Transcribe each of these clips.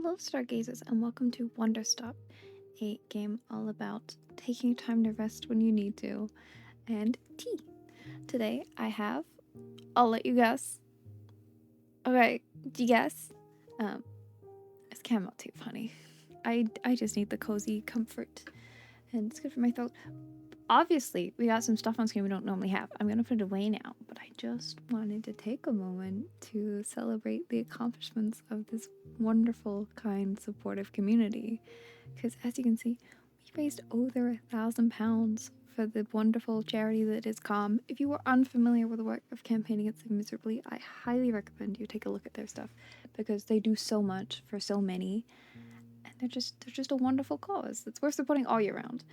Hello, Stargazers, and welcome to Wanderstop, a game all about taking time to rest when you need to, and tea. Today, I'll let you guess. Okay, do you guess? It's Camel too funny. I just need the cozy comfort, and it's good for my throat. Obviously, we got some stuff on screen we don't normally have. I'm gonna put it away now, but I just wanted to take a moment to celebrate the accomplishments of this wonderful, kind, supportive community. Because as you can see, we raised over £1,000 for the wonderful charity that is Calm. If you are unfamiliar with the work of Campaign Against Living Miserably, I highly recommend you take a look at their stuff because they do so much for so many, and they're just a wonderful cause. It's worth supporting all year round.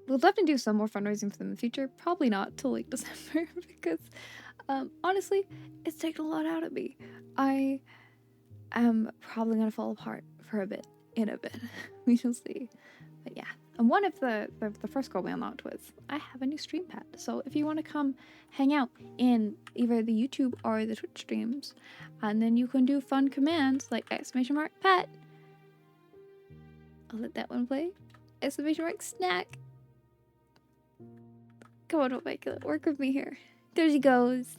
We'll definitely do some more fundraising for them in the future. Probably not till like December because honestly, it's taken a lot out of me. I am probably gonna fall apart for a bit. We shall see. But yeah. And one of the first goal we unlocked was I have a new stream pad. So if you want to come hang out in either the YouTube or the Twitch streams, and then you can do fun commands like !pet. I'll let that one play. !snack. Come on, Michael, work with me here. There she goes.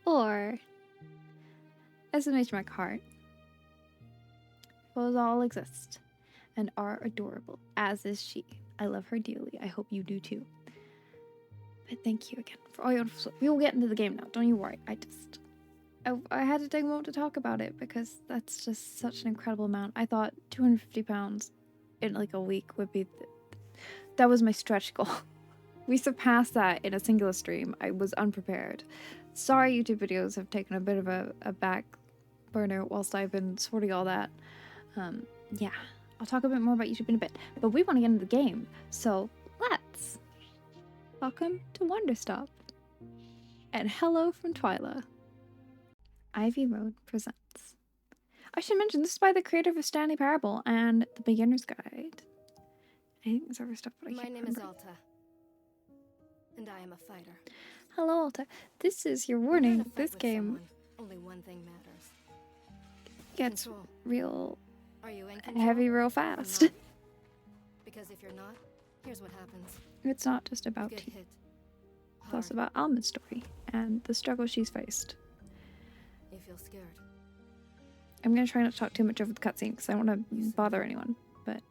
Or !heart. Those all exist and are adorable, as is she. I love her dearly. I hope you do too. But thank you again for all your wonderful support. We will get into the game now. Don't you worry. I had to take a moment to talk about it because that's just such an incredible amount. I thought £250 in like a week would be... that was my stretch goal. We surpassed that in a singular stream. I was unprepared. Sorry YouTube videos have taken a bit of a back burner whilst I've been sorting all that. Yeah, I'll talk a bit more about YouTube in a bit. But we want to get into the game, so let's! Welcome to Wanderstop. And hello from Twyla. Ivy Road presents. I should mention, this is by the creator of Stanley Parable and The Beginner's Guide. I think there's other stuff, but I can't remember. My name is Alta. And I am a fighter. Hello, Alta. This is your warning. This game only one thing matters. gets Control. real Are you in control? heavy real fast. Because if you're not, here's what happens. It's not just about You get tea. hit. It's also about Alma's story and the struggle she's faced. You feel scared. I'm gonna try not to talk too much over the cutscene because I don't want to bother anyone, but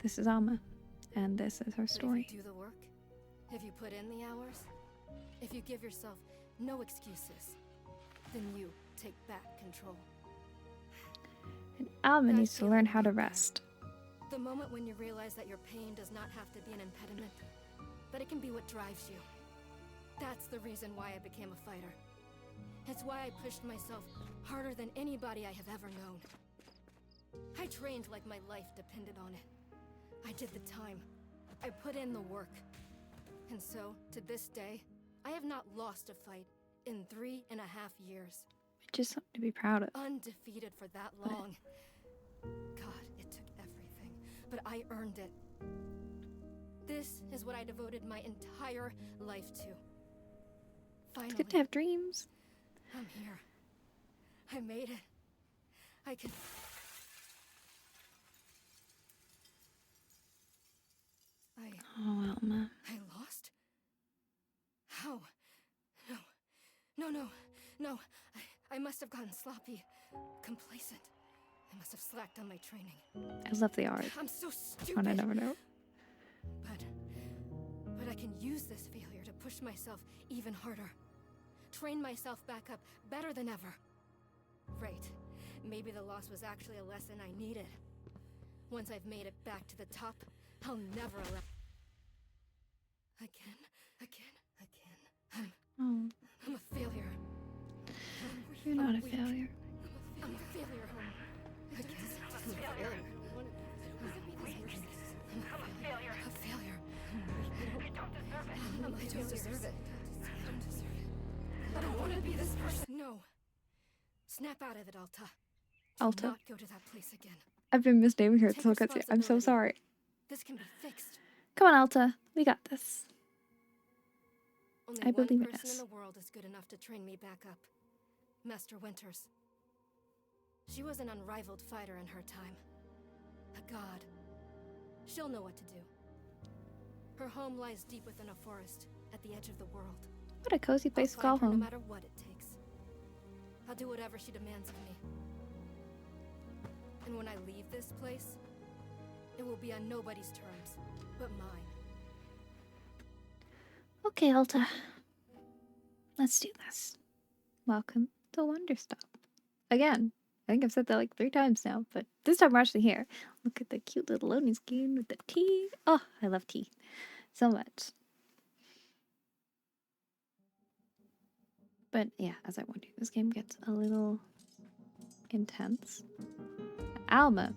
this is Alma, and this is her story. If you do the work, if you put in the hours, if you give yourself no excuses, then you take back control. And Alma needs to learn how to rest. The moment when you realize that your pain does not have to be an impediment, but it can be what drives you. That's the reason why I became a fighter. It's why I pushed myself harder than anybody I have ever known. I trained like my life depended on it. I did the time. I put in the work. And so, to this day, I have not lost a fight in 3.5 years. Just something to be proud of. Undefeated for that long. God, it took everything, but I earned it. This is what I devoted my entire life to. Finally, It's good to have dreams. I'm here. I made it. I can... Oh, Alma. I lost? How? No. I must have gotten sloppy. Complacent. I must have slacked on my training. I love the art. I'm so stupid. And I never know. But I can use this failure to push myself even harder. Train myself back up better than ever. Right. Maybe the loss was actually a lesson I needed. Once I've made it back to the top, I'll never allow... Again. Oh, I'm a failure. you're not a failure. I'm a failure. Again. I'm a failure. A failure. I don't deserve it. I don't want to be this person. No. Snap out of it, Alta. Alta. Do not go to that place again. I've been misnaming her Take so cutscene. I'm so responsibility. sorry. This can be fixed. Come on, Alta. We got this. Only I believe one in person us. in the world is good enough to train me back up. Master Winters. She was an unrivaled fighter in her time. A god. She'll know what to do. Her home lies deep within a forest, at the edge of the world. What a cozy place to I'll call find her home. no matter what it takes. I'll do whatever she demands of me. And when I leave this place, it will be on nobody's terms, but mine. Okay, Alta. Let's do this. Welcome to Wanderstop. Again, I think I've said that like 3 times now, but this time we're actually here. Look at the cute little loading screen with the tea. Oh, I love tea so much. But yeah, as I warned you, this game gets a little intense. Alma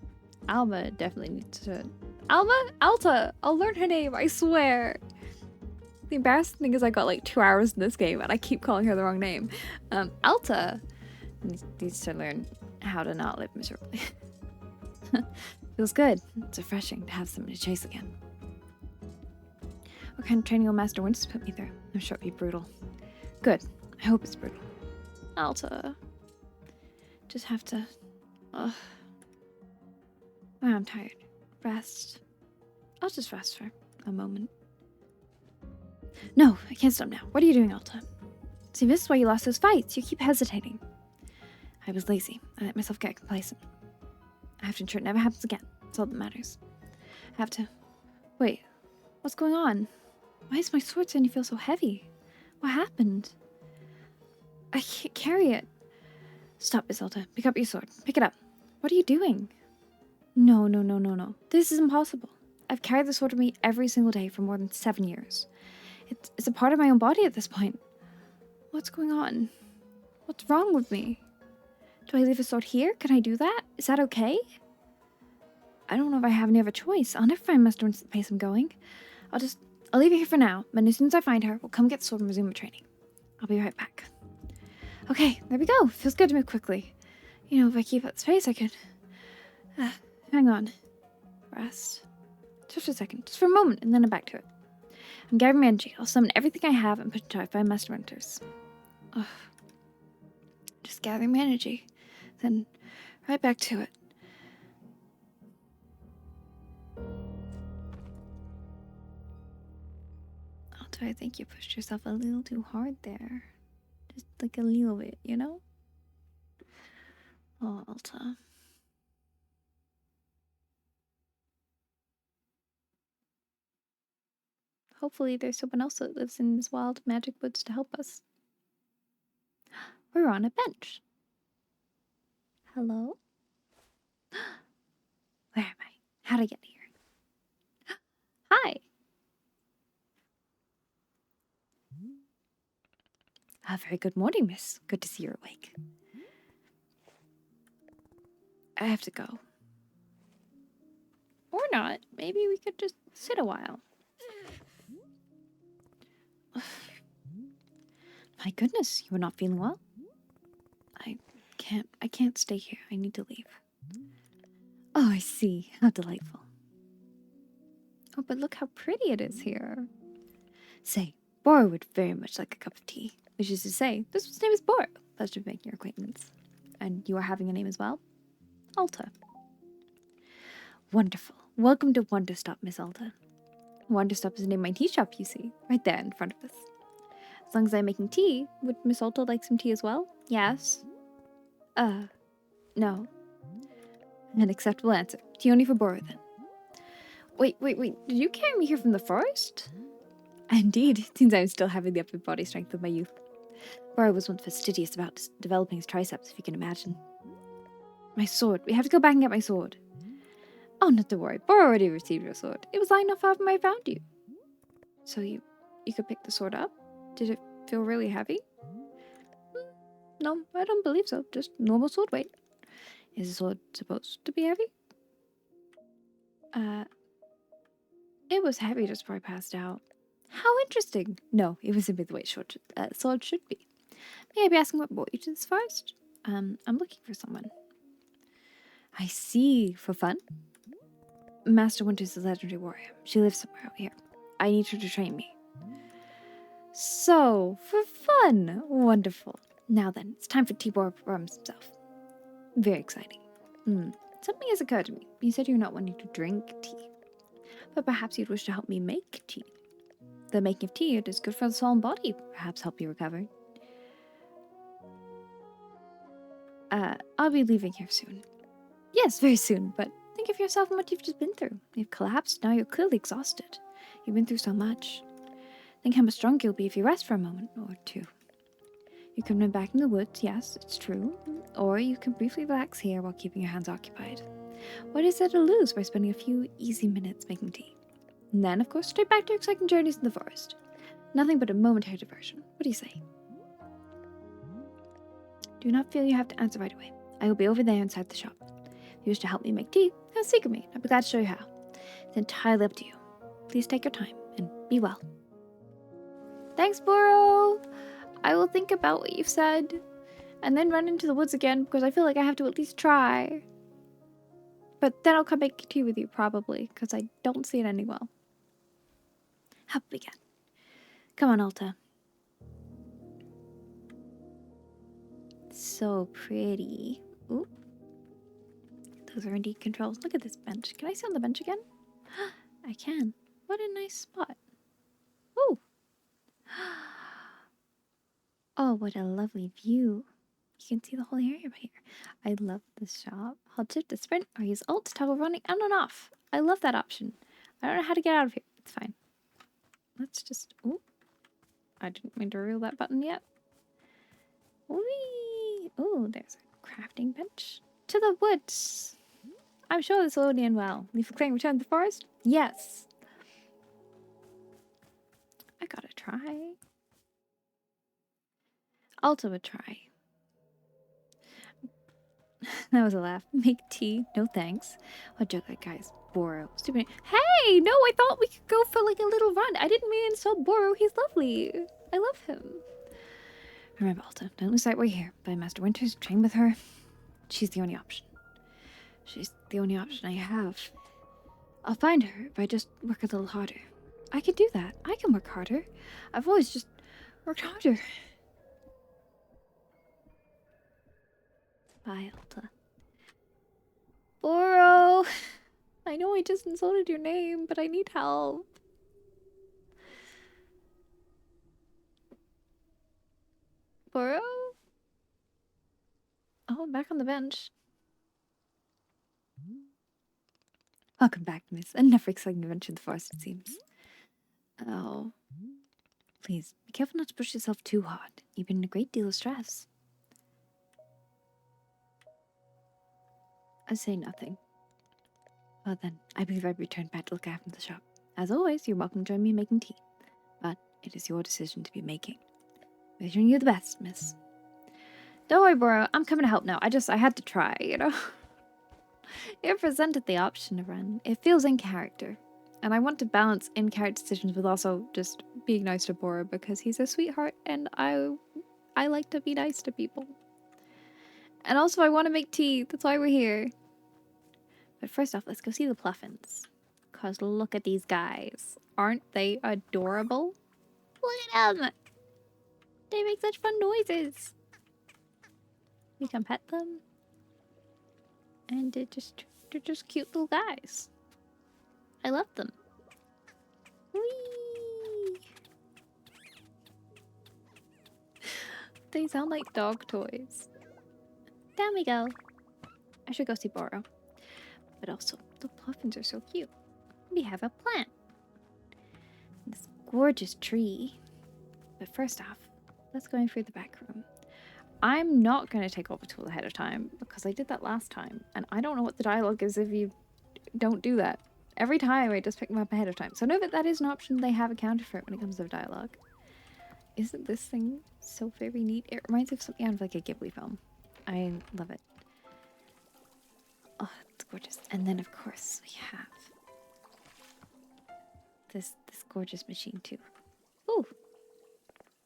definitely needs to... Alta! I'll learn her name, I swear! The embarrassing thing is I got like 2 hours in this game and I keep calling her the wrong name. Alta needs to learn how to not live miserably. Feels good. It's refreshing to have someone to chase again. What kind of training will Master Winters put me through? I'm sure it'll be brutal. Good. I hope it's brutal. Alta. Just have to... Ugh. Oh, I'm tired. Rest. I'll just rest for a moment. No, I can't stop now. What are you doing, Alta? See, this is why you lost those fights. You keep hesitating. I was lazy. I let myself get complacent. I have to ensure it never happens again. That's all that matters. I have to... Wait. What's going on? Why is my sword starting to feel so heavy? What happened? I can't carry it. Stop, Miss Alta. Pick up your sword. Pick it up. What are you doing? No. This is impossible. I've carried the sword with me every single day for more than 7 years. It's a part of my own body at this point. What's going on? What's wrong with me? Do I leave a sword here? Can I do that? Is that okay? I don't know if I have any other choice. I'll never find Master Winters at the pace I'm going. I'll leave it here for now, but as soon as I find her, we'll come get the sword and resume the training. I'll be right back. Okay, there we go. Feels good to move quickly. You know, if I keep up the pace, I could... hang on. Rest. Just a second. Just for a moment, and then I'm back to it. I'm gathering my energy. I'll summon everything I have and put it until I find Master Winters. Ugh. Just gathering my energy. Then right back to it. Alta, I think you pushed yourself a little too hard there. Just like a little bit, you know? Oh, Alta. Hopefully there's someone else that lives in these wild magic woods to help us. We're on a bench. Hello? Where am I? How'd I get here? Hi! A very good morning, miss. Good to see you're awake. I have to go. Or not. Maybe we could just sit a while. My goodness, you are not feeling well? I can't stay here. I need to leave. Oh, I see. How delightful. Oh, but look how pretty it is here. Say, Bora would very much like a cup of tea. Which is to say, this one's name is Bora. Pleasure making your acquaintance. And you are having a name as well? Alta. Wonderful. Welcome to Wanderstop, Miss Alta. Wanderstop is the name of my tea shop, you see. Right there in front of us. As long as I'm making tea, would Miss Alta like some tea as well? Yes. No. An acceptable answer. Tea only for Bora, then. Wait. Did you carry me here from the forest? Indeed. It seems I'm still having the upper body strength of my youth. Bora was once fastidious about developing his triceps, if you can imagine. My sword. We have to go back and get my sword. Oh, not to worry. Bora already received your sword. It was lying not far from where I found you. So you could pick the sword up? Did it feel really heavy? No, I don't believe so. Just normal sword weight. Is the sword supposed to be heavy? It was heavy just before I passed out. How interesting. No, it was simply the way sword should be. May I be asking what brought you to this forest? I'm looking for someone. I see. For fun? Master Winters is a legendary warrior. She lives somewhere out here. I need her to train me. So, for fun. Wonderful. Now then, it's time for Tibor to perform himself. Very exciting. Something has occurred to me. You said you're not wanting to drink tea, but perhaps you'd wish to help me make tea. The making of tea is good for the soul and body. Perhaps help you recover. I'll be leaving here soon. Yes, very soon, but think of yourself and what you've just been through. You've collapsed, now you're clearly exhausted. You've been through so much. Think how much stronger you'll be if you rest for a moment or two. You can run back in the woods, yes, it's true. Or you can briefly relax here while keeping your hands occupied. What is there to lose by spending a few easy minutes making tea? And then, of course, straight back to your exciting journeys in the forest. Nothing but a momentary diversion. What do you say? Do not feel you have to answer right away. I will be over there inside the shop. If you wish to help me make tea, come seek me. I'll be glad to show you how. It's entirely up to you. Please take your time and be well. Thanks, Boro! I will think about what you've said and then run into the woods again because I feel like I have to at least try. But then I'll come make tea with you probably because I don't see it ending well. Help again. Come on, Alta. So pretty. Ooh. Those are indeed controls. Look at this bench. Can I sit on the bench again? I can. What a nice spot. Ooh. Oh, what a lovely view. You can see the whole area right here. I love this shop. Hold shift to sprint or use alt to toggle running on and off. I love that option. I don't know how to get out of here. It's fine. Let's just... Ooh. I didn't mean to reel that button yet. Whee! Ooh, there's a crafting bench. To the woods. I'm sure this will all end well. Leave the clearing, return to the forest? Yes. I gotta try. Alta would try. That was a laugh. Make tea? No thanks. What joke that guy's Boro. Stupid. Hey! No, I thought we could go for like a little run. I didn't mean to insult Boro. He's lovely. I love him. Remember, Alta, don't lose sight we're here. By Master Winters, train with her. She's the only option. She's the only option I have. I'll find her if I just work a little harder. I can do that. I can work harder. I've always just worked harder. Bye, Alta. Boro! I know I just insulted your name, but I need help. Boro? Oh, I'm back on the bench. Welcome back, miss. A never exciting adventure in the forest, it seems. Oh. Please, be careful not to push yourself too hard. You've been in a great deal of stress. I say nothing. Well then, I believe I've returned back to look after the shop. As always, you're welcome to join me in making tea. But it is your decision to be making. Wishing you the best, miss. Don't worry, Boro. I'm coming to help now. I had to try, you know? It presented the option to run. It feels in character. And I want to balance in-character decisions with also just being nice to Boro because he's a sweetheart and I like to be nice to people. And also I want to make tea. That's why we're here. But first off, let's go see the Pluffins. Because look at these guys. Aren't they adorable? Look at them! They make such fun noises. We can pet them. And they're just cute little guys. I love them. Whee! They sound like dog toys. Down we go. I should go see Boro. But also, the Pluffins are so cute. We have a plant. This gorgeous tree. But first off, let's go in through the back room. I'm not going to take all the tools ahead of time because I did that last time. And I don't know what the dialogue is if you don't do that. Every time I just pick them up ahead of time. So know that that is an option they have accounted for it when it comes to dialogue. Isn't this thing so very neat? It reminds me of something out of like a Ghibli film. I love it. Oh, it's gorgeous. And then of course we have this gorgeous machine too. Ooh.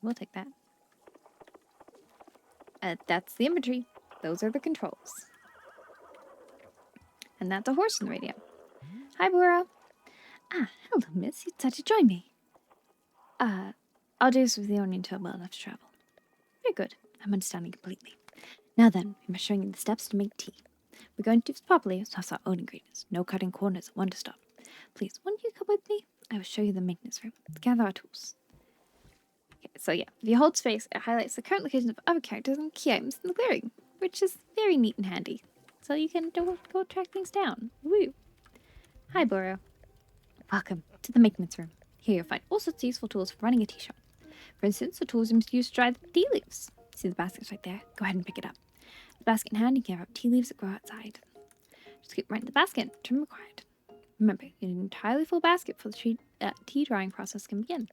We'll take that. That's the inventory. Those are the controls. And that's a horse in the radio. Hi, Boro. Ah, hello, miss. You decided to join me. I'll do this with you only until I'm well enough to travel. Very good. I'm understanding completely. Now then, we must show you the steps to make tea. We're going to do this properly, so have our own ingredients. No cutting corners at Wanderstop. Please, won't you come with me? I will show you the maintenance room. Let's gather our tools. Okay, so yeah, if you hold space, it highlights the current locations of other characters and key items in the clearing, which is very neat and handy. So you can go track things down. Woo! Hi, Boro. Welcome to the maintenance room. Here you'll find all sorts of useful tools for running a tea shop. For instance, the tools you must use to dry the tea leaves. See the basket's right there? Go ahead and pick it up. The basket in hand, you can gather up tea leaves that grow outside. Just keep right in the basket. Trim required. Remember, you need an entirely full basket for the tea drying process can begin.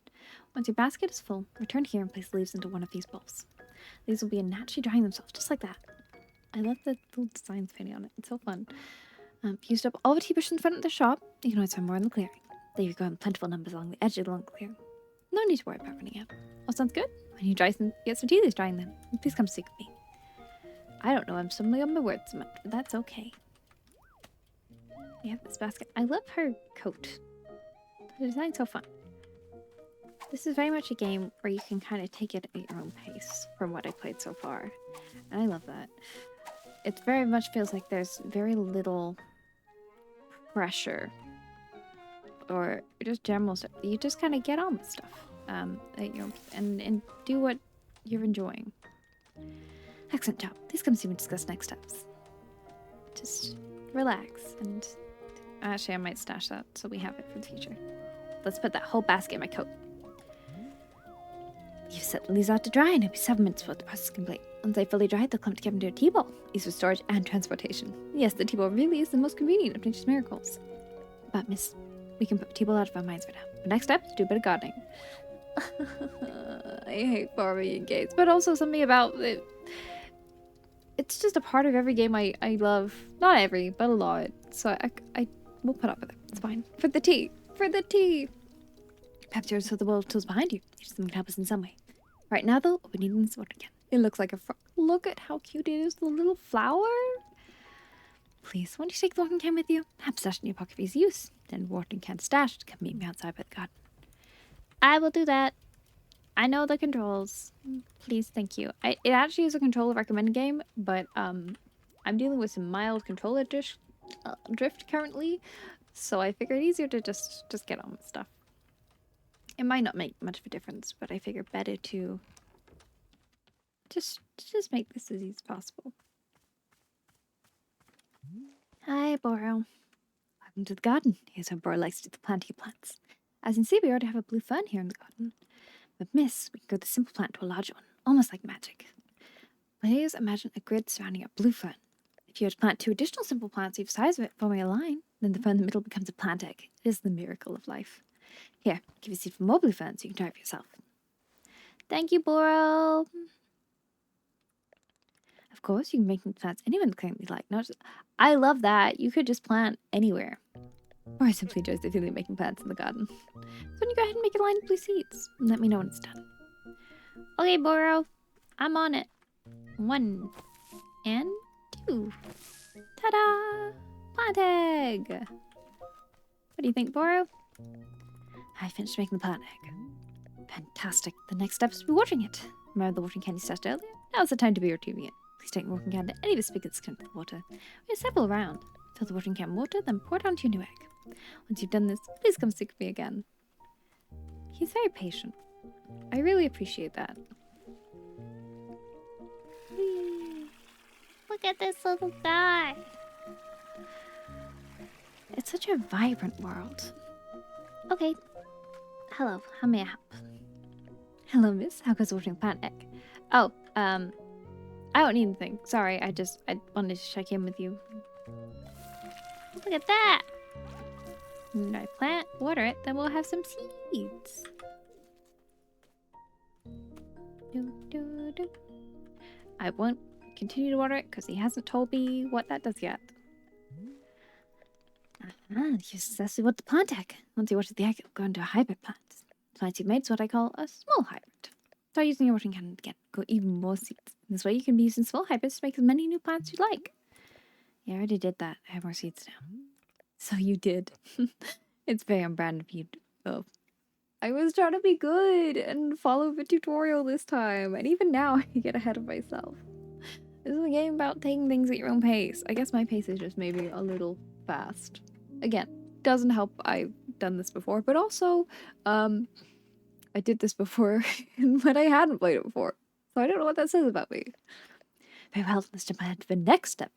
Once your basket is full, return here and place the leaves into one of these bowls. These will be naturally drying themselves, just like that. I love the little designs painting on it. It's so fun. Used up all the tea bushes in front of the shop. You can always find more in the clearing. There you go in plentiful numbers along the edge of the long clearing. No need to worry about running out. All sounds good? When you get some tea leaves drying then, please come speak with me. I don't know, I'm stumbling on my words so much, but that's okay. We have this basket. I love her coat. The design's so fun. This is very much a game where you can kind of take it at your own pace from what I played so far. And I love that. It very much feels like there's very little pressure or just general stuff. You just kind of get on with stuff and do what you're enjoying. Excellent job. Please come see me discuss next steps. Just relax and actually I might stash that so we have it for the future. Let's put that whole basket in my coat. You've set the leaves out to dry and it'll be 7 minutes before the process is complete. Once they fully dry, they'll clump together into a tea bowl, used for storage and transportation. Yes, the tea bowl really is the most convenient of nature's miracles. But miss, we can put the tea bowl out of our minds for now. The next step is to do a bit of gardening. I hate borrowing games, but also something about it. It's just a part of every game I love. Not every, but a lot. So I will put up with it. It's fine. For the tea. For the tea. Perhaps yours with the world tools behind you. If someone can help us in some way. Right now, though, we need this water again. It looks like a frog. Look at how cute it is. The little flower. Please, won't you take the watering can with you? Have stashed in your pocket for easy use. Then watering can stashed. Come meet me outside by the garden. I will do that. I know the controls. Please, thank you. It actually is a controller recommended game, but I'm dealing with some mild controller drift currently, so I figured easier to just get on with stuff. It might not make much of a difference, but I figured better to just make this as easy as possible. Hi, Boro. Welcome to the garden. Here's how Boro likes to do the planting of plants. As you can see, we already have a blue fern here in the garden. But miss, we can go the simple plant to a larger one, almost like magic. Please imagine a grid surrounding a blue fern. If you were to plant 2 additional simple plants each size of it forming a line, then the fern in the middle becomes a plant egg. It is the miracle of life. Here, give you a seed for more blue ferns so you can try it for yourself. Thank you, Boro. Of course, you can make plants anywhere in the clearing you like. I love that. You could just plant anywhere. Or I simply enjoy the feeling of making plants in the garden. So when you go ahead and make a line of blue seeds, and let me know when it's done. Okay, Boro. I'm on it. 1 and 2. Ta-da! Plant egg! What do you think, Boro? I finished making the plant egg. Fantastic. The next step is to be watering it. Remember the watering can you stashed earlier? Now's the time to be retrieving it. Please take the watering can to any of the spigots connected to the water. We have several around. Fill the watering can with water, then pour it onto your new egg. Once you've done this, please come seek me again. He's very patient. I really appreciate that. Look at this little guy. It's such a vibrant world. Okay. Hello, how may I help? Hello, miss. How goes watering plant egg? Oh, I don't need anything. Sorry, I wanted to check in with you. Look at that. When I plant, water it, then we'll have some seeds. I won't continue to water it because he hasn't told me what that does yet. You successfully watered the plant egg. Once you water the egg, it'll go into a hybrid plant. The plants you've made is what I call a small hybrid. Start using your watering can again. Grow even more seeds. This way you can be using small hybrids to make as many new plants you like. Yeah, I already did that. I have more seeds now. So you did. It's very on brand of you. Oh. I was trying to be good and follow the tutorial this time. And even now I get ahead of myself. This is a game about taking things at your own pace. I guess my pace is just maybe a little fast. Again, doesn't help I've done this before, but also, I did this before when I hadn't played it before. So I don't know what that says about me. Very well, let's jump ahead to the next step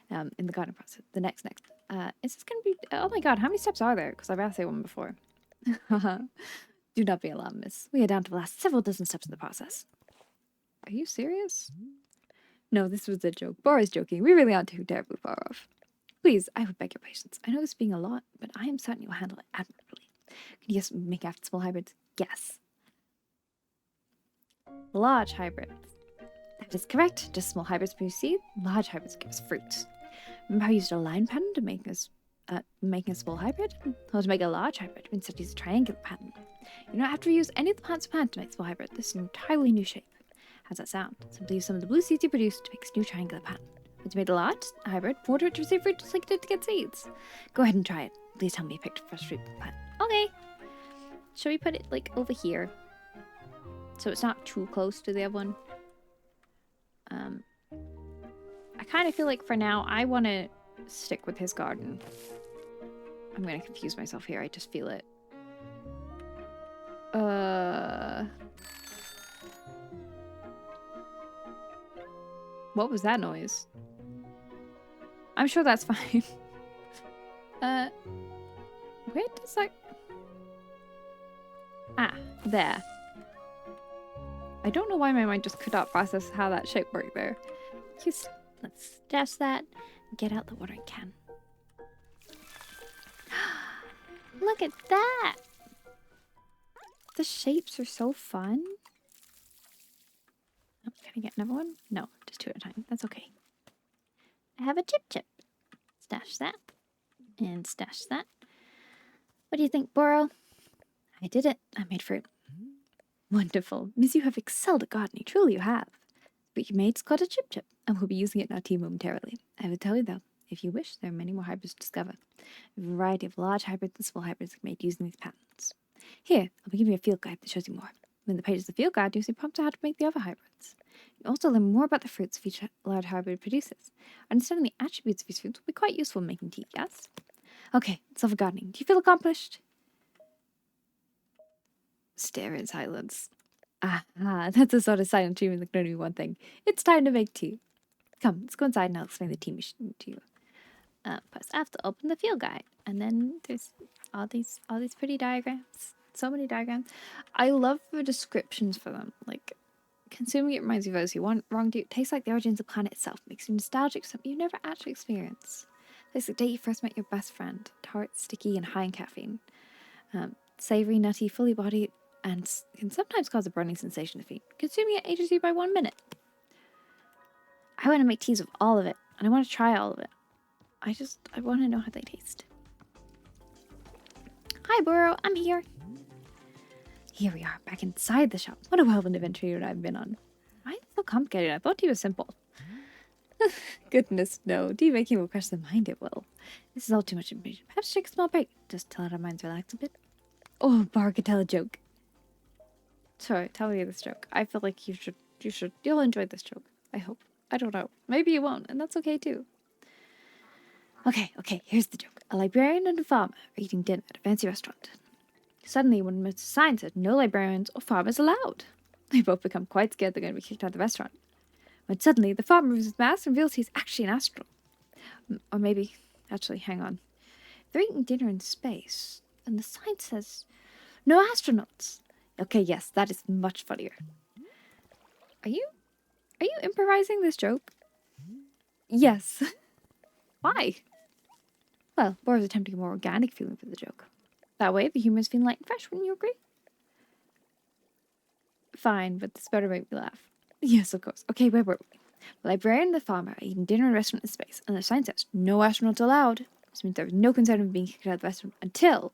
in the gardening process. The next. Is this going to be... Oh my god, how many steps are there? Because I've asked one before. Do not be alarmed, miss. We are down to the last several dozen steps in the process. Are you serious? No, this was a joke. Bora's joking. We really aren't too terribly far off. Please, I would beg your patience. I know this being a lot, but I am certain you'll handle it admirably. Can you just make after small hybrids? Yes. Large hybrids. That is correct. Just small hybrids produce seed. Large hybrids give us fruit. Remember how you used a line pattern to make a small hybrid? Or to make a large hybrid, we instead use a triangular pattern. You don't have to reuse any of the plants plant to make small hybrid. This is an entirely new shape. How's that sound? Simply use some of the blue seeds you produced to make this new triangular pattern. Once you made a large hybrid, water it to receive fruit just like you did to get seeds. Go ahead and try it. Please tell me you picked a fresh fruit plant. Okay. Should we put it like over here? So it's not too close to the other one. I kind of feel like for now I want to stick with his garden. I'm going to confuse myself here. I just feel it. What was that noise? I'm sure that's fine. Where does that... Ah, there. I don't know why my mind just could not process how that shape worked there. Just, let's dash that and get out the watering can. Look at that! The shapes are so fun. Oh, can I get another one? No, just two at a time. That's okay. I have a chip. Stash that. And stash that. What do you think, Boro? I did it. I made fruit. Wonderful. Miss, you have excelled at gardening. Truly you have. But you made got a chip, and we'll be using it in our tea momentarily. I will tell you though, if you wish, there are many more hybrids to discover. A variety of large hybrids and small hybrids are made using these patterns. Here, I'll be giving you a field guide that shows you more. In the pages of the field guide, you'll see prompts on how to make the other hybrids. You also learn more about the fruits each large hybrid produces. Understanding the attributes of these fruits will be quite useful in making tea, yes? Okay, it's all for gardening. Do you feel accomplished? Stare in silence. Ah, that's a sort of silent treatment that can only be one thing. It's time to make tea. Come, let's go inside and I'll explain the tea machine to you. First, I have to open the field guide, and then there's all these pretty diagrams. So many diagrams. I love the descriptions for them. Like, consuming it reminds you of those who want wronged you. It tastes like the origins of the planet itself. Makes you nostalgic for something you've never actually experienced. It's the day you first met your best friend. Tart, sticky, and high in caffeine. Savory, nutty, fully bodied, and can sometimes cause a burning sensation to feet. Consuming it ages you by 1 minute. I want to make teas with all of it, and I want to try all of it. I want to know how they taste. Hi, Burrow, I'm here. Here we are, back inside the shop. What a whirlwind adventure you and I have been on. Why is it so complicated? I thought tea was simple. Goodness, no. Tea making will crush the mind, it will. This is all too much information. Perhaps take a small break, just to let our minds relax a bit. Oh, Bar could tell a joke. Sorry, tell me this joke. I feel like you'll enjoy this joke. I hope. I don't know. Maybe you won't, and that's okay too. Okay, here's the joke. A librarian and a farmer are eating dinner at a fancy restaurant. Suddenly, one of Mr. Sign says no librarians or farmers allowed. They both become quite scared they're going to be kicked out of the restaurant. When suddenly, the farmer removes his mask and reveals he's actually an astronaut. Or maybe, actually, hang on. They're eating dinner in space, and the sign says, no astronauts. Okay, yes, that is much funnier. Are you improvising this joke? Yes. Why? Well, Bora's attempting a more organic feeling for the joke. That way, the humor's feeling light and fresh, wouldn't you agree? Fine, but this better make me laugh. Yes, of course. Okay, where were we? The librarian and the farmer are eating dinner in a restaurant in space, and the sign says, no astronauts allowed. This means there was no concern of being kicked out of the restaurant until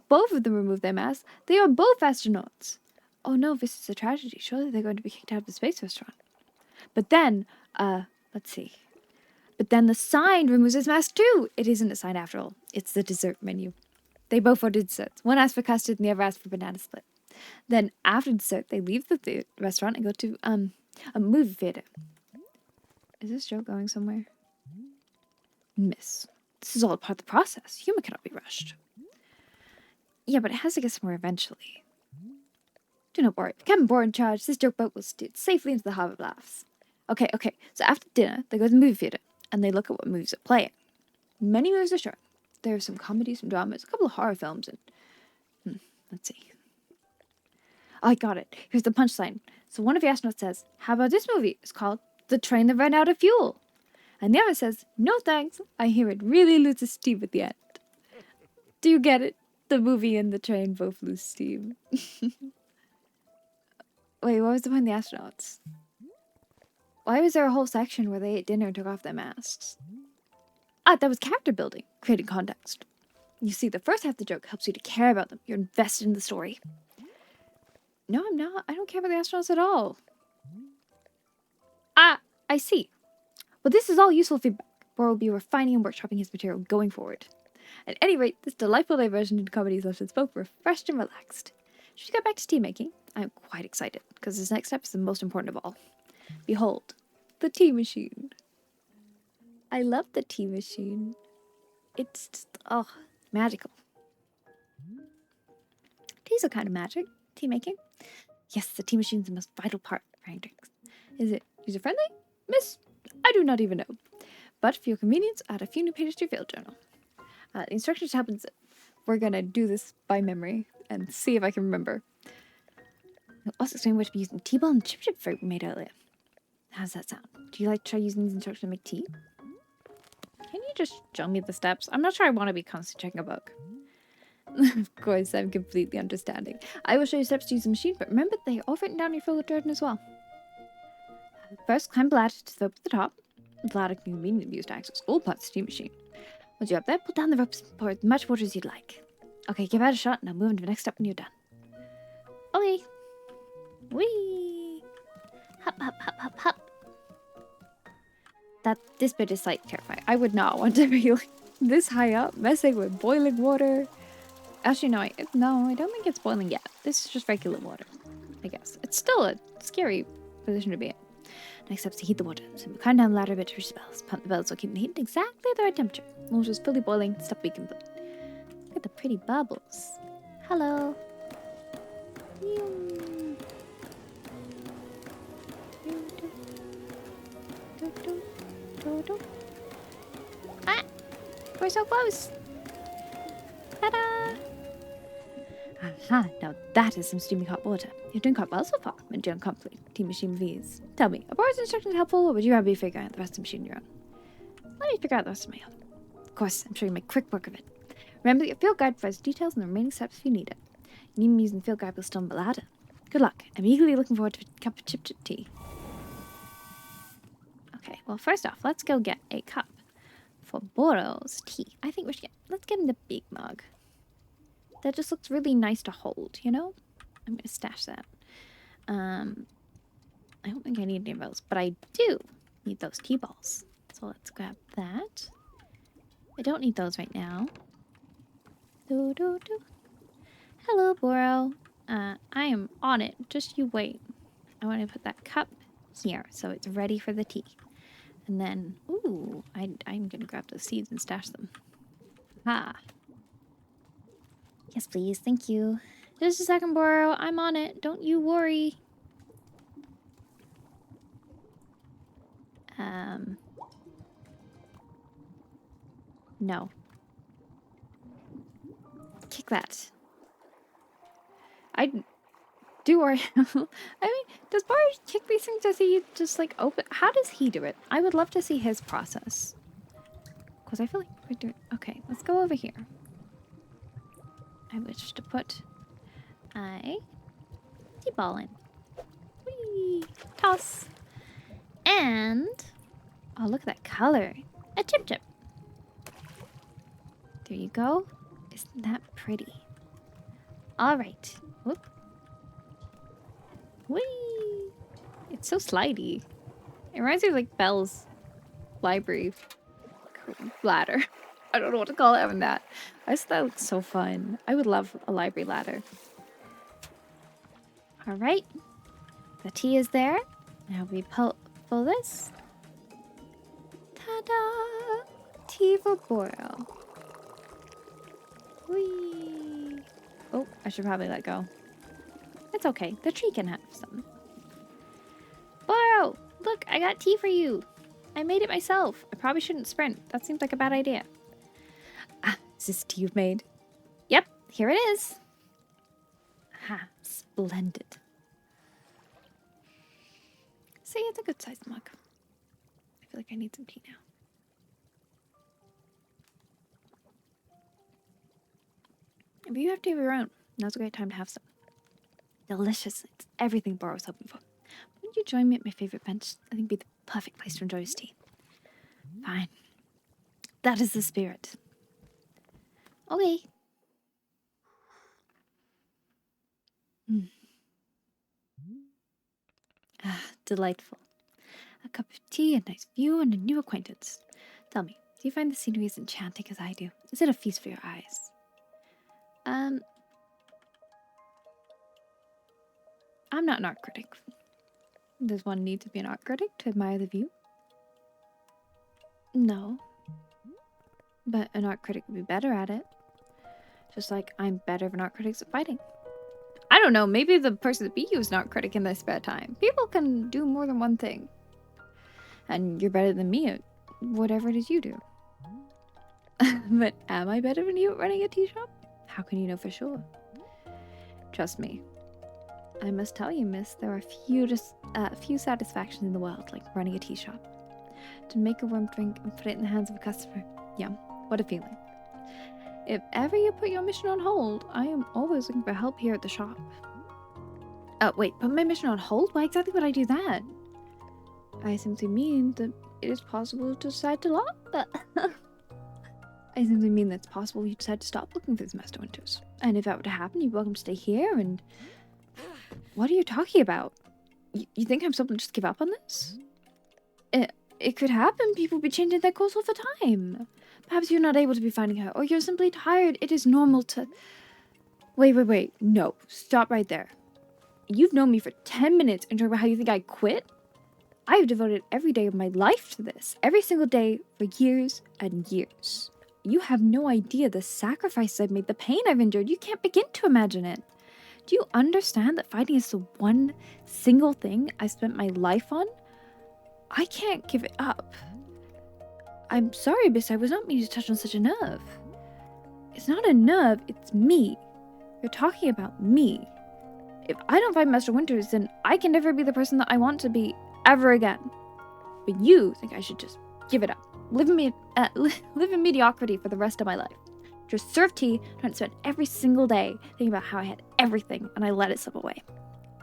both of them remove their masks. They are both astronauts. Oh no, this is a tragedy. Surely they're going to be kicked out of the space restaurant. But then, let's see. But then the sign removes his mask too. It isn't a sign after all. It's the dessert menu. They both ordered desserts. One asked for custard and the other asked for banana split. Then, after dessert, they leave the restaurant and go to a movie theater. Is this joke going somewhere? Miss, this is all part of the process. Humor cannot be rushed. Yeah, but it has to get somewhere eventually. Do not worry. If Captain Boar in charge, this joke boat will steer safely into the harbor of laughs. Okay. So after dinner, they go to the movie theater, and they look at what movies are playing. Many movies are short. There are some comedies, some dramas, a couple of horror films, and... let's see. Oh, I got it. Here's the punchline. So one of the astronauts says, how about this movie? It's called The Train That Ran Out of Fuel. And the other says, no thanks. I hear it really loses steam at the end. Do you get it? The movie and the train both lose steam. Wait, what was the point of the astronauts? Why was there a whole section where they ate dinner and took off their masks? Ah, that was character building, creating context. You see, the first half of the joke helps you to care about them. You're invested in the story. No, I'm not. I don't care about the astronauts at all. Ah, I see. Well, this is all useful feedback. Bor will be refining and workshopping his material going forward. At any rate, this delightful diversion into comedy has left us both refreshed and relaxed. Should we get back to tea making? I'm quite excited, because this next step is the most important of all. Behold, the tea machine. I love the tea machine. It's just, magical. Tea's a kind of magic. Tea making. Yes, the tea machine is the most vital part of frying drinks. Is it user-friendly? Miss, I do not even know. But for your convenience, add a few new pages to your field journal. The instructions happens. We're gonna do this by memory and see if I can remember. I'll also explain what to be using the tea ball and chip fruit we made earlier. How does that sound? Do you like to try using these instructions to make tea? Can you just show me the steps? I'm not sure I want to be constantly checking a book. Of course, I'm completely understanding. I will show you steps to use the machine, but remember they are all written down in your field journal as well. First, climb the ladder to the rope at the top. The ladder can be conveniently used to access all parts of the tea machine. Once you're up there, pull down the ropes and pour as much water as you'd like. Okay, give that a shot, and I'll move on to the next step when you're done. Okay. Whee! Hop, hop, hop, hop, hop. This bit is slightly terrifying. I would not want to be like this high up, messing with boiling water. Actually, no, I don't think it's boiling yet. This is just regular water, I guess. It's still a scary position to be in. Next step is to heat the water. So we climb down the ladder a bit to reach the bells. Pump the bells so keep the heat at exactly the right temperature. The water is fully boiling, stuff we can put. Look at the pretty bubbles. Hello. Ah! We're so close! Ta-da! Aha, now that is some steaming hot water. You're doing quite well so far, my dear uncomplete tea machine V's. Tell me, are Bora's instructions helpful, or would you rather be figuring out the rest of the machine on your own? Let me figure out the rest of my own. Of course, I'm sure you make quick work of it. Remember that your field guide provides details on the remaining steps if you need it. And even using the field guide will still on the ladder. Good luck. I'm eagerly looking forward to a cup of chip tea. Okay, well, first off, let's go get a cup for Boro's tea. I think let's get him the big mug. That just looks really nice to hold, you know? I'm gonna stash that. I don't think I need any of those, but I do need those tea balls. So let's grab that. I don't need those right now. Hello, Boro. I am on it. Just you wait. I want to put that cup here so it's ready for the tea. And then, ooh, I'm gonna grab those seeds and stash them. Ah. Yes, please. Thank you. Just a second, Boro. I'm on it. Don't you worry. No. Kick that. I do worry. I mean, does Boro kick these things? Does he just, like, open? How does he do it? I would love to see his process. Because I feel like we're doing... Okay, let's go over here. I wish to put a tea ball in. Whee! Toss. And... oh, look at that color. A chip chip. There you go. Isn't that pretty? Alright. Whoop. Whee! It's so slidey. It reminds me of, like, Belle's library ladder. I don't know what to call it other than that. I just thought that looks so fun. I would love a library ladder. Alright. The tea is there. Now we pull this. Ta-da! Tea for Boro. Whee! Oh, I should probably let go. It's okay. The tree can have some. Boro! Look, I got tea for you. I made it myself. I probably shouldn't sprint. That seems like a bad idea. Ah, is this tea you've made? Yep, here it is. Ha, splendid. See, it's a good sized mug. I feel like I need some tea now. If you have tea of your own, now's a great time to have some. Delicious. It's everything Boro's hoping for. Would you join me at my favorite bench? I think it'd be the perfect place to enjoy his tea. Fine. That is the spirit. Okay. Ah, delightful. A cup of tea, a nice view, and a new acquaintance. Tell me, do you find the scenery as enchanting as I do? Is it a feast for your eyes? I'm not an art critic. Does one need to be an art critic to admire the view? No. But an art critic would be better at it. Just like I'm better than art critics at fighting. I don't know, maybe the person that beat you is an art critic in their spare time. People can do more than one thing. And you're better than me at whatever it is you do. But am I better than you at running a tea shop? How can you know for sure? Trust me. I must tell you, miss, there are few satisfactions in the world like running a tea shop. To make a warm drink and put it in the hands of a customer. Yum, what a feeling. If ever you put your mission on hold, I am always looking for help here at the shop. Wait, put my mission on hold? Why exactly would I do that? I simply mean that it is possible to decide to I simply mean that it's possible you decide to stop looking for this Master Winters. And if that were to happen, you're welcome to stay here and... What are you talking about? You think I'm supposed to just give up on this? It could happen. People will be changing their course all the time. Perhaps you're not able to be finding her, or you're simply tired. It is normal to... Wait. No, stop right there. You've known me for 10 minutes and talk about how you think I quit? I have devoted every day of my life to this. Every single day for years and years. You have no idea the sacrifices I've made, the pain I've endured. You can't begin to imagine it. Do you understand that fighting is the one single thing I spent my life on? I can't give it up. I'm sorry, miss, I was not meaning to touch on such a nerve. It's not a nerve, it's me. You're talking about me. If I don't find Master Winters, then I can never be the person that I want to be ever again. But you think I should just give it up. Live in mediocrity for the rest of my life. Just serve tea, trying to spend every single day thinking about how I had everything and I let it slip away.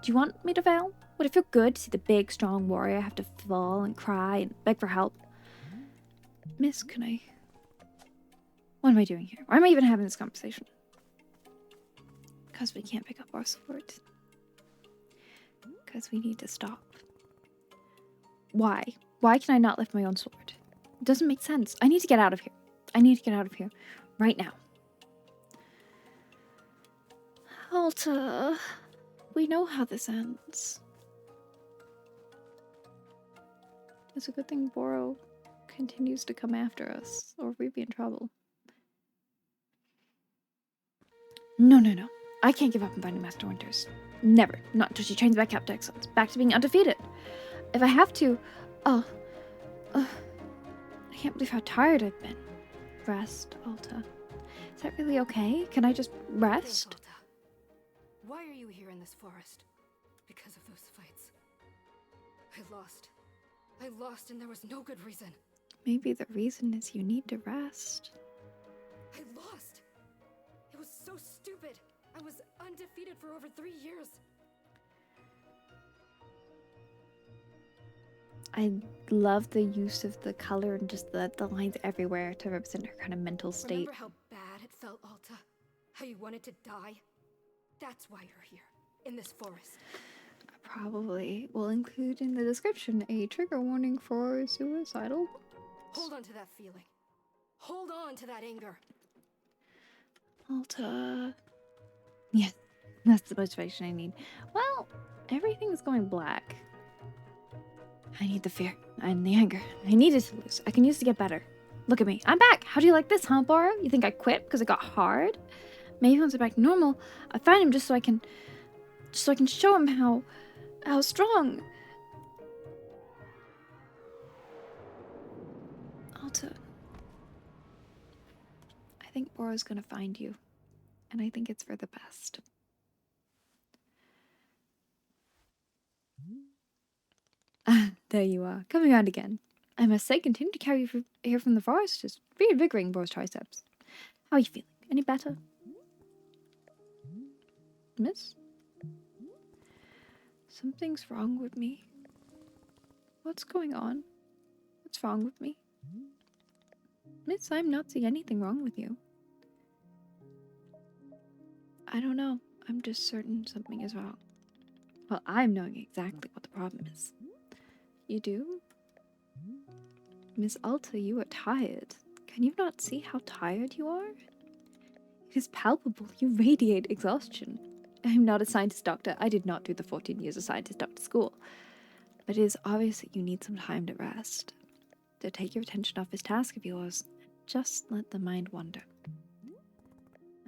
Do you want me to fail? Would it feel good to see the big, strong warrior have to fall and cry and beg for help? Miss, can I... What am I doing here? Why am I even having this conversation? Because we can't pick up our sword. Because we need to stop. Why? Why can I not lift my own sword? It doesn't make sense. I need to get out of here. I need to get out of here. Right now. Alta, we know how this ends. It's a good thing Boro continues to come after us, or we'd be in trouble. No. I can't give up on finding Master Winters. Never. Not until she trains back up to excellence. Back to being undefeated. If I have to... I can't believe how tired I've been. Rest, Alta. Is that really okay? Can I just rest? Think, Alta. Why are you here in this forest? Because of those fights. I lost and there was no good reason. Maybe the reason is you need to rest. I lost! It was so stupid! I was undefeated for over 3 years. I love the use of the color and just the lines everywhere to represent her kind of mental state. Remember how bad it felt, Alta? How you wanted to die? That's why you're here, in this forest. Probably will include in the description a trigger warning for suicidal. Hold on to that feeling. Hold on to that anger. Alta. Yes, that's the motivation I need. Well, everything is going black. I need the fear and the anger. I need it to lose. I can use it to get better. Look at me. I'm back. How do you like this, huh, Boro? You think I quit because it got hard? Maybe once I'm back normal, I find him just so I can show him how strong. Alta, I think Boro's gonna find you, and I think it's for the best. Ah, there you are, coming around again. I must say, continue to carry you here from the forest is reinvigorating Boro's triceps. How are you feeling? Any better? Miss? Something's wrong with me. What's going on? What's wrong with me? Miss, I'm not seeing anything wrong with you. I don't know. I'm just certain something is wrong. Well, I'm knowing exactly what the problem is. You do? Miss Alta, you are tired. Can you not see how tired you are? It is palpable. You radiate exhaustion. I'm not a scientist doctor. I did not do the 14 years of scientist doctor school. But it is obvious that you need some time to rest. To take your attention off this task of yours, just let the mind wander.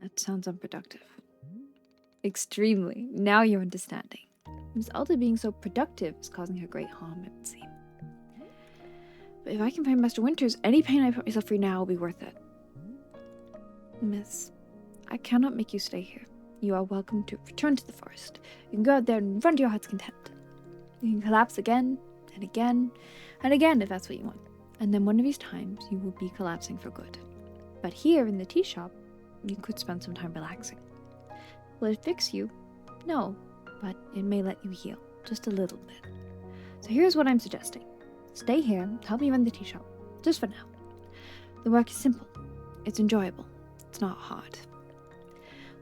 That sounds unproductive. Extremely. Now you're understanding. Miss Alta being so productive is causing her great harm, it would seem. But if I can find Master Winters, any pain I put myself through now will be worth it. Miss, I cannot make you stay here. You are welcome to return to the forest. You can go out there and run to your heart's content. You can collapse again, and again, and again if that's what you want. And then one of these times, you will be collapsing for good. But here in the tea shop, you could spend some time relaxing. Will it fix you? No, but it may let you heal, just a little bit. So here's what I'm suggesting. Stay here, help me run the tea shop, just for now. The work is simple, it's enjoyable, it's not hard.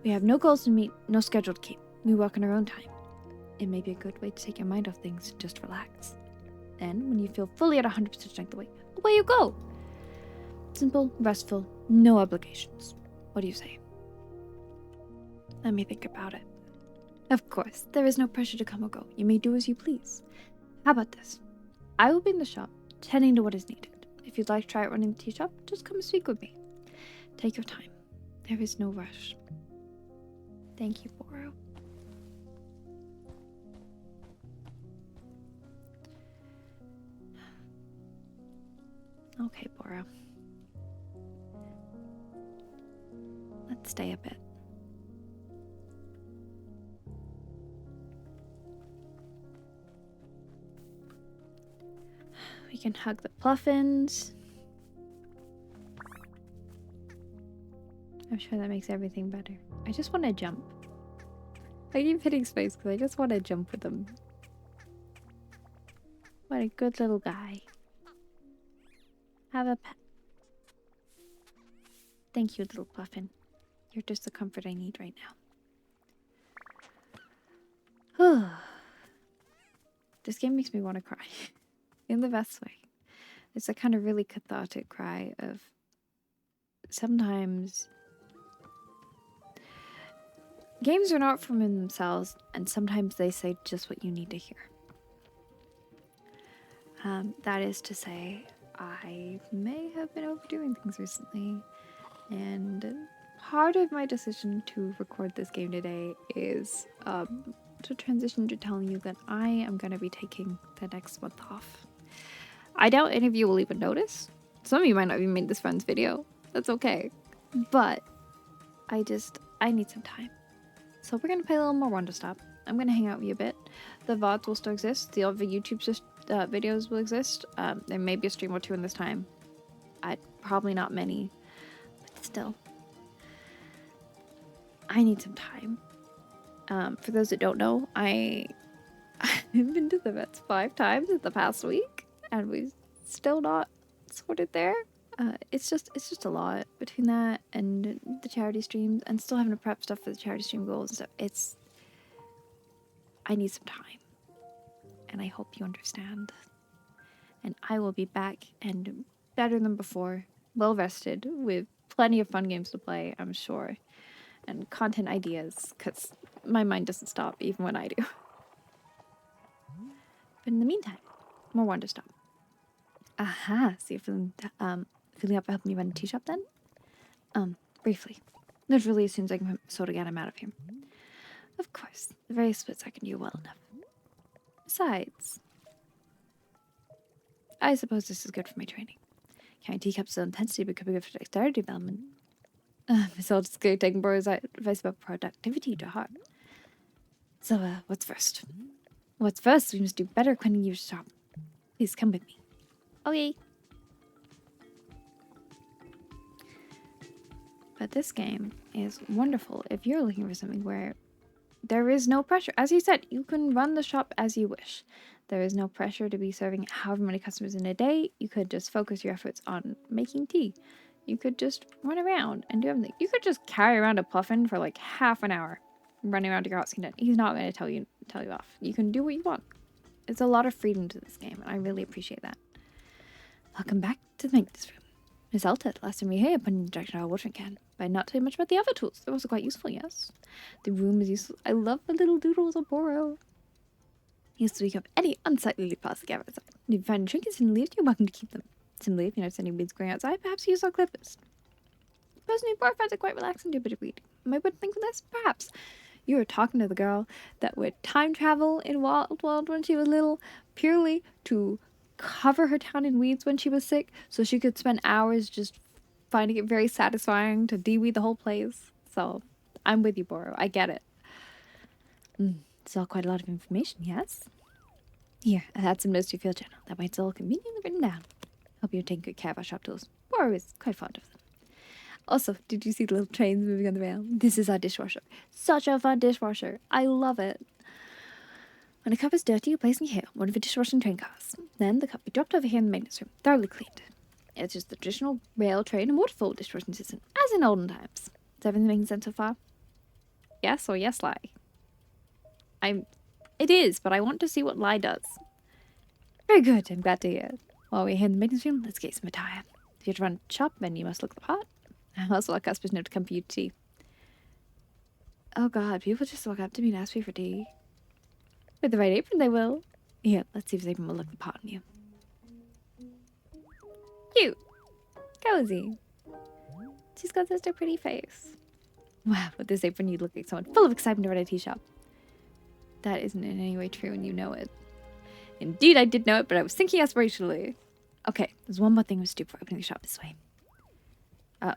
We have no goals to meet, no schedule to keep. We work on our own time. It may be a good way to take your mind off things and just relax. Then, when you feel fully at 100% strength away you go. Simple, restful, no obligations. What do you say? Let me think about it. Of course, there is no pressure to come or go. You may do as you please. How about this? I will be in the shop, tending to what is needed. If you'd like to try out running the tea shop, just come and speak with me. Take your time. There is no rush. Thank you, Boro. Okay, Boro. Let's stay a bit. We can hug the Pluffins. I'm sure that makes everything better. I just want to jump. I keep hitting space because I just want to jump with them. What a good little guy. Have a pet. Thank you, little Pluffin. You're just the comfort I need right now. This game makes me want to cry. In the best way. It's a kind of really cathartic cry of sometimes games are not from in themselves, and sometimes they say just what you need to hear. That is to say, I may have been overdoing things recently, and part of my decision to record this game today is to transition to telling you that I am going to be taking the next month off. I doubt any of you will even notice. Some of you might not even made this friend's video. That's okay. But I need some time. So we're going to play a little more Wanderstop. I'm going to hang out with you a bit. The VODs will still exist. The other YouTube videos will exist. There may be a stream or two in this time. Probably not many. But still. I need some time. For those that don't know, I've been to the vets 5 times in the past week. And we've still not sorted there. It's just a lot between that and the charity streams and still having to prep stuff for the charity stream goals and stuff. I need some time. And I hope you understand. And I will be back and better than before, well rested, with plenty of fun games to play, I'm sure. And content ideas, because my mind doesn't stop even when I do. But in the meantime, more Wanderstop. Aha, so you're feeling up for helping me run a tea shop then? Briefly. Literally as soon as I can sort of get him out of here. Of course, the very splits I can do well enough. Besides, I suppose this is good for my training. Carrying teacups so intensity but could be good for dexterity development. Miss Alta's good taking Borrow's advice about productivity to heart. So, what's first? What's first? We must do better cleaning your shop. Please come with me. Okay. But this game is wonderful if you're looking for something where there is no pressure. As you said, you can run the shop as you wish. There is no pressure to be serving however many customers in a day. You could just focus your efforts on making tea. You could just run around and do everything. You could just carry around a puffin for like half an hour, running around your house. He's not going to tell you off. You can do what you want. It's a lot of freedom to this game, and I really appreciate that. Welcome back to the maintenance room. Miss Alta, last time we were here, put in the direction of our watering can. But I not tell you much about the other tools. They're also quite useful, yes. The room is useful. I love the little doodles of Boro. He used to pick up any unsightly parts together outside. If you find trinkets and leaves, you're welcome to keep them. Similarly, if you notice any weeds growing outside, perhaps use our clippers. Personally, Boro finds it quite relaxing to do a bit of reading. Am I would think for this? Perhaps. You were talking to the girl that would time travel in Wild World when she was little, purely to cover her town in weeds when she was sick, so she could spend hours just finding it very satisfying to de-weed the whole place. So, I'm with you, Boro. I get it. It's all quite a lot of information, yes? Here, I had some notes to your field journal. That way it's all conveniently written down. Hope you're taking good care of our shop tools. Boro is quite fond of them. Also, did you see the little trains moving on the rail? This is our dishwasher. Such a fun dishwasher. I love it. When a cup is dirty, you place it here, one of the dishwashing train cars. Then the cup be dropped over here in the maintenance room, thoroughly cleaned. It's just the traditional rail train and waterfall dishwashing system, as in olden times. Is everything making sense so far? Yes or yes, lie? It is, but I want to see what lie does. Very good, I'm glad to hear. While we're here in the maintenance room, let's get some attire. If you have to run a shop, then you must look the part. And also let customers know to come for you tea. Oh god, people just walk up to me and ask me for tea. With the right apron, they will. Here, let's see if this apron will look the part on you. Cute. Cozy. She's got such a pretty face. Wow, with this apron, you look like someone full of excitement to run a tea shop. That isn't in any way true, and you know it. Indeed, I did know it, but I was thinking aspirationally. Okay, there's one more thing we must do before opening the shop this way.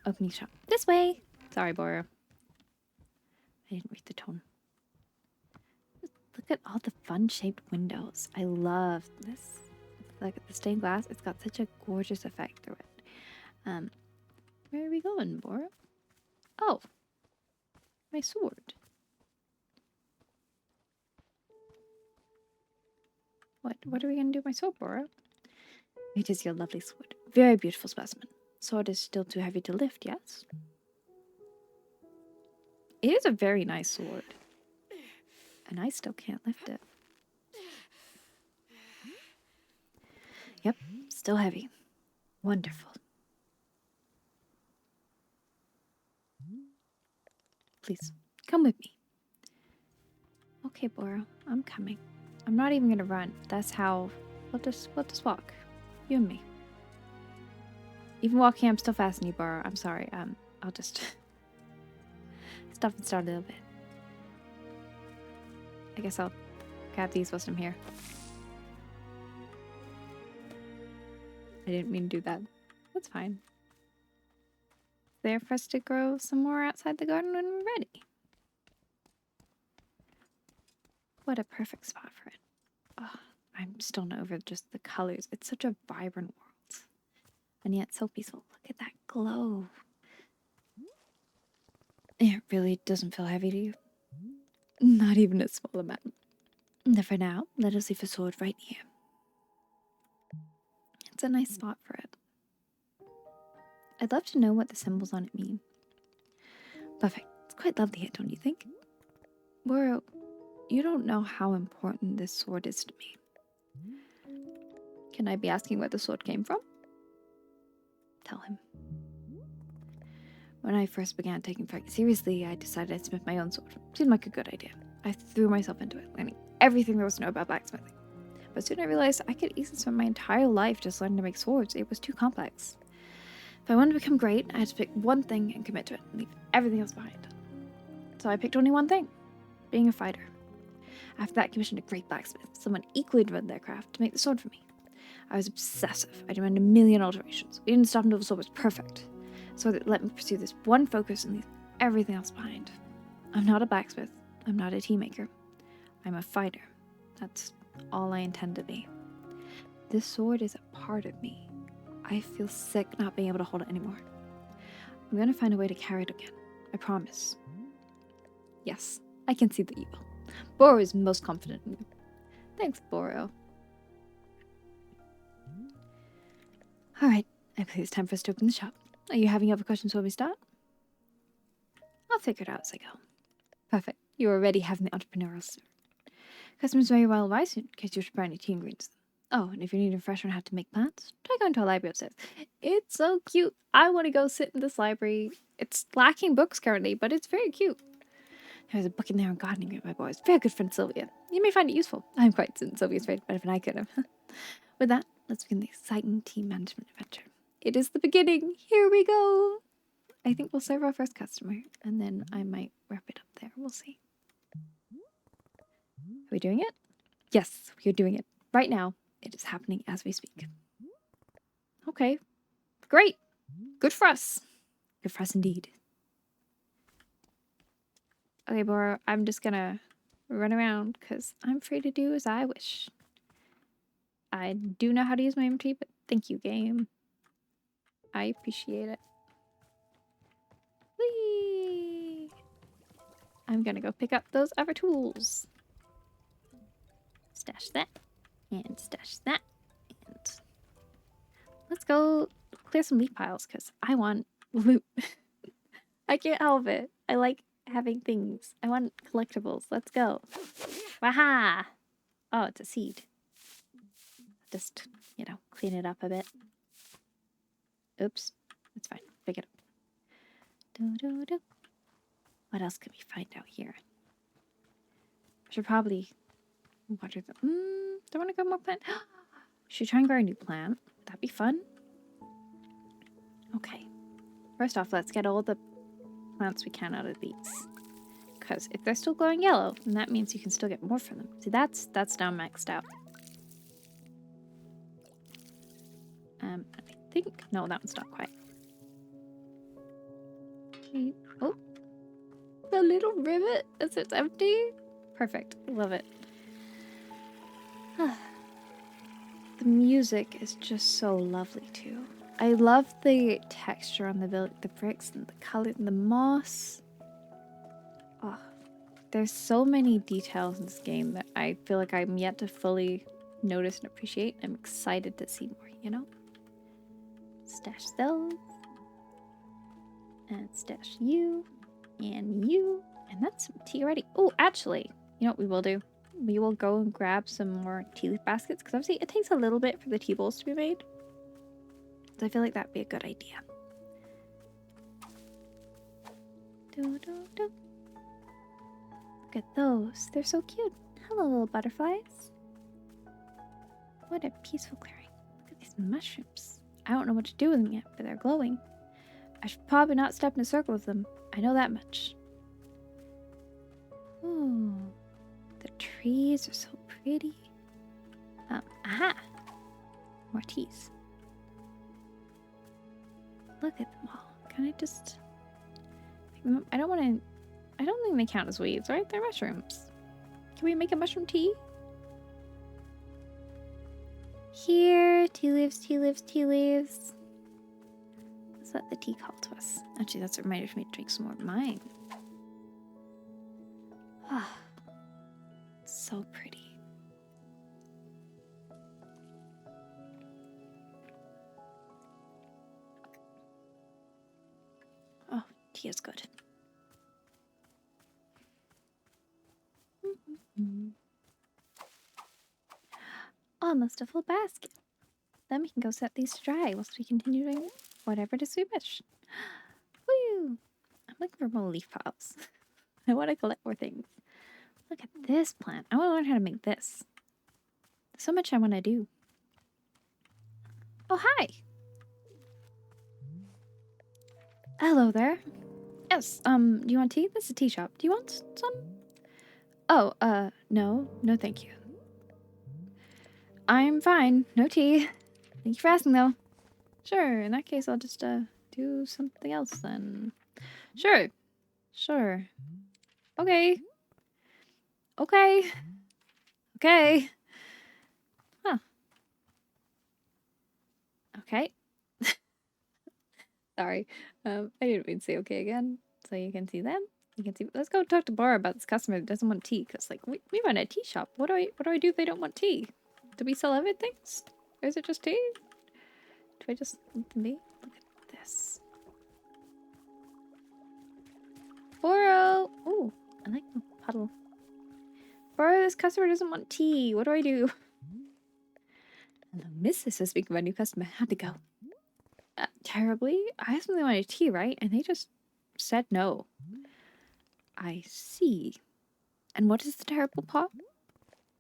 Opening shop this way. Sorry, Boro. I didn't read the tone. Look at all the fun-shaped windows. I love this. Look at the stained glass. It's got such a gorgeous effect through it. Where are we going, Boro? Oh, my sword. What are we gonna do with my sword, Boro? It is your lovely sword. Very beautiful specimen. Sword is still too heavy to lift, yes? It is a very nice sword. And I still can't lift it. Yep, still heavy. Wonderful. Please, come with me. Okay, Boro, I'm coming. I'm not even gonna run. That's how... We'll just walk. You and me. Even walking, I'm still faster than you, Boro. I'm sorry. I'll just... stop and start a little bit. I guess I'll grab these whilst I'm here. I didn't mean to do that. That's fine. There for us to grow some more outside the garden when we're ready. What a perfect spot for it. Oh, I'm still not over just the colors. It's such a vibrant world. And yet so peaceful. Look at that glow. It really doesn't feel heavy to you. Not even a small amount. And for now, let us leave the sword right here. It's a nice spot for it. I'd love to know what the symbols on it mean. Perfect. It's quite lovely here, don't you think? Boro, you don't know how important this sword is to me. Can I be asking where the sword came from? Tell him. When I first began taking fighting seriously, I decided I'd smith my own sword. Seemed like a good idea. I threw myself into it, learning everything there was to know about blacksmithing. But soon I realized I could easily spend my entire life just learning to make swords. It was too complex. If I wanted to become great, I had to pick one thing and commit to it, and leave everything else behind. So I picked only one thing, being a fighter. After that, I commissioned a great blacksmith, someone equally devoted to their craft, to make the sword for me. I was obsessive. I demanded a million alterations. We didn't stop until the sword was perfect. So that let me pursue this one focus and leave everything else behind. I'm not a blacksmith. I'm not a tea maker. I'm a fighter. That's all I intend to be. This sword is a part of me. I feel sick not being able to hold it anymore. I'm gonna find a way to carry it again. I promise. Yes, I can see that you will. Boro is most confident in you. Thanks, Boro. Alright, I believe it's time for us to open the shop. Are you having other questions before we start? I'll figure it out as I go. Perfect. You already have the entrepreneurial spirit. Customers may well arrive soon, in case you should buy any tea ingredients. Oh, and if you need a refresher on how to make plants, try going to our library upstairs. It's so cute. I want to go sit in this library. It's lacking books currently, but it's very cute. There's a book in there on gardening with my boys. Very good friend Sylvia. You may find it useful. I'm quite certain Sylvia's read better than I could have. With that, let's begin the exciting tea management adventure. It is the beginning. Here we go. I think we'll serve our first customer, and then I might wrap it up there. We'll see. Are we doing it? Yes, we are doing it. Right now, it is happening as we speak. Okay. Great. Good for us. Good for us indeed. Okay, Boro, I'm just gonna run around because I'm free to do as I wish. I do know how to use my MT, but thank you, game. I appreciate it. Whee! I'm gonna go pick up those other tools. Stash that. And stash that. And let's go clear some leaf piles because I want loot. I can't help it. I like having things. I want collectibles. Let's go. Waha! Oh, it's a seed. Just, clean it up a bit. Oops. That's fine. Pick it up. Do-do-do. What else can we find out here? I should probably water them. Do I want to go more plant? Should try and grow a new plant. That'd be fun. Okay. First off, let's get all the plants we can out of these. Because if they're still glowing yellow, then that means you can still get more from them. See, that's now maxed out. I think... No, that one's not quite. Oh. The little rivet as it's empty. Perfect. Love it. The music is just so lovely too. I love the texture on the bricks and the color and the moss. Oh, there's so many details in this game that I feel like I'm yet to fully notice and appreciate. I'm excited to see more, Stash those. And stash you. And you. And that's some tea already. Oh, actually, you know what we will do? We will go and grab some more tea leaf baskets, because obviously it takes a little bit for the tea bowls to be made. So I feel like that'd be a good idea. Do-do-do. Look at those. They're so cute. Hello, little butterflies. What a peaceful clearing. Look at these mushrooms. I don't know what to do with them yet, but they're glowing. I should probably not step in a circle with them. I know that much. Ooh. The trees are so pretty. Aha! More teas. Look at them all. Can I just pick them up? I don't think they count as weeds, right? They're mushrooms. Can we make a mushroom tea? Here, tea leaves, tea leaves, tea leaves. Let's let the tea call to us. Actually, that's a reminder for me to drink some more of mine. Ah, so pretty. Oh, tea is good. Almost a full basket. Then we can go set these to dry whilst we continue doing whatever it is we wish. Woo! I'm looking for more leaf piles. I want to collect more things. Look at this plant. I want to learn how to make this. So much I want to do. Oh, hi. Hello there. Yes, do you want tea? This is a tea shop. Do you want some? Oh, no. No, thank you. I'm fine. No tea. Thank you for asking, though. Sure, in that case, I'll just, do something else then. Sure. Sure. Okay. Okay. Okay. Huh. Okay. Sorry. I didn't mean to say okay again. So you can see them. You can see. Let's go talk to Bora about this customer that doesn't want tea. Cause like we run a tea shop. What do I do if they don't want tea? Do we sell other things? Or is it just tea? Do I just let them be? Look at this. Boro! Ooh, I like the puddle. Boro, this customer doesn't want tea. What do I do? Hello, miss. This is speaking of a new customer. How'd it go? Terribly. I asked them they wanted tea, right? And they just said no. I see. And what is the terrible part?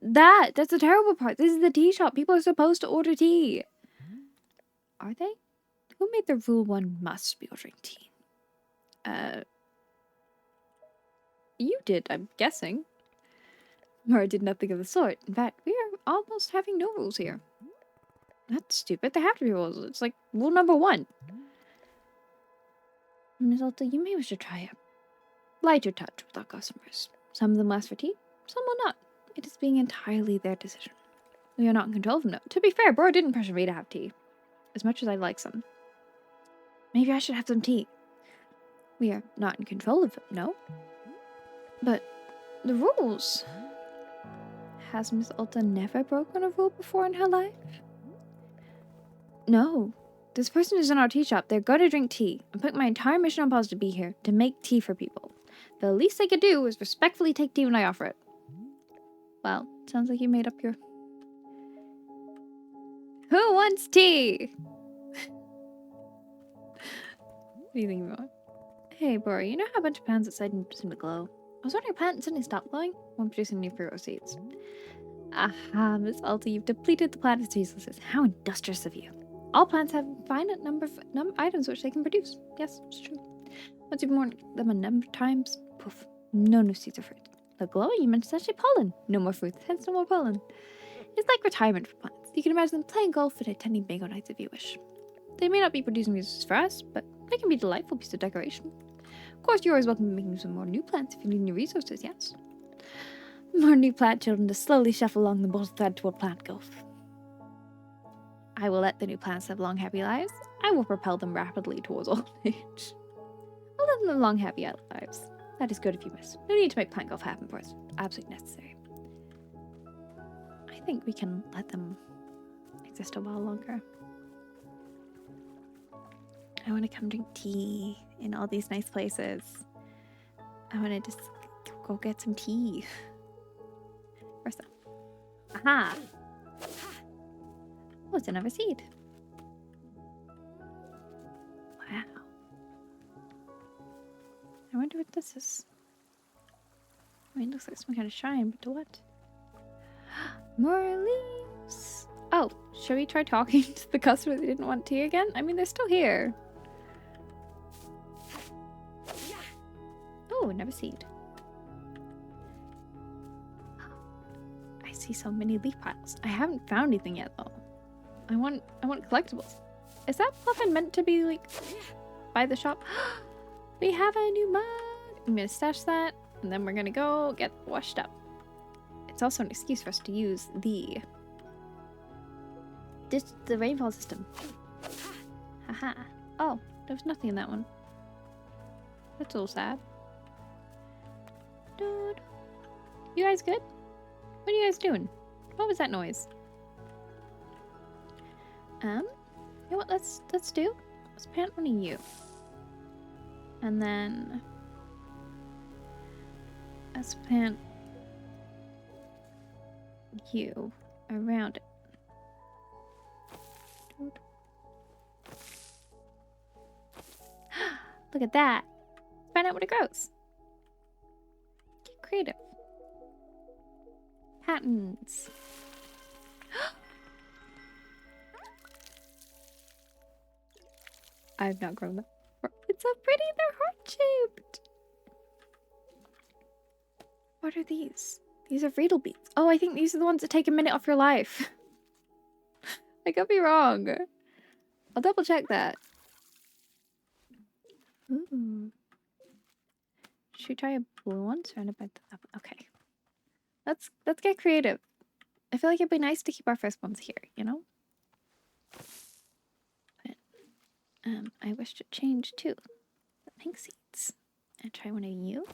That's the terrible part. This is the tea shop. People are supposed to order tea. Are they? Who made the rule one must be ordering tea? You did, I'm guessing. Or I did nothing of the sort. In fact, we are almost having no rules here. That's stupid. There have to be rules. It's like rule number 1. Miss Alta, you may wish to try a lighter touch with our customers. Some of them ask for tea, some will not. It is being entirely their decision. We are not in control of them, no. To be fair, Bro didn't pressure me to have tea. As much as I'd like some. Maybe I should have some tea. We are not in control of it, no. But the rules. Has Miss Alta never broken a rule before in her life? No. This person is in our tea shop. They're going to drink tea. I'm putting my entire mission on pause to be here, to make tea for people. The least they could do is respectfully take tea when I offer it. Well, sounds like you made up your... Who wants tea? What do you think about? Hey, Bora, you know how a bunch of plants outside seem to glow? I was wondering if plants suddenly stopped glowing when producing new fruit or seeds. Aha, Miss Alta, you've depleted the planet's resources. How industrious of you. All plants have a finite number of items which they can produce. Yes, it's true. Once you've worn them a number of times, poof, no new seeds or fruit. The glowing you mentioned is actually pollen. No more fruit, hence no more pollen. It's like retirement for plants. You can imagine them playing golf and attending bingo nights if you wish. They may not be producing resources for us, but they can be a delightful piece of decoration. Of course, you're always welcome to making some more new plants if you need new resources, yes? More new plant children to slowly shuffle along the bolt thread toward plant golf. I will let the new plants have long, happy lives. I will propel them rapidly towards old age. I'll let them have long, happy lives. That is good if you miss. No need to make plant golf happen for us. Absolutely necessary. I think we can let them exist a while longer. I want to come drink tea in all these nice places. I want to just go get some tea. Where's that? Aha! Oh, it's another seed. Wow. I wonder what this is. I mean, it looks like some kind of shrine, but to what? More leaves! Oh, should we try talking to the customer that didn't want tea again? I mean, they're still here. Oh, another seed. I see so many leaf piles. I haven't found anything yet, though. I want collectibles. Is that muffin meant to be, like, by the shop? We have a new mug! I'm gonna stash that, and then we're gonna go get washed up. It's also an excuse for us to use the rainfall system. Haha. Oh, there's nothing in that one. That's a little sad. Dude. You guys good? What are you guys doing? What was that noise? You know what let's do? Let's plant one of you. And then let's plant you around it. Look at that. Let's find out what it grows. Get creative. Patents. I've not grown them. It's so pretty, they're heart-shaped. What are these? These are Riedel beads. Oh, I think these are the ones that take a minute off your life. I could be wrong. I'll double check that. Ooh. Should we try a blue one surrounded by the... Okay. Let's get creative. I feel like it'd be nice to keep our first ones here, you know? But, I wish to change too. The pink seeds. And try one of you.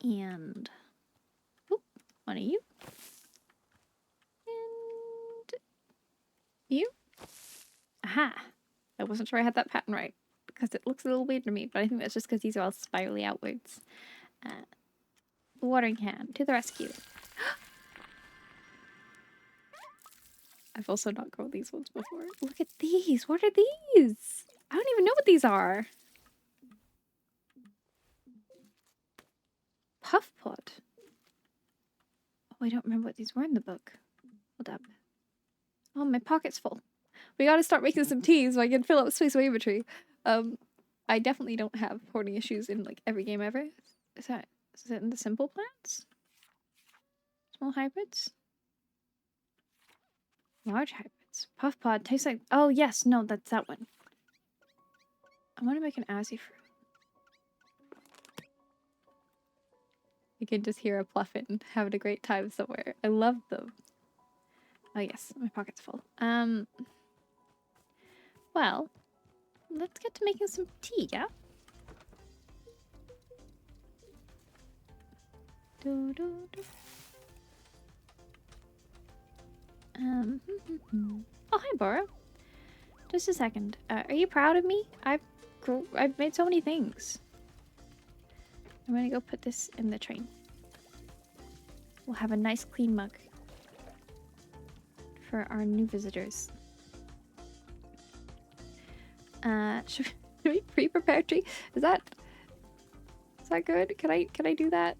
And... Oop, one of you. And... You. Aha! I wasn't sure I had that pattern right. Because it looks a little weird to me, but I think that's just because these are all spirally outwards. Watering can. To the rescue. I've also not grown these ones before. Look at these. What are these? I don't even know what these are. Puff pot. Oh, I don't remember what these were in the book. Hold up. Oh, my pocket's full. We gotta start making some tea so I can fill up space of inventory. I definitely don't have hoarding issues in like every game ever. Is it in the simple plants? Small hybrids? Large hybrids. Puff pod tastes like... Oh, yes. No, that's that one. I want to make an Azzy fruit. You can just hear a Pluffin having a great time somewhere. I love them. Oh, yes. My pocket's full. Well, let's get to making some tea, yeah? Do, do, do. Oh, hi, Bora. Just a second. Are you proud of me? I've made so many things. I'm gonna go put this in the train. We'll have a nice clean mug for our new visitors. Should we pre-prepare tea? Is that good? Can I do that?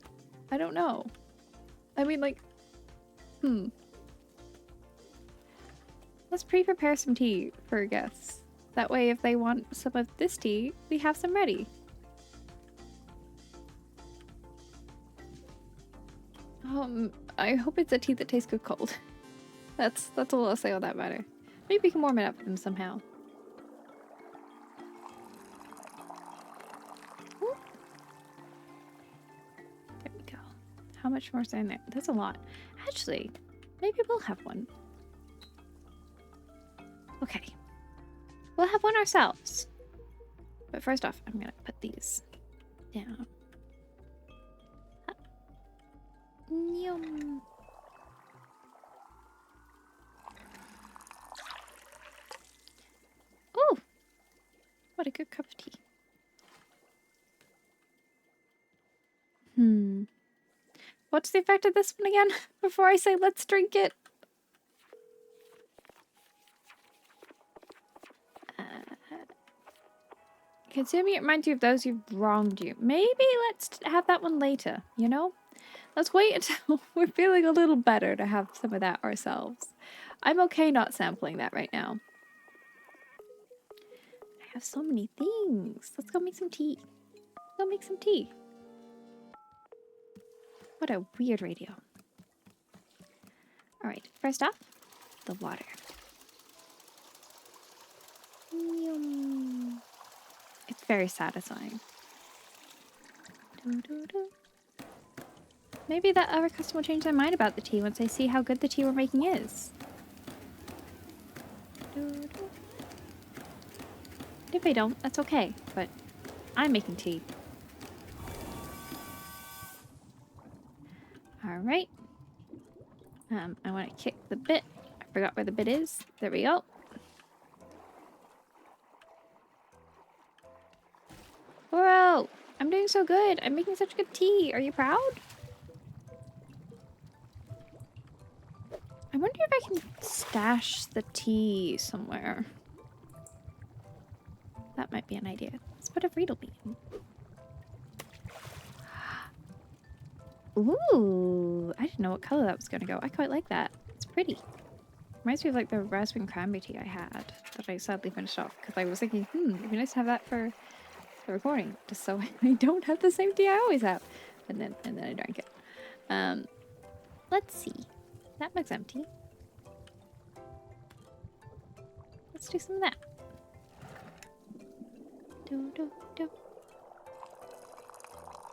I don't know. I mean, like, Let's pre-prepare some tea for guests. That way, if they want some of this tea, we have some ready. I hope it's a tea that tastes good cold. That's all I'll say on that matter. Maybe we can warm it up for them somehow. Ooh. There we go. How much more is in there? That's a lot. Actually, maybe we'll have one. Okay. We'll have one ourselves. But first off, I'm gonna put these down. Yum. Oh! What a good cup of tea. What's the effect of this one again? Before I say let's drink it. Consuming it reminds you of those who've wronged you. Maybe let's have that one later, you know? Let's wait until we're feeling a little better to have some of that ourselves. I'm okay not sampling that right now. I have so many things. Let's go make some tea. Go make some tea. What a weird radio. Alright, first off, the water. Yum. It's very satisfying. Maybe that other customer will change their mind about the tea once they see how good the tea we're making is. If they don't, that's okay, but I'm making tea. Alright. I want to kick the bit. I forgot where the bit is. There we go. Bro, I'm doing so good. I'm making such good tea. Are you proud? I wonder if I can stash the tea somewhere. That might be an idea. Let's put a Riedel bean. Ooh, I didn't know what color that was going to go. I quite like that. It's pretty. Reminds me of like the raspberry and cranberry tea I had that I sadly finished off because I was thinking, it'd be nice to have that for the recording, just so I don't have the same tea I always have. And then I drank it. Let's see. That mug's empty. Let's do some of that.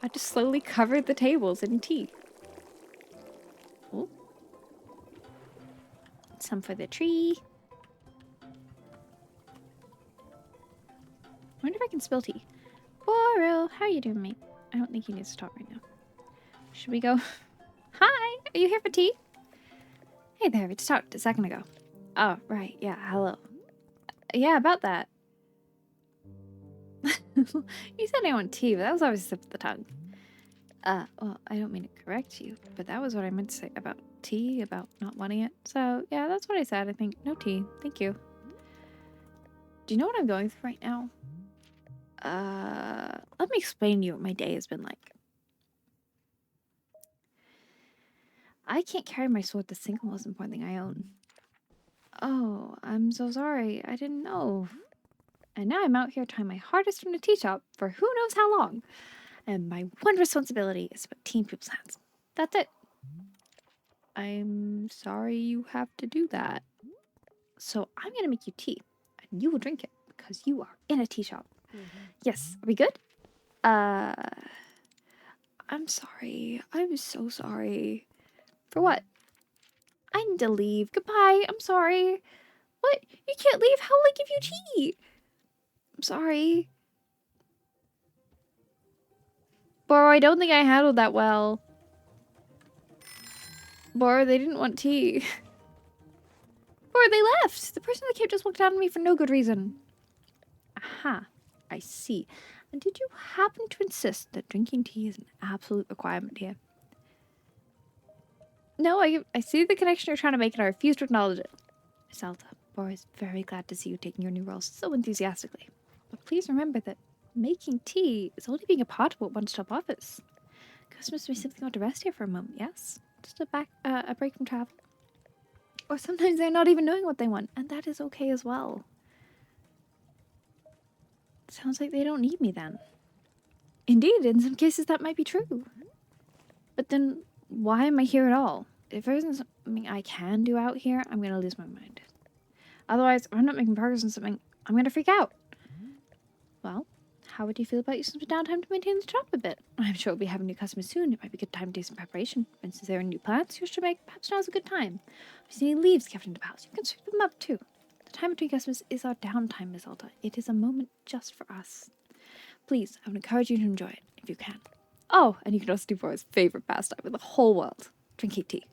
I just slowly covered the tables in tea. Ooh. Some for the tree. I wonder if I can spill tea. Boro, how are you doing, mate? I don't think he needs to talk right now. Should we go? Hi, are you here for tea? Hey there, we just talked a second ago. Oh, right, yeah, hello. Yeah, about that. You said I want tea, but that was always a slip of the tongue. Well, I don't mean to correct you, but that was what I meant to say about tea, about not wanting it. So, yeah, that's what I said, I think. No tea, thank you. Do you know what I'm going through right now? Let me explain to you what my day has been like. I can't carry my sword, the single most important thing I own. Oh, I'm so sorry. I didn't know. And now I'm out here trying my hardest from the tea shop for who knows how long. And my one responsibility is to put tea in people's hands. That's it. I'm sorry you have to do that. So I'm gonna make you tea, and you will drink it because you are in a tea shop. Yes, are we good? I'm sorry. I'm so sorry. For what? I need to leave. Goodbye. I'm sorry. What? You can't leave. How will I give you tea? I'm sorry. Boro, I don't think I handled that well. Boro, they didn't want tea. Boro, they left. The person that came just walked out on me for no good reason. Aha. I see. And did you happen to insist that drinking tea is an absolute requirement here? No, I see the connection you're trying to make and I refuse to acknowledge it. Miss Alta, Boro is very glad to see you taking your new role so enthusiastically. But please remember that making tea is only being a part of what Wanderstop offers. Customers may simply want to rest here for a moment, yes? Just a break from travel. Or sometimes they're not even knowing what they want, and that is okay as well. Sounds like they don't need me then. Indeed, in some cases that might be true. But then, why am I here at all? If there isn't something I can do out here, I'm going to lose my mind. Otherwise, if I'm not making progress on something, I'm going to freak out. Well, how would you feel about using some downtime to maintain the shop a bit? I'm sure we'll be having new customers soon. It might be a good time to do some preparation. For instance, there are new plants you wish to make. Perhaps now's a good time. If you see any leaves kept in the house, you can sweep them up too. The time between customers is our downtime, Miss Alta. It is a moment just for us. Please, I would encourage you to enjoy it, if you can. Oh, and you can also do Boro's favorite pastime in the whole world, drinking tea.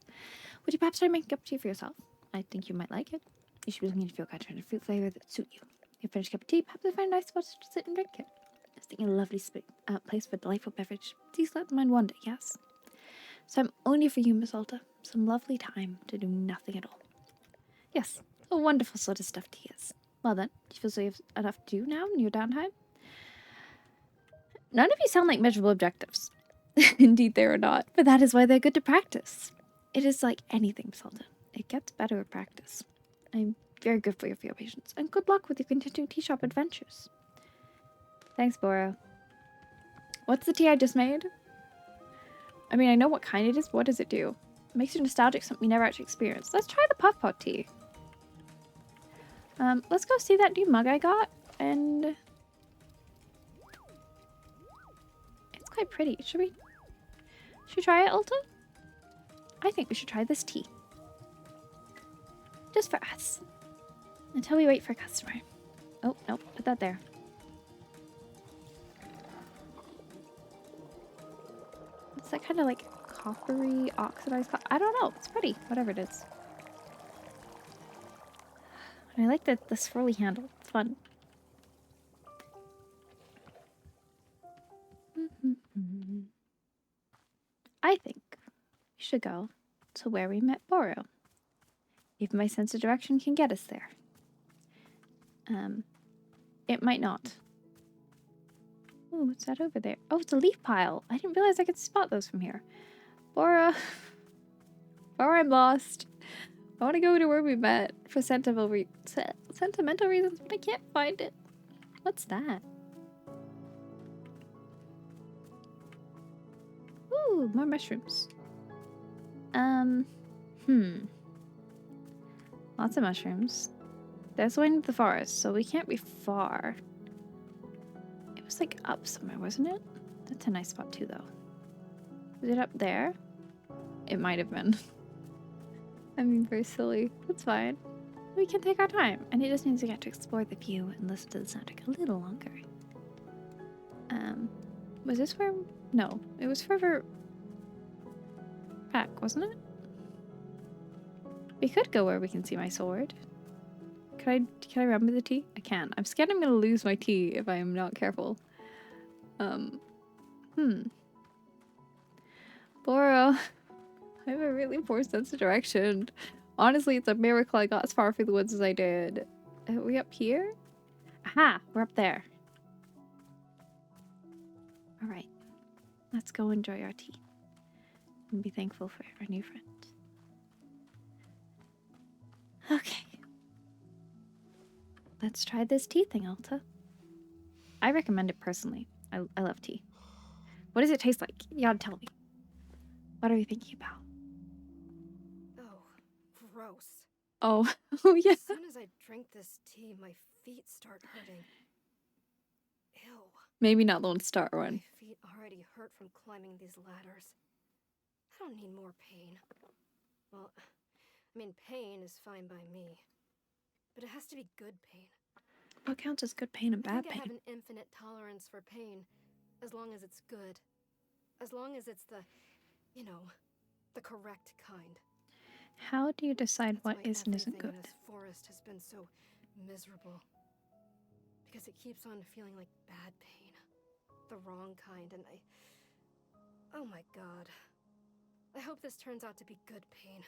Would you perhaps try making a cup of tea for yourself? I think you might like it. You should be looking to feel kind of a fruit flavor that suit you. If you finish a cup of tea, perhaps you'll find a nice spot to sit and drink it. Just thinking a lovely place for a delightful beverage. Please let my wander, yes? So I'm only for you, Miss Alta. Some lovely time to do nothing at all. Yes, a wonderful sort of stuff tea is. Well then, do you feel so you have enough to do now in your downtime? None of you sound like measurable objectives. Indeed they are not, but that is why they're good to practice. It is like anything, Miss Alta. It gets better with practice. I'm very grateful for your patience, and good luck with your continuing tea shop adventures. Thanks, Boro. What's the tea I just made? I mean, I know what kind it is, but what does it do? It makes you nostalgic, something we never actually experienced. Let's try the puff pot tea. Let's go see that new mug I got, and it's quite pretty. Should we try it, Alta? I think we should try this tea. Just for us. Until we wait for a customer. Oh, nope, put that there. It's that kind of like coppery oxidized I don't know. It's pretty. Whatever it is. And I like the swirly handle. It's fun. I think we should go to where we met Boro. If my sense of direction can get us there. It might not. Ooh, what's that over there? Oh, it's a leaf pile. I didn't realize I could spot those from here. Boro. Boro, I'm lost. I want to go to where we met for sentimental reasons, but I can't find it. What's that? Ooh, more mushrooms. Lots of mushrooms. There's one in the forest, so we can't be far. It was like up somewhere, wasn't it? That's a nice spot too, though. Was it up there? It might have been. I'm being very silly. That's fine. We can take our time, and it just means we get to explore the view and listen to the soundtrack a little longer. Was this where? No, it was further back, wasn't it? We could go where we can see my sword. Can I remember the tea? I can. I'm scared I'm gonna lose my tea if I am not careful. Bora, I have a really poor sense of direction. Honestly, it's a miracle I got as far through the woods as I did. Are we up here? Aha! We're up there. Alright. Let's go enjoy our tea. And be thankful for our new friend. Okay. Let's try this tea thing, Alta. I recommend it personally. I love tea. What does it taste like? You gotta tell me. What are you thinking about? Oh, gross. Oh, oh yeah. As soon as I drink this tea, my feet start hurting. Ew. Maybe not the one to start one. My feet already hurt from climbing these ladders. I don't need more pain. Well, I mean, pain is fine by me. But it has to be good pain. What counts as good pain and I bad think I have pain? an infinite tolerance for pain, as long as it's good. As long as it's the, the correct kind. How do you decide That's what why is and isn't everything good? in this forest has been so miserable. Because it keeps on feeling like bad pain. The wrong kind, and oh my god. I hope this turns out to be good pain.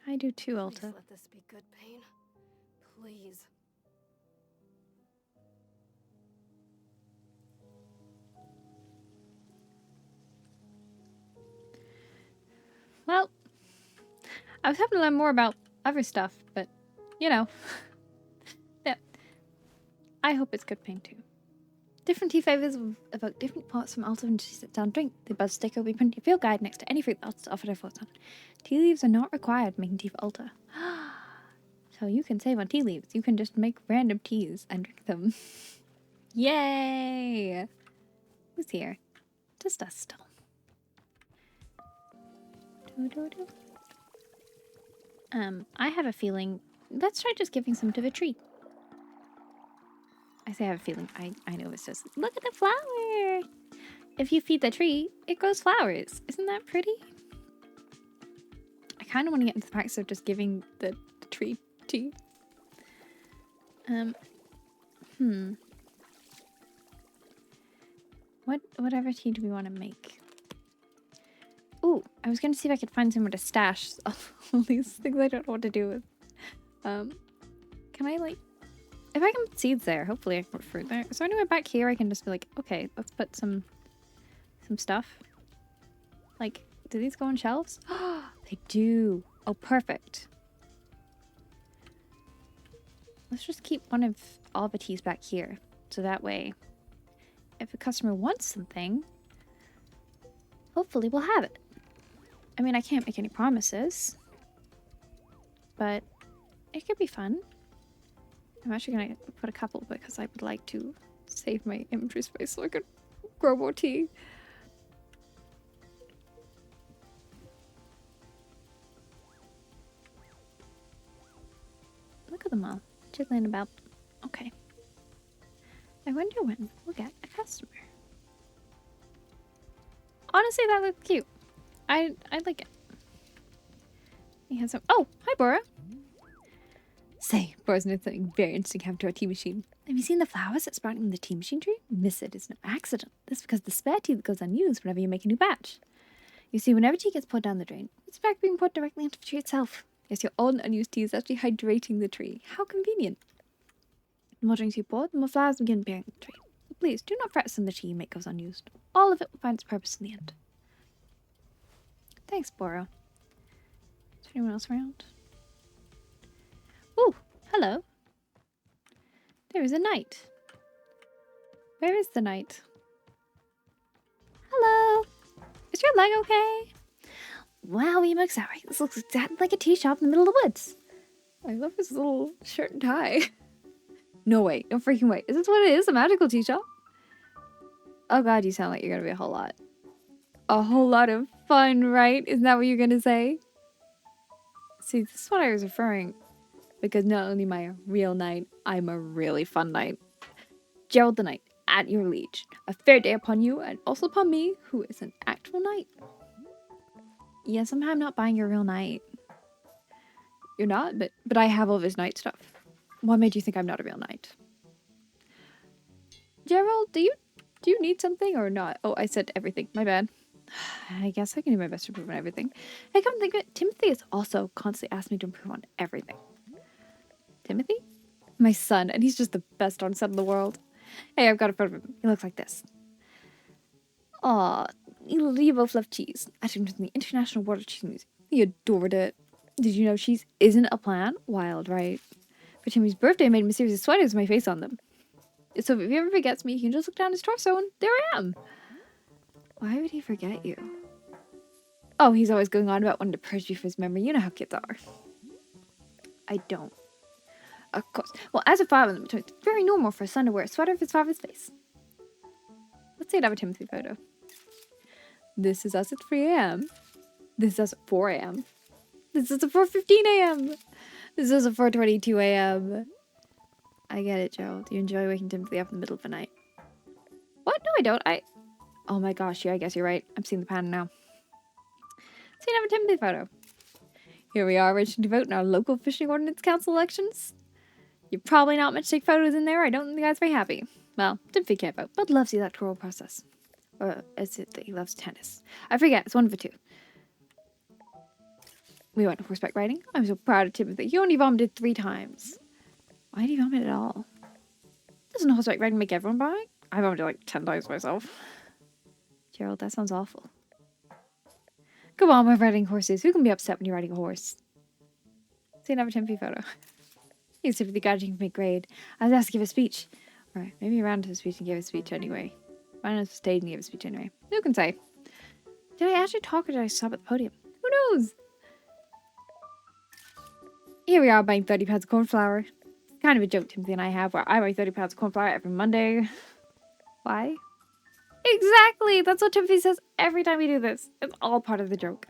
I do too, Please Alta. let this be good pain. Please. Well, I was hoping to learn more about other stuff, but, yeah. I hope it's good pain too. Different tea flavors will evoke different parts from Alta when she sits down to drink. The buzz sticker will be printed in your field guide next to any fruit that's offered her thoughts on. Tea leaves are not required making tea for Alta. So you can save on tea leaves. You can just make random teas and drink them. Yay! Who's here? Just us still. I have a feeling. Let's try just giving some to the tree. I say I have a feeling. I know it's just. Look at the flower! If you feed the tree, it grows flowers. Isn't that pretty? I kind of want to get into the practice of just giving the tree tea. Whatever tea do we want to make? Ooh, I was going to see if I could find somewhere to stash all these things I don't know what to do with. Can I, like... If I can put seeds there, hopefully I can put fruit there. Is there anywhere back here I can just be like, okay, let's put some stuff? Like, do these go on shelves? They do. Oh, perfect. Let's just keep one of all the teas back here. So that way, if a customer wants something, hopefully we'll have it. I mean, I can't make any promises, but it could be fun. I'm actually going to put a couple because I would like to save my inventory space so I could grow more tea. Look at them all, jiggling about. Okay. I wonder when we'll get a customer. Honestly, that looks cute. I like it. He has some. Oh, hi, Bora. Say, Bora's noticed something very interesting happened to our tea machine. Have you seen the flowers that sprouting in the tea machine tree? Miss it, it's no accident. This is because the spare tea that goes unused whenever you make a new batch. You see, whenever tea gets poured down the drain, it's back being poured directly into the tree itself. Yes, your old unused tea is actually hydrating the tree. How convenient. The more drinks you pour, the more flowers begin bearing the tree. Please, do not fret if some of the tea you make goes unused. All of it will find its purpose in the end. Thanks, Boro. Is there anyone else around? Ooh, hello. There is a knight. Where is the knight? Hello. Is your leg okay? Wow, you look sorry. This looks exactly like a tea shop in the middle of the woods. I love his little shirt and tie. No way. No freaking way. Is this what it is? A magical tea shop? Oh god, you sound like you're gonna be a whole lot. A whole lot of fun, right? Isn't that what you're gonna say? See, this is what I was referring. Because not only am I a real knight, I'm a really fun knight. Gerald the Knight, at your liege. A fair day upon you, and also upon me, who is an actual knight. Yeah, somehow I'm not buying your real knight. You're not? But I have all of his knight stuff. What made you think I'm not a real knight? Gerald, do you need something or not? Oh, I said everything. My bad. I guess I can do my best to improve on everything. Hey, come think of it. Timothy has also constantly asked me to improve on everything. Timothy? My son, and he's just the best darn son in the world. Hey, I've got a photo of him. He looks like this. Aw, you both love cheese. I took him to the International Water Cheese Museum. He adored it. Did you know cheese isn't a plant? Wild, right? For Timmy's birthday, I made him a series of sweaters with my face on them. So if he ever forgets me, he can just look down his torso and there I am. Why would he forget you? Oh, he's always going on about wanting to purge you for his memory. You know how kids are. I don't. Of course. Well, as a father, it's very normal for a son to wear a sweater of his father's face. Let's say I have a Timothy photo. This is us at 3 a.m. This is us at 4 a.m. This is at 4:15 a.m. This is at 4:22 a.m. I get it, Gerald. You enjoy waking Timothy up in the middle of the night. What? No, I don't. Oh my gosh, yeah, I guess you're right. I'm seeing the pattern now. So you have a Timothy photo. Here we are, ready to vote in our local fishing ordinance council elections. You're probably not meant to take photos in there. I don't think the guy's very happy. Well, Timothy can't vote, but loves the electoral process. Or is it that he loves tennis? I forget. It's one of the two. We went horseback riding. I'm so proud of Timothy. He only vomited 3 times. Why did he vomit at all? Doesn't horseback riding make everyone vomit? I vomited like 10 times myself. Gerald, that sounds awful. Come on, we're riding horses. Who can be upset when you're riding a horse? See another Timothy photo. He's Timothy graduating from 8th grade. I was asked to give a speech. Or maybe around his speech and gave a speech anyway. Mine was stayed and gave a speech anyway. Who can say? Did I actually talk or did I stop at the podium? Who knows? Here we are buying 30 pounds of corn flour. Kind of a joke Timothy and I have where I buy 30 pounds of corn flour every Monday. Why? Exactly! That's what Timothy says every time we do this. It's all part of the joke.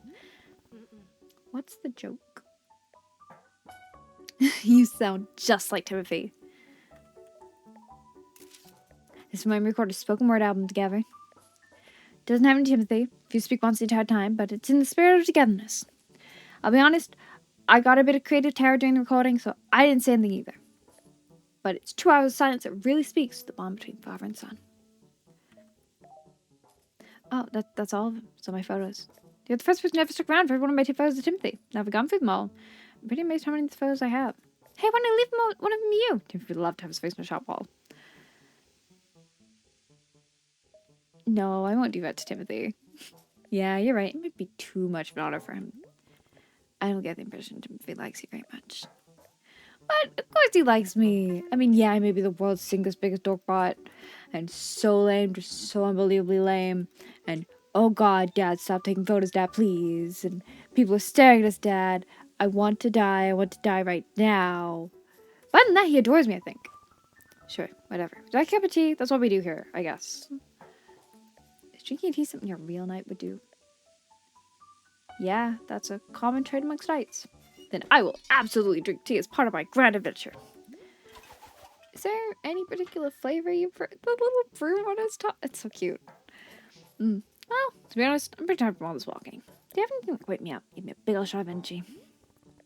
What's the joke? You sound just like Timothy. This is when we recorded a spoken word album together. Doesn't have any Timothy, if you speak once the entire time, but it's in the spirit of togetherness. I'll be honest, I got a bit of creative terror during the recording, so I didn't say anything either. But it's 2 hours of silence that really speaks to the bond between father and son. Oh, that's all of them. So my photos. You're the first person who ever stuck around for one of my 2 photos of Timothy. Now I've gone through them all. I'm pretty amazed how many photos I have. Hey, why don't I leave one of them to you? Timothy would love to have his face on the shop wall. No, I won't do that to Timothy. Yeah, you're right. It might be too much of an honor for him. I don't get the impression Timothy likes you very much. But of course he likes me. I mean, yeah, I may be the world's single biggest dorkbot. And so lame, just so unbelievably lame. And, oh god, Dad, stop taking photos, Dad, please. And people are staring at us, Dad. I want to die right now. But other than that, he adores me, I think. Sure, whatever. Is that a cup of tea? That's what we do here, I guess. Is drinking tea something a real knight would do? Yeah, that's a common trait amongst knights. Then I will absolutely drink tea as part of my grand adventure. Is there any particular flavor you prefer? The little broom on his top? It's so cute. Well, to be honest, I'm pretty tired from all this walking. Do you have anything to wake me up? Give me a big old shot of energy.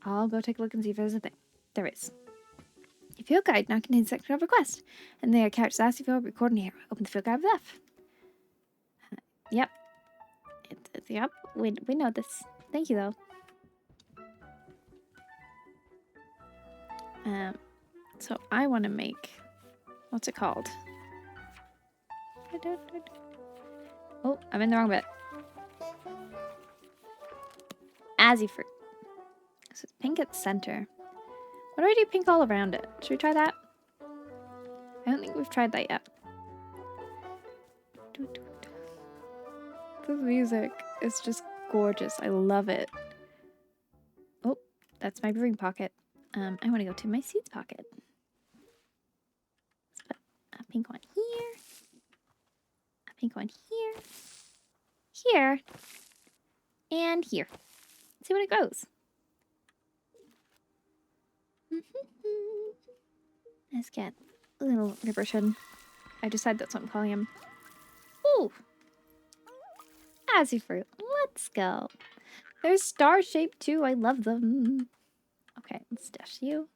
I'll go take a look and see if there's a thing. There is. Your field guide now contains a section of requests. And there are characters asked if you're recording here. Open the field guide with F. Yep. Yep. We know this. Thank you, though. So I want to make, what's it called? Oh, I'm in the wrong bit. Azzy fruit. So it's pink at center. What do I do pink all around it? Should we try that? I don't think we've tried that yet. The music is just gorgeous. I love it. Oh, that's my brewing pocket. I want to go to my seeds pocket. Let's put a pink one here. A pink one here. Here. And here. See what it goes. Let's get a little ripperson. I decide that's what I'm calling him. Ooh! Azzy fruit. Let's go. They're star-shaped too. I love them. Okay, let's stash you.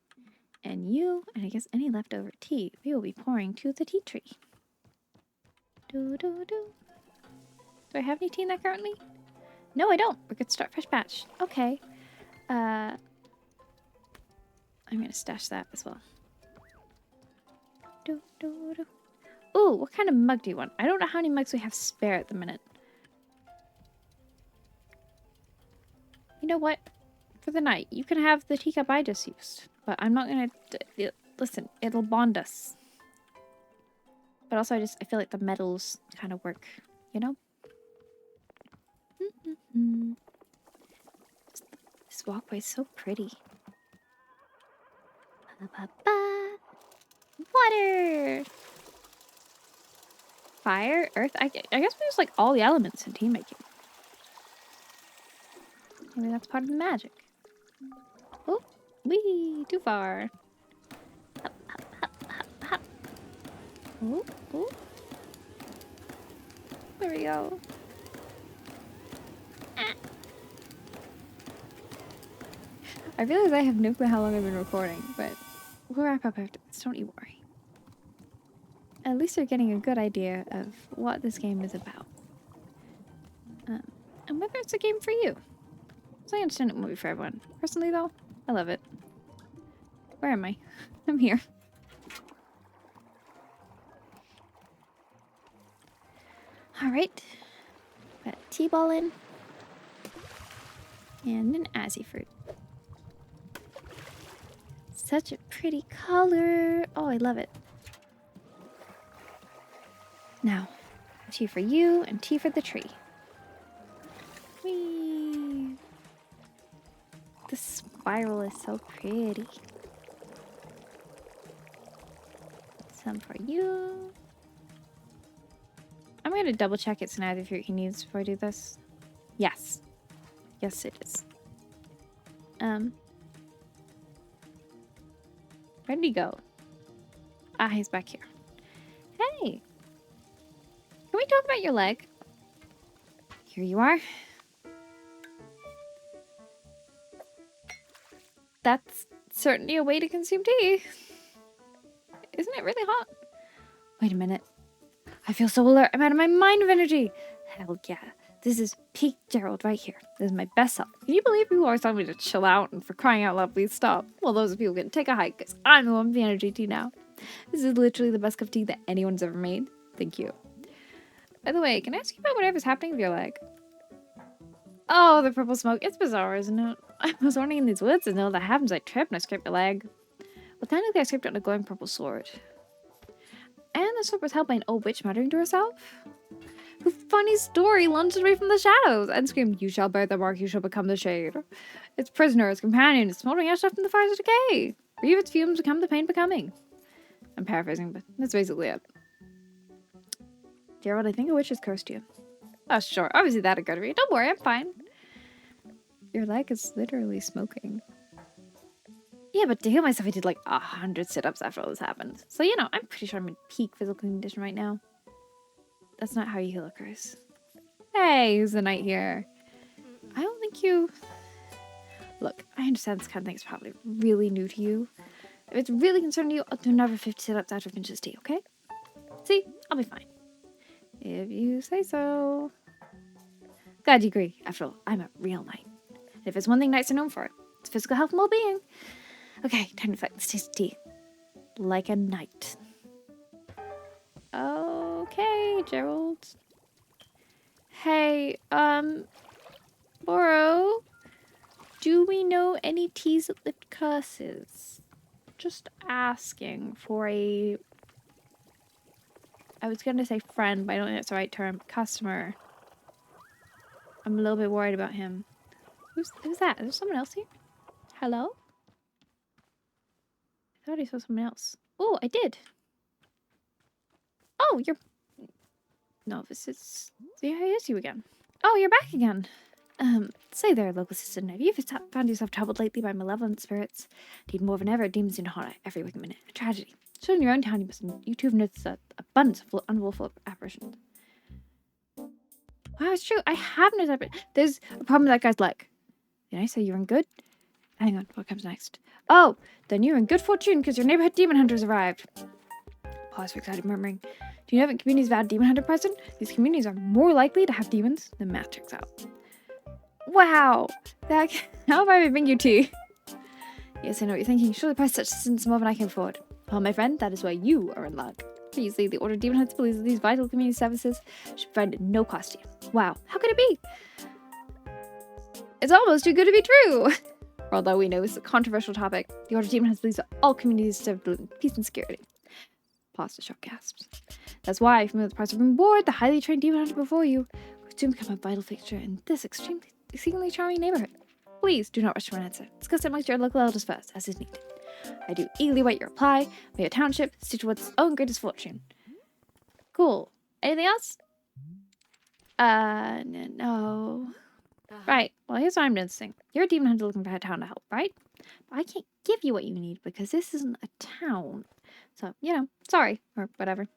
And you. And I guess any leftover tea we will be pouring to the tea tree. Do. Do I have any tea in that currently? No, I don't. We could start fresh batch. Okay. I'm gonna stash that as well. Do. Ooh, what kind of mug do you want? I don't know how many mugs we have spare at the minute. You know what? For the night, you can have the teacup I just used. But I'm not gonna... Listen, it'll bond us. But also, I feel like the metals kind of work, you know? This walkway is so pretty. Water! Fire, earth. I guess we use like all the elements in tea making. Maybe that's part of the magic. Oh, wee, too far. Hop, hop, hop, hop, hop. Ooh, ooh. There we go. Ah. I realize I have no clue how long I've been recording, but we'll wrap up after this, don't you worry. At least you're getting a good idea of what this game is about. And whether it's a game for you. So I understand it won't be for everyone. Personally though, I love it. Where am I? I'm here. Alright. Got a tea ball in. And an azzy fruit. Such a pretty color. Oh, I love it. Now, tea for you and tea for the tree. Whee! The spiral is so pretty. Some for you. I'm going to double check it's an either fruit he needs before I do this. Yes. Yes, it is. Where did he go? Ah, he's back here. Hey! Can we talk about your leg? Here you are. That's certainly a way to consume tea. Isn't it really hot? Wait a minute. I feel so alert. I'm out of my mind of energy. Hell yeah. This is peak Gerald right here. This is my best self. Can you believe people always tell me to chill out and for crying out loud, please stop? Well, those people can take a hike because I'm the one with the energy tea now. This is literally the best cup of tea that anyone's ever made. Thank you. By the way, can I ask you about whatever's happening with your leg? Oh, the purple smoke. It's bizarre, isn't it? I was running in these woods and all that happens. I tripped and I scraped my leg. Well, technically I scraped it on a glowing purple sword. And the sword was held by an old witch muttering to herself. Who, funny story, lunged away from the shadows and screamed, "You shall bear the mark, you shall become the shade. Its prisoner, its companion, its smoldering ash left in the fires of decay. Breathe its fumes, become the pain becoming." I'm paraphrasing, but that's basically it. Gerald, I think a witch has cursed you. Oh, sure. Obviously that a good read. Don't worry, I'm fine. Your leg is literally smoking. Yeah, but to heal myself, I did like 100 sit-ups after all this happened. So, you know, I'm pretty sure I'm in peak physical condition right now. That's not how you heal a curse. Hey, who's the knight here? I don't think you... Look, I understand this kind of thing is probably really new to you. If it's really concerning you, I'll do another 50 sit-ups after I finish this tea, okay? See? I'll be fine. If you say so. Glad you agree. After all, I'm a real knight. And if it's one thing knights are known for, it's physical health and well-being. Okay, time to fight. Let's taste tea. Like a knight. Okay, Gerald. Hey, Boro, do we know any teas that lift curses? just asking for a... I was going to say friend, but I don't think that's the right term. Customer. I'm a little bit worried about him. Who's that? Is there someone else here? Hello? I thought I saw someone else. Oh, I did. Oh, you're... No, this is... Yeah, it is you again. Oh, you're back again. Say there, local citizen, have you ever found yourself troubled lately by malevolent spirits? Indeed, more than ever, demons seem to haunt every waking minute. A tragedy. So in your own town, you too have noticed an abundance of unlawful apparitions. Wow, it's true. I have noticed that. There's a problem with that guy's leg. Did I say you're in good? Hang on, what comes next? Oh, then you're in good fortune because your neighborhood demon hunters arrived. Pause for excited murmuring. Do you know that communities without a demon hunter present? These communities are more likely to have demons than math checks out. Wow! How have I bring you tea? Yes, I know what you're thinking. Surely price such assistance more than I can afford. Well, my friend, that is why you are in luck. Previously, the Order of Demon Hunters believes that these vital community services should be provided at no cost to you. Wow, how could it be? It's almost too good to be true! Although we know it's a controversial topic, the Order of Demon Hunters believes that all communities deserve peace and security. Pause to shock gasps. That's why, from the price of reward, the highly trained demon hunter before you will soon become a vital fixture in this exceedingly charming neighborhood. Please do not rush to an answer. Discuss it amongst your local elders first, as is needed. I do eagerly await your reply. May your township stick to its own greatest fortune. Cool. Anything else? No. Right. Well, here's what I'm noticing. You're a demon hunter looking for a town to help, right? But I can't give you what you need because this isn't a town. So, sorry. Or whatever.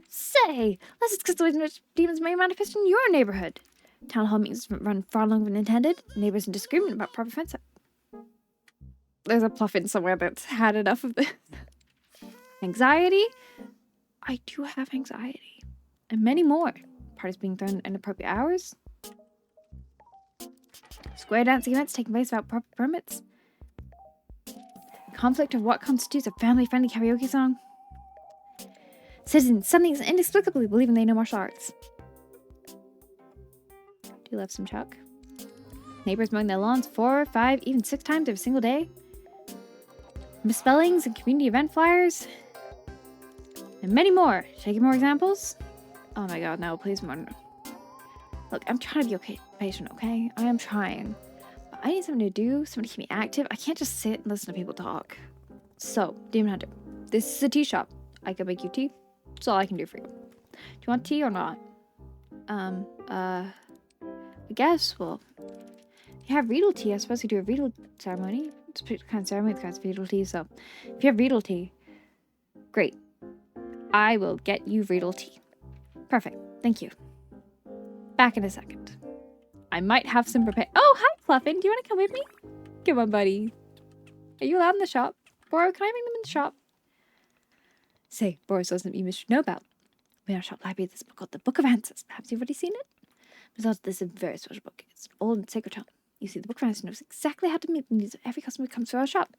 Say, let's discuss the ways in which demons may manifest in your neighborhood. Town hall meetings run far longer than intended. Neighbors in disagreement about proper fence up. There's a pluffin somewhere that's had enough of this. Anxiety? I do have anxiety. And many more. Parties being thrown at inappropriate hours. Square dancing events taking place without proper permits. Conflict of what constitutes a family-friendly karaoke song. Citizens suddenly inexplicably believing they know martial arts. Do you love some Chuck? Neighbors mowing their lawns 4, 5, even 6 times every single day. Misspellings and community event flyers. And many more. Should I give more examples? Oh my god, no, please more. Look, I'm trying to be patient, okay? I am trying. But I need something to do, something to keep me active. I can't just sit and listen to people talk. So, Demon Hunter, this is a tea shop. I can make you tea. That's all I can do for you. Do you want tea or not? I guess, well, you have Riedel tea. I suppose you do a Riedel ceremony. It's a pretty kind of ceremony that has Riedel tea, so if you have Riedel tea, great. I will get you Riedel tea. Perfect. Thank you. Back in a second. I might have some prepared. Oh, hi, Fluffin. Do you want to come with me? Come on, buddy. Are you allowed in the shop? Boro, can I bring them in the shop? Say, Boro saw something you should know about. In our shop library, there's a book called The Book of Answers. Perhaps you've already seen it? Besides, this is a very special book. It's an old and sacred tome. You see, the Book of Answers knows exactly how to meet the needs of every customer who comes to our shop.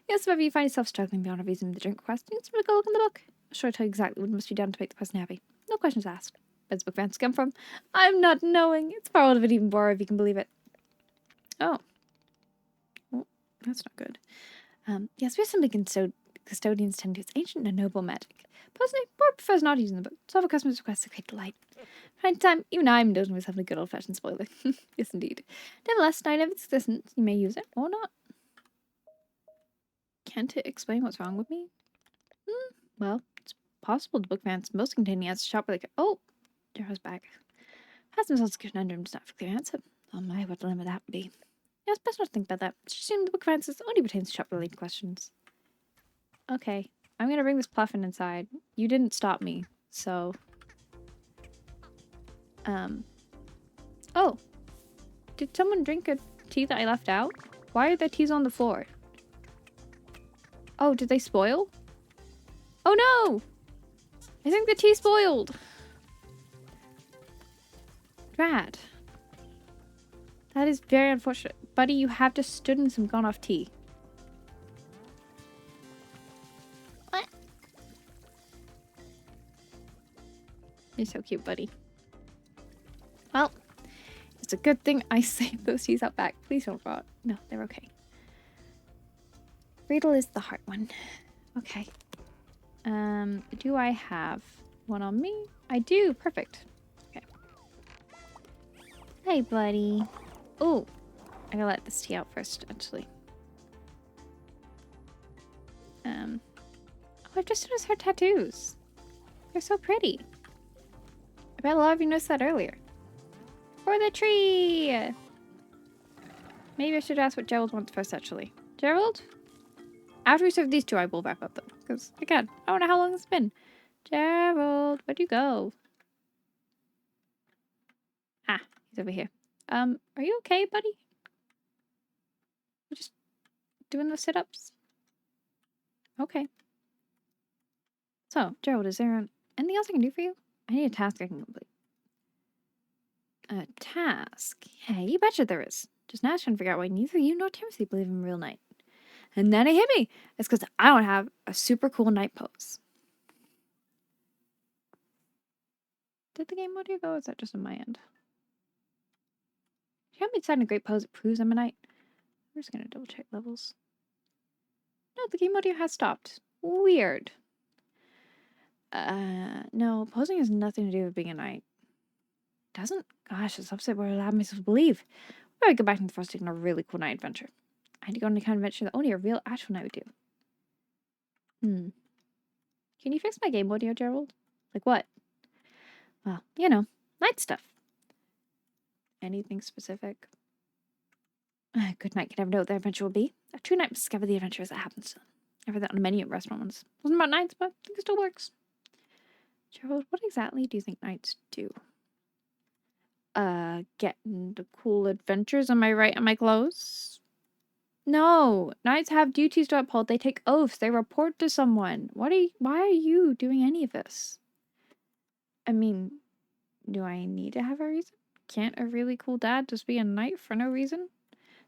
Yes, whenever you find yourself struggling beyond a reason with the drink request, you can simply go look in the book. I'm sure I'll tell you exactly what must be done to make the person happy. No questions asked. Where's the Book of Answers come from? I'm not knowing. It's far older than even Boro, if you can believe it. Oh. Well, that's not good. Yes, we're simply custodians tend to its ancient and noble magic. Personally, Boro prefers not using the book. Solve a customer's requests a great delight. From time to time, even I'm indulging myself in a good old-fashioned spoiler. Yes, indeed. Nevertheless, knowing of its existence, you may use it or not. Can't it explain what's wrong with me? Well, it's possible the book fans most containing answers shop where they go, oh, Darrow's back. Has themselves a conundrum does not for clear answer. Oh my, what dilemma that would be. Yes, best not to think about that. Just assume the book of answers only pertains to shop-related questions. Okay, I'm gonna bring this Pluffin inside. You didn't stop me, so... Oh. Did someone drink a tea that I left out? Why are there teas on the floor? Oh, did they spoil? Oh no! I think the tea spoiled. Rad. That is very unfortunate. Buddy, you have just stood in some gone off tea. What? You're so cute, buddy. Well, it's a good thing I saved those teas out back. Please don't rot. No, they're okay. Riddle is the hard one. Okay. Do I have one on me? I do. Perfect. Okay. Hey, buddy. Oh, I gotta let this tea out first, actually. Oh, I've just noticed her tattoos. They're so pretty. I bet a lot of you noticed that earlier. For the tree! Maybe I should ask what Gerald wants first, actually. Gerald? After we serve these two, I will wrap up, though. Because, again, I don't know how long it's been. Gerald, where'd you go? Ah, he's over here. Are you okay, buddy? We're just doing the sit-ups? Okay. So, Gerald, is there anything else I can do for you? I need a task I can complete. A task? Yeah, you betcha there is. Just now I was trying to figure out why neither you nor Timothy believe in real night. And then it hit me. It's because I don't have a super cool night pose. Did the game audio go, or is that just on my end? You haven't decided a great pose that proves I'm a knight. I'm just gonna double check levels. No, the game audio has stopped. Weird. No, posing has nothing to do with being a knight. Doesn't? Gosh, it's opposite what I allowed myself to believe. Why would I go back to the forest taking a really cool night adventure? I had to go on a kind of adventure that only a real actual knight would do. Can you fix my game audio, Gerald? Like what? Well, you know, night stuff. Anything specific? A good knight can never know what their adventure will be. A true knight must discover the adventure as it happens to them. I've read that on a menu at restaurant once. Wasn't about knights, but I think it still works. Gerald, what exactly do you think knights do? Get into cool adventures, am I right? Am I close? No, knights have duties to uphold. They take oaths. They report to someone. Why are you doing any of this? I mean, do I need to have a reason? Can't a really cool dad just be a knight for no reason?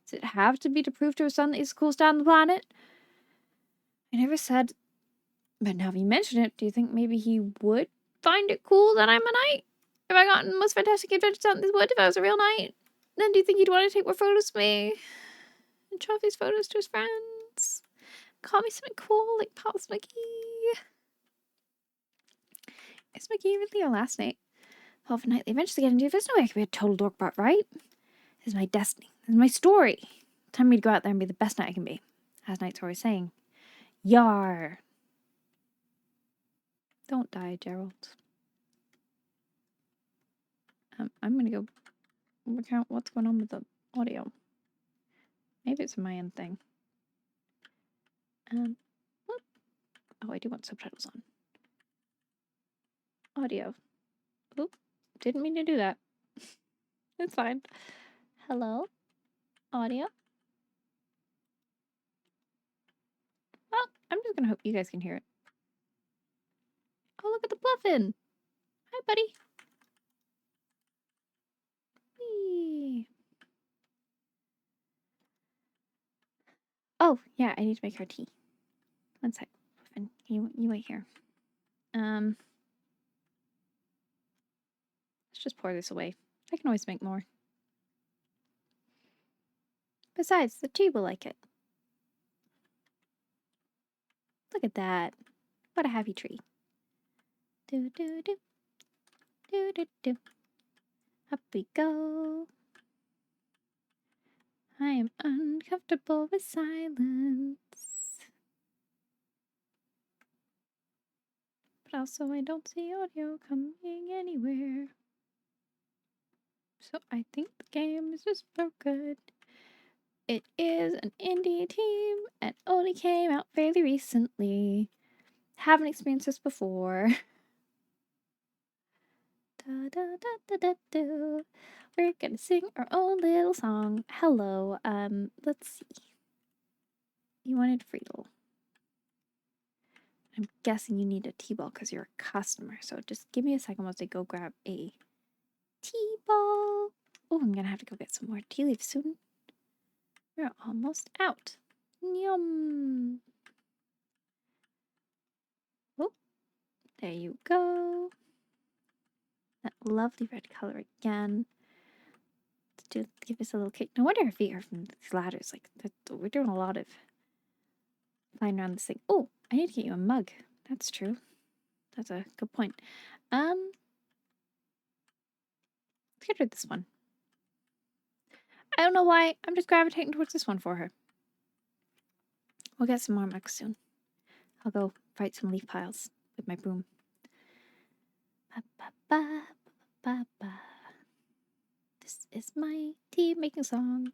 Does it have to be to prove to his son that he's the coolest dad on the planet? I never said, but now that you mention it, do you think maybe he would find it cool that I'm a knight? If I got in the most fantastic adventures out in this wood, if I was a real knight, then do you think he'd want to take more photos of me? And show off these photos to his friends? Call me something cool like Pals McGee. Is McGee really your last name? Well, if a nightly adventures get into, there's no way I could be a total dorkbot, right? This is my destiny. This is my story. Time for me to go out there and be the best knight I can be. As knights are always saying. Yar. Don't die, Gerald. I'm gonna go work out what's going on with the audio. Maybe it's a my end thing. Whoop. Oh, I do want subtitles on. Audio. Oop. Didn't mean to do that. It's fine. Hello? Audio? Well, I'm just gonna hope you guys can hear it. Oh, look at the bluffin! Hi, buddy. Whee. Oh, yeah, I need to make her tea. One sec. Bluffin, you wait here. Let's just pour this away. I can always make more. Besides, the tea will like it. Look at that. What a happy tree. Do do do. Do do do. Up we go. I am uncomfortable with silence. But also I don't see audio coming anywhere. So I think the game is just so good. It is an indie team and only came out fairly recently. Haven't experienced this before. Da, da, da, da, da, da. We're gonna sing our own little song. Hello, let's see. You wanted Friedel. I'm guessing you need a T-ball because you're a customer. So just give me a second while I go grab a T-ball. Oh, I'm gonna have to go get some more tea leaves soon. We're almost out. Yum. Oh, there you go. That lovely red color again. Give us a little kick. No wonder our feet are from these ladders. Like, we're doing a lot of flying around this thing. Oh, I need to get you a mug. That's true. That's a good point. Let's get rid of this one. I don't know why. I'm just gravitating towards this one for her. We'll get some more mugs soon. I'll go fight some leaf piles with my broom. Ba, ba, ba, ba, ba. This is my tea making song.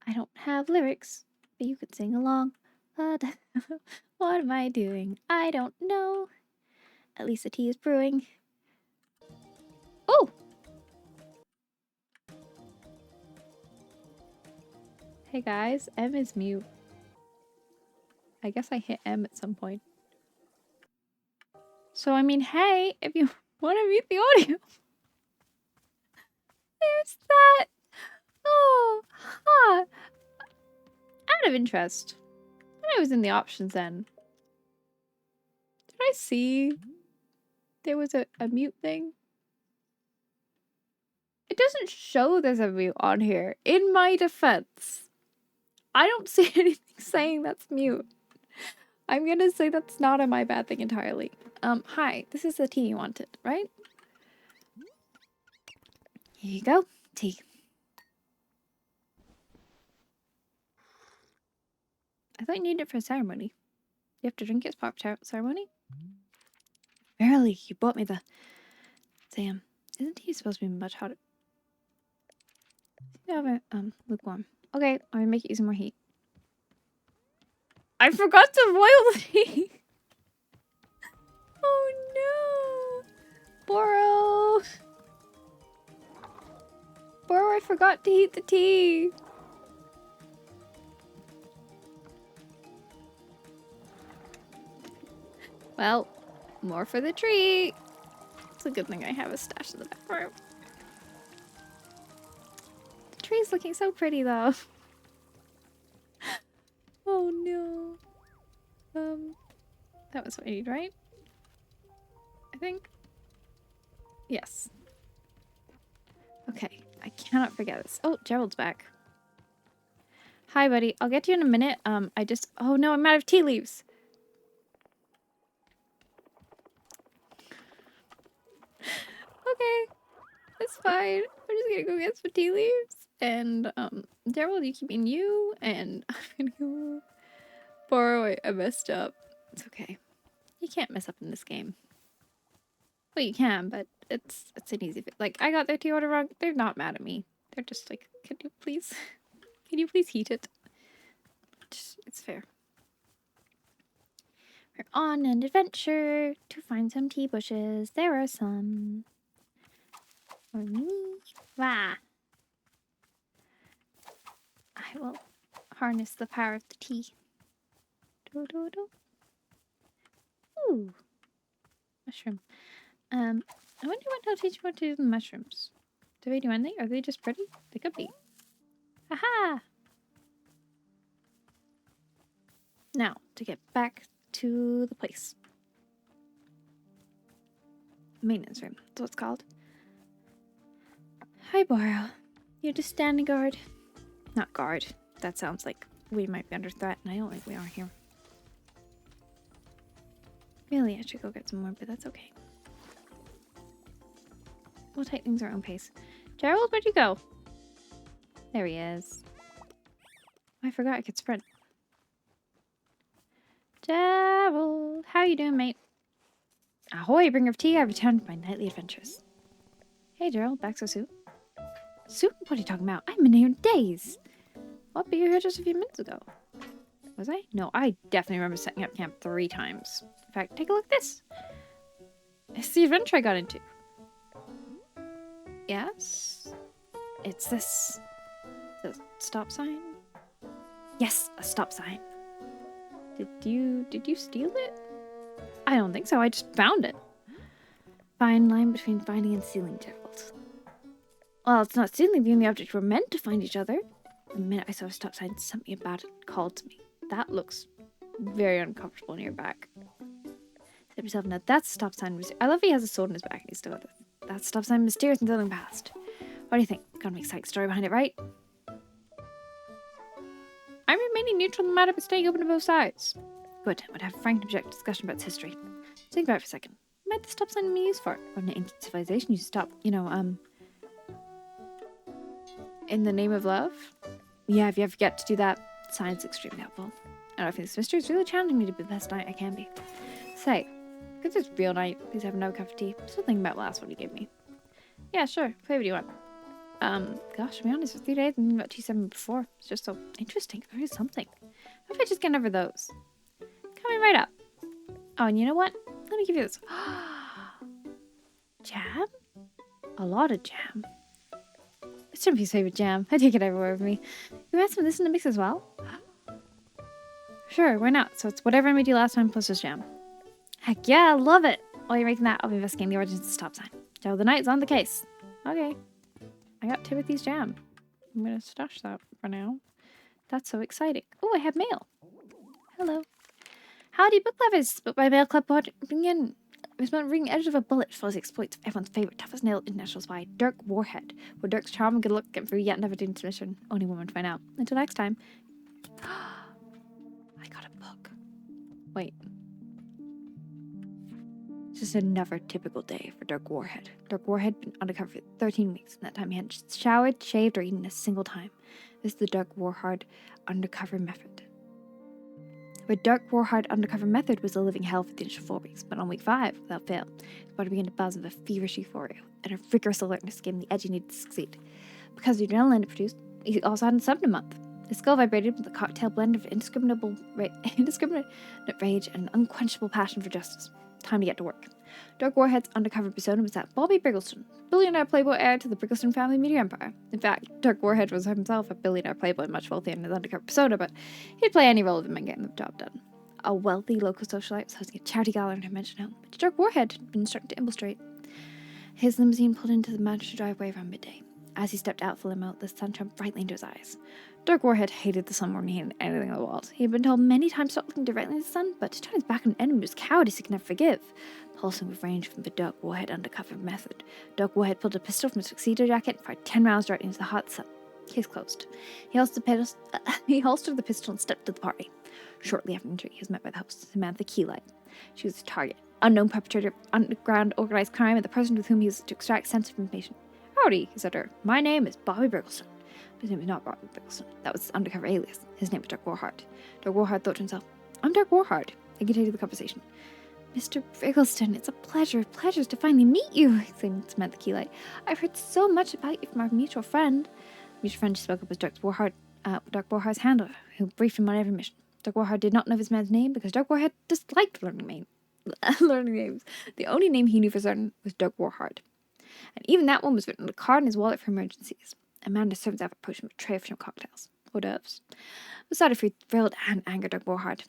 I don't have lyrics, but you could sing along. But what am I doing? I don't know. At least the tea is brewing. Oh! Hey guys, M is mute. I guess I hit M at some point. So, I mean, hey, if you want to mute the audio. There's that. Oh, huh. Out of interest, when I was in the options then, did I see there was a mute thing? It doesn't show there's a mute on here. In my defense, I don't see anything saying that's mute. I'm gonna say that's not a my bad thing entirely. Hi, this is the tea you wanted, right? Here you go, tea. I thought you needed it for a ceremony. You have to drink it as part of ceremony? Verily, you bought me the... Damn, isn't tea supposed to be much hotter? You have it, lukewarm. Okay, I'm gonna make it use more heat. I forgot to boil the tea! Oh no! Boro! Boro, I forgot to heat the tea! Well, more for the treat. It's a good thing I have a stash in the back room. The tree's looking so pretty though. Oh no. That was what I need, right? I think. Yes. Okay, I cannot forget this. Oh, Gerald's back. Hi, buddy. I'll get to you in a minute. Oh no, I'm out of tea leaves. Okay, it's fine. I'm just gonna go get some tea leaves. And, Gerald, you keep being you, and I'm gonna go borrow. I messed up. It's okay. You can't mess up in this game. Well, you can, but it's an easy fix. Like, I got their tea order wrong. They're not mad at me. They're just like, can you please heat it? It's fair. We're on an adventure to find some tea bushes. There are some. For me. Wah. I will harness the power of the tea. Do, do, do. Ooh. Mushroom. I wonder what I'll teach you what to do with the mushrooms. Do they do anything? Are they just pretty? They could be. Aha! Now, to get back to the place. Maintenance room. That's what it's called. Hi, Boro. You're just standing guard. Not guard. That sounds like we might be under threat, and I don't think we are here. Really, I should go get some more, but that's okay. We'll take things our own pace. Gerald, where'd you go? There he is. I forgot I could sprint. Gerald, how you doing, mate? Ahoy, bringer of tea. I've returned from my nightly adventures. Hey, Gerald, back so soon? Soon? What are you talking about? I've been here in days. What, but you were here just a few minutes ago. Was I? No, I definitely remember setting up camp 3 times. In fact, take a look at this. It's the adventure I got into. Yes? It's this. The stop sign? Yes, a stop sign. Did you steal it? I don't think so. I just found it. Fine line between finding and stealing, Gerald. Well, it's not stealing if you and the object were meant to find each other. The minute I saw a stop sign, something about it called to me. That looks very uncomfortable in your back. Said yourself, now that's a stop sign. I love he has a sword in his back and he's still got it. That's stop sign mysterious and something past. What do you think? Gotta make a story behind it, right? I'm remaining remaining neutral in the matter but staying open to both sides. Good, I would have a frank and objective discussion about its history. Think about it for a second. What might the stop sign be used for? When an ancient civilization used to stop, in the name of love? Yeah, if you ever get to do that, science is extremely helpful. I don't know if this mystery is really challenging me to be the best knight I can be. Say, because it's real night, please have another cup of tea. Still thinking about the last one you gave me. Yeah, sure. Whatever you want. Gosh, to be honest, for 3 days, I'm thinking about T7 before. It's just so interesting. There is something. What if I just get over those? Coming right up. Oh, and you know what? Let me give you this. Jam? A lot of jam. It's Jumpy's favorite jam. I take it everywhere with me. You add some of this in the mix as well? Sure, why not? So it's whatever I made you last time plus this jam. Heck yeah, I love it. While you're making that, I'll be investigating the origins of the stop sign. Joe the Knight's on the case. Okay. I got Timothy's jam. I'm gonna stash that for now. That's so exciting. Oh, I have mail. Hello. Howdy, book lovers. Book my mail club in. It's been ring edge of a bullet for the exploits of everyone's favorite toughest nailed international spy, Dirk Warhead. With Dirk's charm and good luck getting through yet never doing his mission. Only one would find out. Until next time. I got a book. Wait. Just another typical day for Dirk Warhead. Dirk Warhead had been undercover for 13 weeks. In that time, he hadn't showered, shaved, or eaten a single time. This is the Dirk Warhead undercover method. The Dirk Warhead undercover method was a living hell for the initial 4 weeks, but on week 5, without fail, his body began to buzz with a feverish euphoria, and a rigorous alertness gave him the edge he needed to succeed. Because the adrenaline it produced, he also had insomnia a month. His skull vibrated with a cocktail blend of indiscriminate rage and an unquenchable passion for justice. Time to get to work. Dirk Warhead's undercover persona was that Bobby Briggleston, billionaire playboy heir to the Briggleston family media empire. In fact, Dirk Warhead was himself a billionaire playboy, much wealthier than his undercover persona, but he'd play any role of him and getting the job done. A wealthy local socialite was hosting a charity gala in her mansion home, which Dirk Warhead had been instructed to infiltrate. His limousine pulled into the mansion driveway around midday. As he stepped out of the limo, the sun shone brightly into his eyes. Dirk Warhead hated the sun more than he hated anything in the world. He had been told many times to stop looking directly at the sun, but to turn his back on an enemy was cowardice he could never forgive. Pulsing with rage from the Dirk Warhead undercover method, Dirk Warhead pulled a pistol from his tuxedo jacket and fired 10 rounds directly into the hot sun. Case closed. He holstered the pistol and stepped to the party. Shortly after entering, he was met by the host, Samantha Keylight. She was a target, unknown perpetrator of underground organized crime, and the person with whom he was to extract sensitive information. Howdy, he said to her. My name is Bobby Briggleston. But his name was not Bobby Briggleston. That was his undercover alias. His name was Dirk Warhead. Dirk Warhead thought to himself, I'm Dirk Warhead. He continued the conversation. Mr. Briggleston, it's a pleasure to finally meet you, exclaimed Samantha Keylight. I've heard so much about you from our mutual friend. The mutual friend she spoke of was Dirk Warhead's handler, who briefed him on every mission. Dirk Warhead did not know this man's name because Dirk Warhead disliked learning names. The only name he knew for certain was Dirk Warhead. And even that one was written on a card in his wallet for emergencies. Amanda's servants have approached him with a tray of shrimp cocktails. Hors d'oeuvres. Beside her, thrilled and angered Dirk Warhead.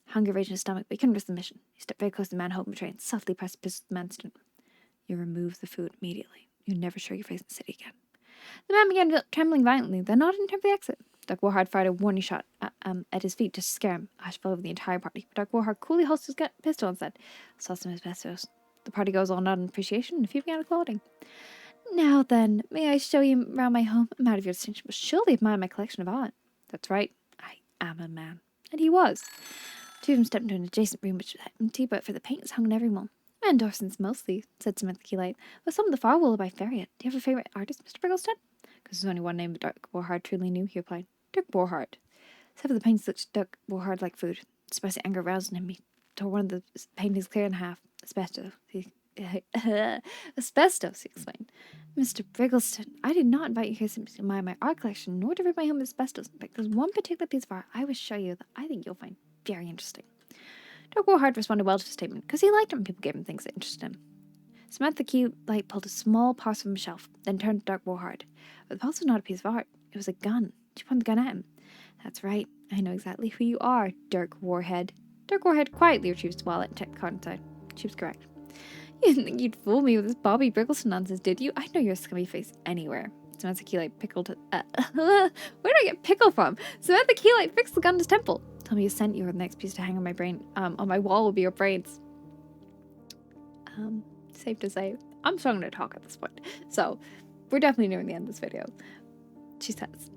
Hunger raged in his stomach, but he couldn't risk the mission. He stepped very close to the man holding the tray and softly pressed the pistol to the man's chin. You remove the food immediately. You never show your face in the city again. The man began trembling violently, then nodded in time for the exit. Dirk Warhead fired a warning shot at his feet just to scare him. Ash fell over the entire party, but Dirk Warhead coolly holstered his pistol and said, saw some asbestos. The party goes all nod in appreciation, and a few began applauding. Now then, may I show you round my home? I'm out of your distinction, but surely admire my collection of art. That's right, I am a man. And he was. Two of them stepped into an adjacent room which was empty, but for the paintings hung on every wall. Mandorsons mostly, said Samantha Keylight, but some of the far wall by Ferriot. Do you have a favourite artist, Mr. Briggleston? Because there's only one name that Dirk Warhead truly knew, he replied. Dirk Warhead. Some of the paintings looked to Dirk Warhead like food. Despite the anger aroused in him, he tore one of the paintings clear in half. Asbestos, he explained. Mr. Briggleston, I did not invite you here simply to admire my art collection, nor to rid my home of asbestos. In fact, there's one particular piece of art I will show you that I think you'll find very interesting. Dirk Warhead responded well to the statement, because he liked it when people gave him things that interested him. Samantha Keylight pulled a small parcel from a shelf, then turned to Dirk Warhead. But the parcel was not a piece of art. It was a gun. She pointed the gun at him. That's right. I know exactly who you are, Dirk Warhead. Dirk Warhead quietly retrieved his wallet and checked the card inside. She was correct. You didn't think you'd fool me with this Bobby Briggleston nonsense, did you? I know your scummy face anywhere. Samantha Keylight pickled... where did I get pickle from? Samantha Keylight fixed the gun to his temple. Tell me you sent you the next piece to hang on my brain. On my wall will be your brains. Safe to say, I'm struggling to talk at this point. So, we're definitely nearing the end of this video. She says,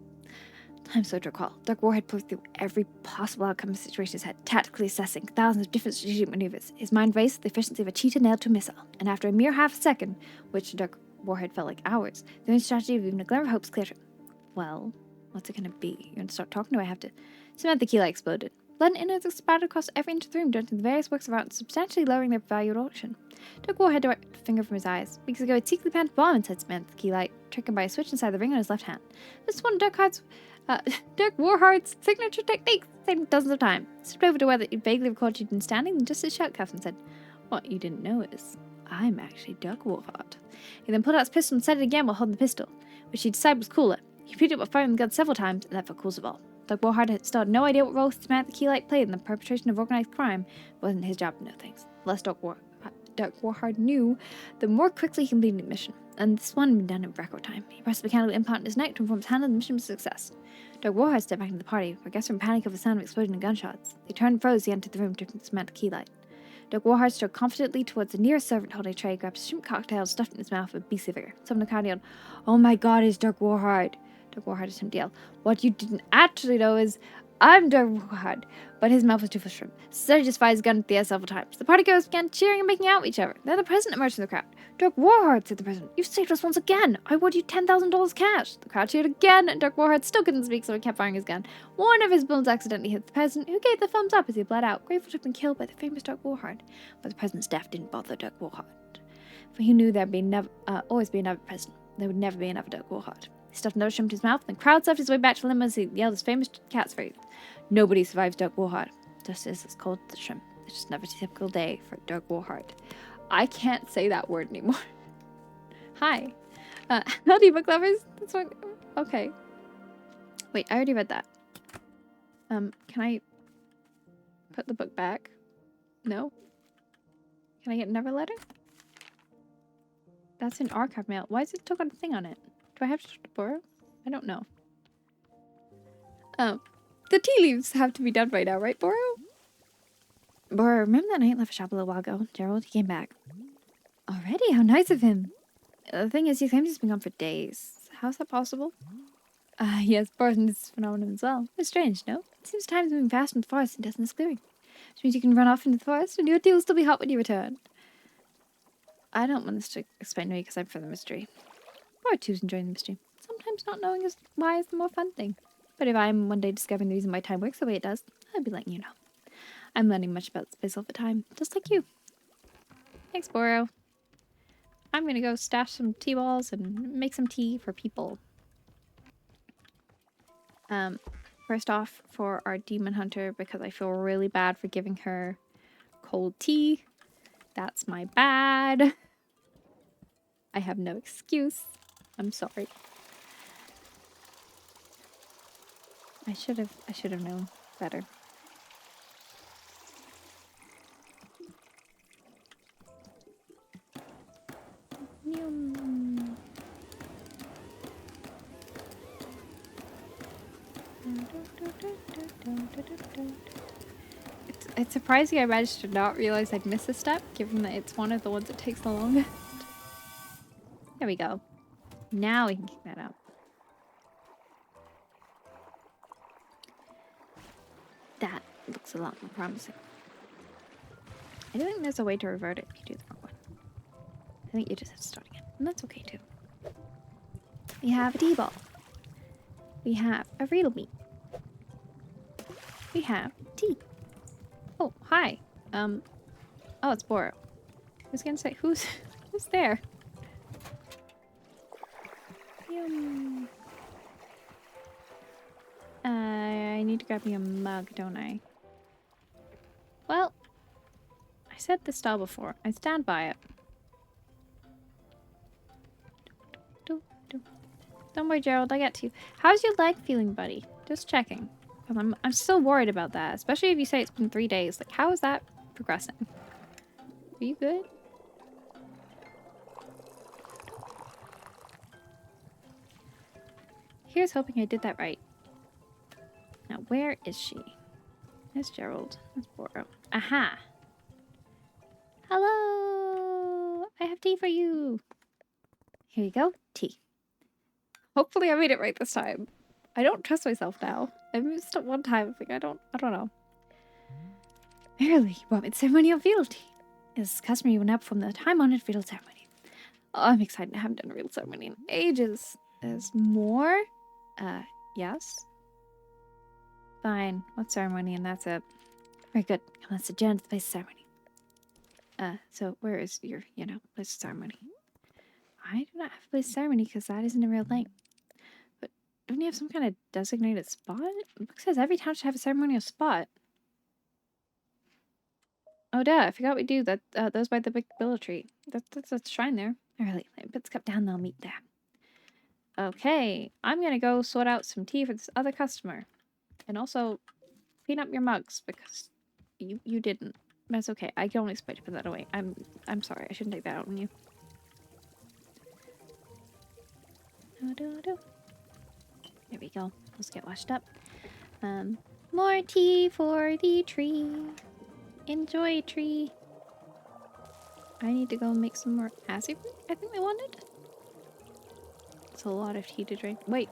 I'm so to recall. Dark Warhead ploughed through every possible outcome of the situation in his head, tactically assessing thousands of different strategic maneuvers. His mind raced with the efficiency of a cheetah nailed to a missile, and after a mere half a second, which to Dark Warhead felt like hours, the only strategy of even a glimmer of hope was clear to him. Well, what's it gonna be? You're gonna start talking, or I have to... Samantha key light exploded. Lead innards spattered across every inch of the room, denting the various works of art and substantially lowering their value at auction. Dark Warhead directed a finger from his eyes. Weeks ago, he'd secretly planned a bomb inside Samantha's key light, triggered by a switch inside the ring on his left hand. This one, Dark Warheart's signature technique, saved him dozens of times. Stepped over to where he vaguely recalled she'd been standing, and just his shout cuff and said, "What you didn't know is, I'm actually Dark Warheart." He then pulled out his pistol and set it again while holding the pistol, which he decided was cooler. He repeated it while firing the gun several times, and that felt coolest of all. Dark Warheart had still had no idea what role Samantha Keylight played in the perpetration of organized crime. It wasn't his job to know things. The less Dark Warheart knew, the more quickly he completed the mission. And this one had been done in record time. He pressed the mechanical implant in his neck to inform his hand and the mission was a success. Dark Warheart stepped back into the party, where guests were in panic over the sound of explosion and gunshots. They turned and froze as he entered the room, dripping Samantha Keylight. Dark Warheart strode confidently towards the nearest servant holding a tray, grabbed a shrimp cocktail, and stuffed it in his mouth with beastly vigor. Someone in the crowd yelled, "Oh my god, it's Dark Warheart!" Dark Warheart attempted to yell, "What you didn't actually know is, I'm Dark Warheart," but his mouth was too full of shrimp. So he just fired his gun at the air several times. The partygoers began cheering and making out with each other. Then the president emerged from the crowd. "Dark Warheart," said the president, "you've saved us once again. I award you $10,000 cash." The crowd cheered again, and Dark Warheart still couldn't speak, so he kept firing his gun. One of his bullets accidentally hit the president, who gave the thumbs up as he bled out, grateful to have been killed by the famous Dark Warheart. But the president's death didn't bother Dark Warheart, for he knew there'd always be another president. There would never be another Dark Warheart. He stuffed another shrimp in his mouth, and the crowd surfed his way back to the limo as he yelled his famous catchphrase. Nobody survives Dark Warheart. Just as it's called the shrimp. It's just never a typical day for Dark Warheart. I can't say that word anymore. Hi. Howdy, book lovers. That's one. Okay. Wait, I already read that. Can I put the book back? No? Can I get another letter? That's an archive mail. Why is it still got a thing on it? Do I have to borrow? I don't know. The tea leaves have to be done by now, right, Boro? Boro, remember that night I left the shop a little while ago? Gerald, he came back. Already? How nice of him. The thing is, he claims he's been gone for days. How's that possible? Yes, Boro's in this phenomenon as well. It's strange, no? It seems time's moving fast in the forest and doesn't this clearing. Which means you can run off into the forest and your tea will still be hot when you return. I don't want this to explain to me because I'm for the mystery. Boro too's enjoying the mystery. Sometimes not knowing why is the more fun thing. But if I'm one day discovering the reason why time works the way it does, I'll be letting you know. I'm learning much about space all the time, just like you. Thanks, Boro. I'm gonna go stash some tea balls and make some tea for people. First off, for our demon hunter, because I feel really bad for giving her cold tea. That's my bad. I have no excuse. I'm sorry. I should have known better. It's surprising I managed to not realize I'd miss a step, given that it's one of the ones that takes the longest. There we go. Now we can kick that out. That looks a lot more promising. I don't think there's a way to revert it if you do the wrong one. I think you just have to start again. And that's okay too. We have a tea ball. We have a riddle meat. We have tea. Oh, hi. Oh, it's Boro. I was gonna say, who's there? Yum. I need to grab me a mug, don't I? Well, I said this style before. I stand by it. Don't worry, Gerald. I get to you. How's your leg feeling, buddy? Just checking. I'm still worried about that, especially if you say it's been 3 days. Like, how is that progressing? Are you good? Here's hoping I did that right. Now, where is she? There's Gerald. That's Boro. Aha! Hello! I have tea for you! Here you go. Tea. Hopefully I made it right this time. I don't trust myself now. I missed it one time. Like, I don't know. Merely, you brought me the ceremony of fealty. It's customary you nap from the time-honored feudal ceremony. Oh, I'm excited. I haven't done a real ceremony in ages. There's more? Yes? Fine. What ceremony? And that's it. Very good. Come, let's adjourn to the place of ceremony. So where is your, place of ceremony? I do not have a place of ceremony because that isn't a real thing. But don't you have some kind of designated spot? The book says every town should have a ceremonial spot. Oh, duh. I forgot we do that. Those by the big willow tree. That's a shrine there. Alright, let Bits cup down. They'll meet there. Okay, I'm gonna go sort out some tea for this other customer. And also, clean up your mugs because you didn't. That's okay. I can only expect you to put that away. I'm sorry. I shouldn't take that out on you. There we go. Let's get washed up. More tea for the tree. Enjoy, tree. I need to go make some more acid fruit, I think they wanted. It's a lot of tea to drink. Wait.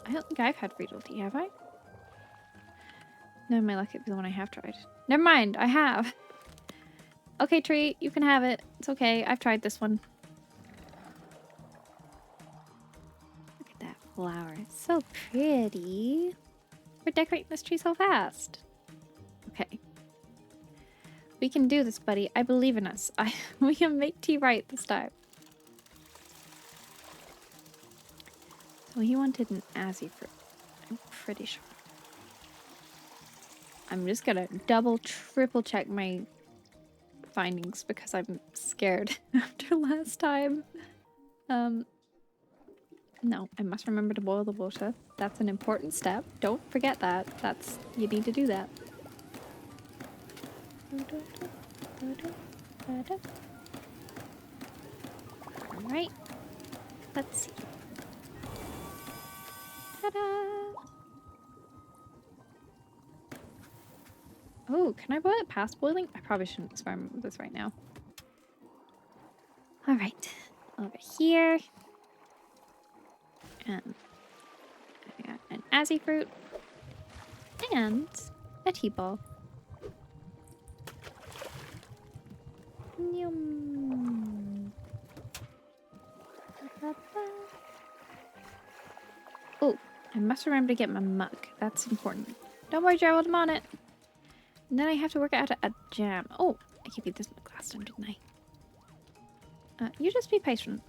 I don't think I've had Friedel tea, have I? No, my luck, it'd be the one I have tried. Never mind, I have. Okay, tree, you can have it. It's okay, I've tried this one. Look at that flower. It's so pretty. We're decorating this tree so fast. Okay. We can do this, buddy. I believe in us. We can make tea right this time. So he wanted an Azzy fruit. I'm pretty sure. I'm just gonna double, triple check my findings because I'm scared after last time. No, I must remember to boil the water. That's an important step. Don't forget that. You need to do that. Alright. Let's see. Ta-da! Oh, can I boil it past boiling? I probably shouldn't experiment with this right now. Alright. Over here. I got an Azzy fruit. And a tea ball. Yum. Oh, I must remember to get my mug. That's important. Don't worry, Gerald, I'm on it. And then I have to work out a jam. Oh, I gave you this last time, didn't I? You just be patient.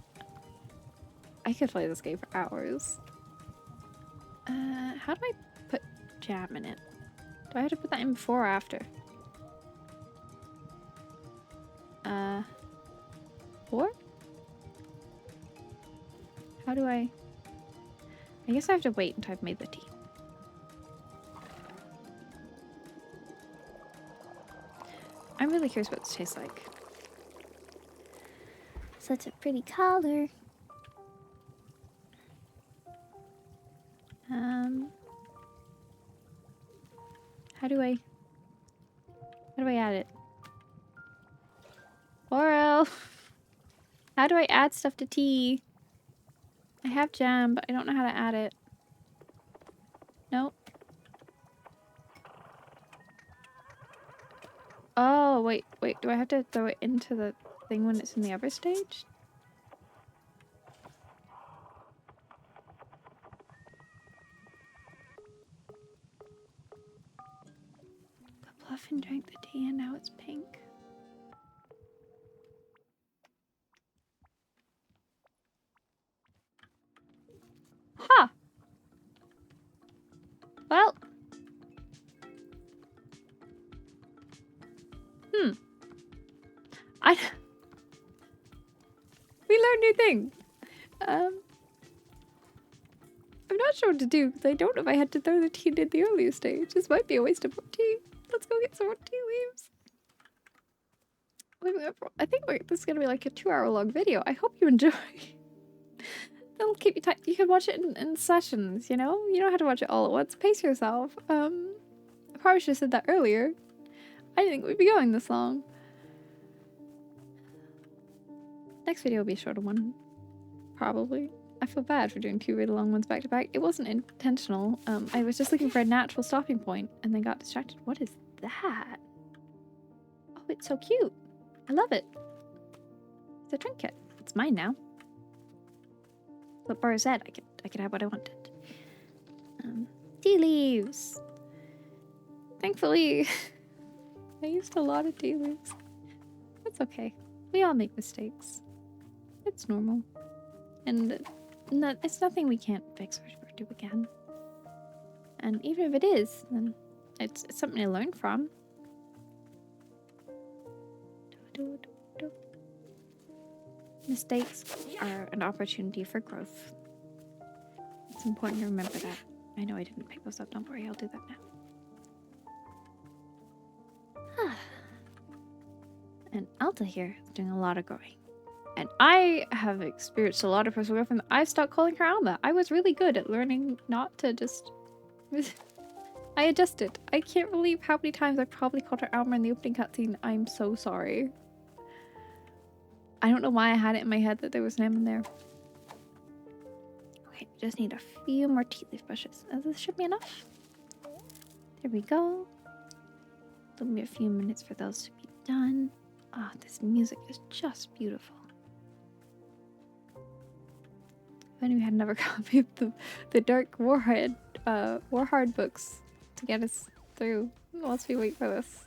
I could play this game for hours. How do I put jam in it? Do I have to put that in before or after? Or? How do I guess I have to wait until I've made the tea. I'm really curious what this tastes like. Such a pretty color. How do I add it? Laurel! How do I add stuff to tea? I have jam, but I don't know how to add it. Nope. Oh, wait. Do I have to throw it into the thing when it's in the other stage? The Bluffin drank the tea and now it's pink. Huh. Well. We learned new things. I'm not sure what to do because I don't know if I had to throw the tea in the earlier stage. This might be a waste of more tea. Let's go get some more tea leaves. I think this is gonna be like a 2-hour long video. I hope you enjoy. It'll keep you tight. You can watch it in sessions, you know? You don't have to watch it all at once. Pace yourself. I probably should have said that earlier. I didn't think we'd be going this long. Next video will be a shorter one. Probably. I feel bad for doing 2 really long ones back to back. It wasn't intentional. I was just looking for a natural stopping point and then got distracted. What is that? Oh, it's so cute. I love it. It's a trinket. It's mine now. What Bar said, I could have what I wanted. Tea leaves. Thankfully, I used a lot of tea leaves. It's okay. We all make mistakes. It's normal. And it's nothing we can't fix or do again. And even if it is, then it's something to learn from. Mistakes are an opportunity for growth. It's important to remember that. I know I didn't pick those up. Don't worry, I'll do that now. And Alta here is doing a lot of growing. And I have experienced a lot of personal growth, and I've stopped calling her Alma. I was really good at learning not to just... I adjusted. I can't believe how many times I've probably called her Alma in the opening cutscene. I'm so sorry. I don't know why I had it in my head that there was an M in there. Okay, just need a few more tea leaf brushes. This should be enough. There we go. There'll be a few minutes for those to be done. Ah, oh, this music is just beautiful. If only we had another copy of the Dark Warhard books to get us through whilst we wait for this.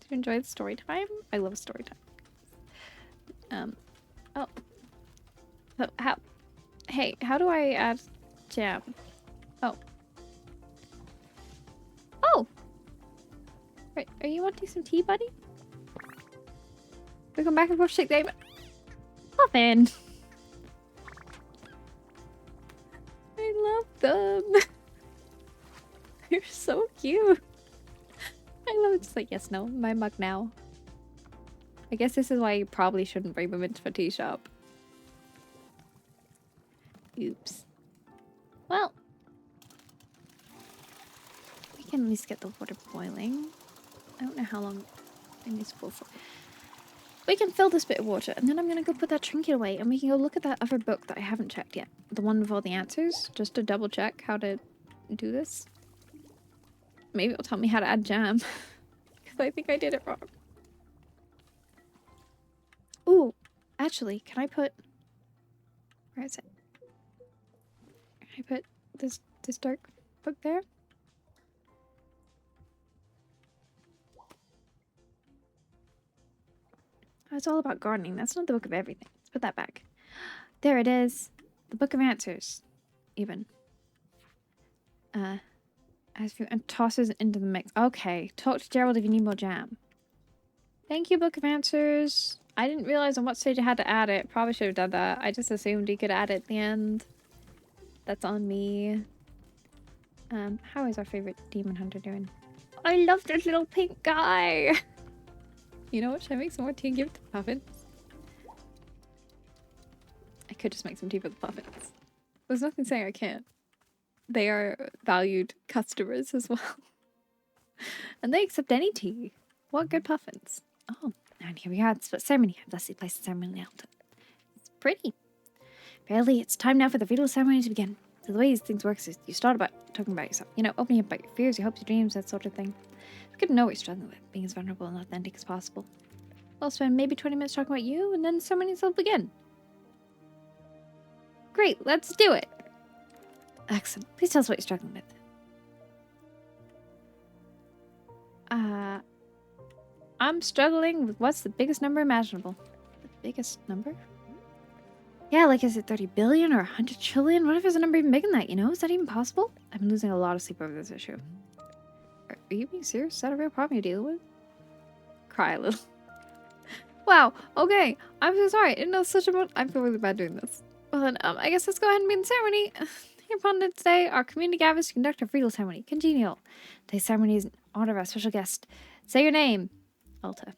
Do you enjoy the story time? I love story time. Oh. So how do I add jam? Oh. Oh! Right, are you wanting some tea, buddy? We come back and forth, shake the Muffin! I love them! They're so cute! I love it. Just like, yes, no, my mug now. I guess this is why you probably shouldn't bring them into a tea shop. Oops. Well, we can at least get the water boiling. I don't know how long it needs to boil for. We can fill this bit of water, and then I'm gonna go put that trinket away, and we can go look at that other book that I haven't checked yet. The one with all the answers, just to double check how to do this. Maybe it'll tell me how to add jam, because I think I did it wrong. Ooh, actually, can I put... Where is it? Can I put this dark book there? Oh, it's all about gardening. That's not the book of everything. Let's put that back. There it is. The book of answers. Even. As you and tosses into the mix. Okay. Talk to Gerald if you need more jam. Thank you, book of answers. I didn't realize on what stage I had to add it. Probably should have done that. I just assumed he could add it at the end. That's on me. How is our favorite demon hunter doing? I love this little pink guy. You know what? Should I make some more tea and give it to the puffins? I could just make some tea for the puffins. There's nothing saying I can't. They are valued customers as well. And they accept any tea. What good puffins. Oh, and here we are. It's the ceremony. I've thusly placed the ceremony out. It's pretty. Barely, it's time now for the real ceremony to begin. So the way these things work is you start talking about yourself. You know, opening up about your fears, your hopes, your dreams, that sort of thing. It's good to know what you're struggling with, being as vulnerable and authentic as possible. We'll spend maybe 20 minutes talking about you, and then the ceremony will begin. Great, let's do it! Excellent. Please tell us what you're struggling with. I'm struggling with what's the biggest number imaginable. The biggest number? Yeah, like is it 30 billion or 100 trillion? What if there's a number even bigger than that, you know? Is that even possible? I've been losing a lot of sleep over this issue. Are you being serious? Is that a real problem you're dealing with? Cry a little. Wow, okay. I'm so sorry. I didn't know such a... I feel really bad doing this. Well then, I guess let's go ahead and begin the ceremony. Here upon today, our community gathers to conduct a feudal ceremony. Congenial. Today's ceremony is in honor of our special guest. Say your name. Alta.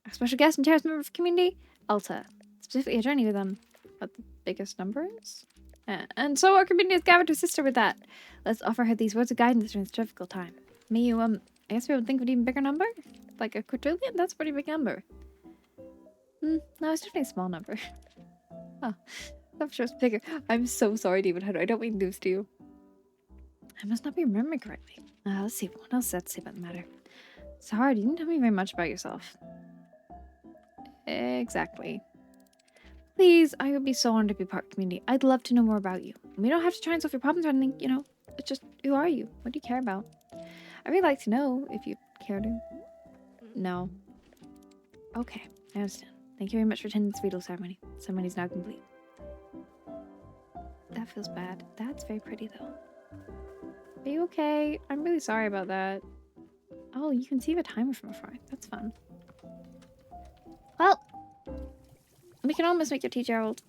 Our special guest and cherished member of the community, Alta. Specifically a journey with them. What the biggest number is? And so our community has gathered to assist her with that. Let's offer her these words of guidance during this difficult time. May you, I guess we would think of an even bigger number? Like a quadrillion? That's a pretty big number. No, it's definitely a small number. Oh. I'm just bigger. I'm so sorry, David Hunter. I don't mean to do this to you. I must not be remembering correctly. Let's see. What else to say about the matter? Sorry, you didn't tell me very much about yourself. Exactly. Please, I would be so honored to be part of the community. I'd love to know more about you. We don't have to try and solve your problems or anything, you know. It's just, who are you? What do you care about? I'd really like to know if you care to. No. Okay, I understand. Thank you very much for attending this fatal ceremony. Ceremony's now complete. That feels bad. That's very pretty, though. Are you okay? I'm really sorry about that. Oh, you can see the timer from afar. That's fun. Well, we can almost make your tea, Gerald.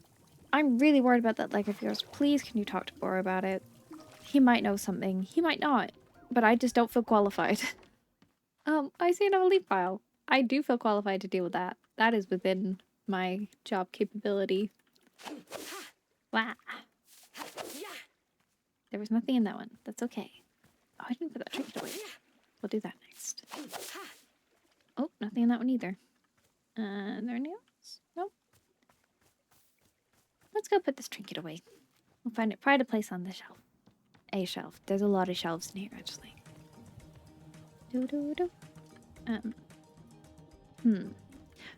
I'm really worried about that leg of yours. Please, can you talk to Bora about it? He might know something. He might not. But I just don't feel qualified. I see another leaf pile. I do feel qualified to deal with that. That is within my job capability. Wow. There was nothing in that one. That's okay. Oh, I didn't put that trinket away. We'll do that next. Oh, nothing in that one either. Are there any else? Nope. Let's go put this trinket away. We'll find a place on the shelf. A shelf. There's a lot of shelves in here, actually.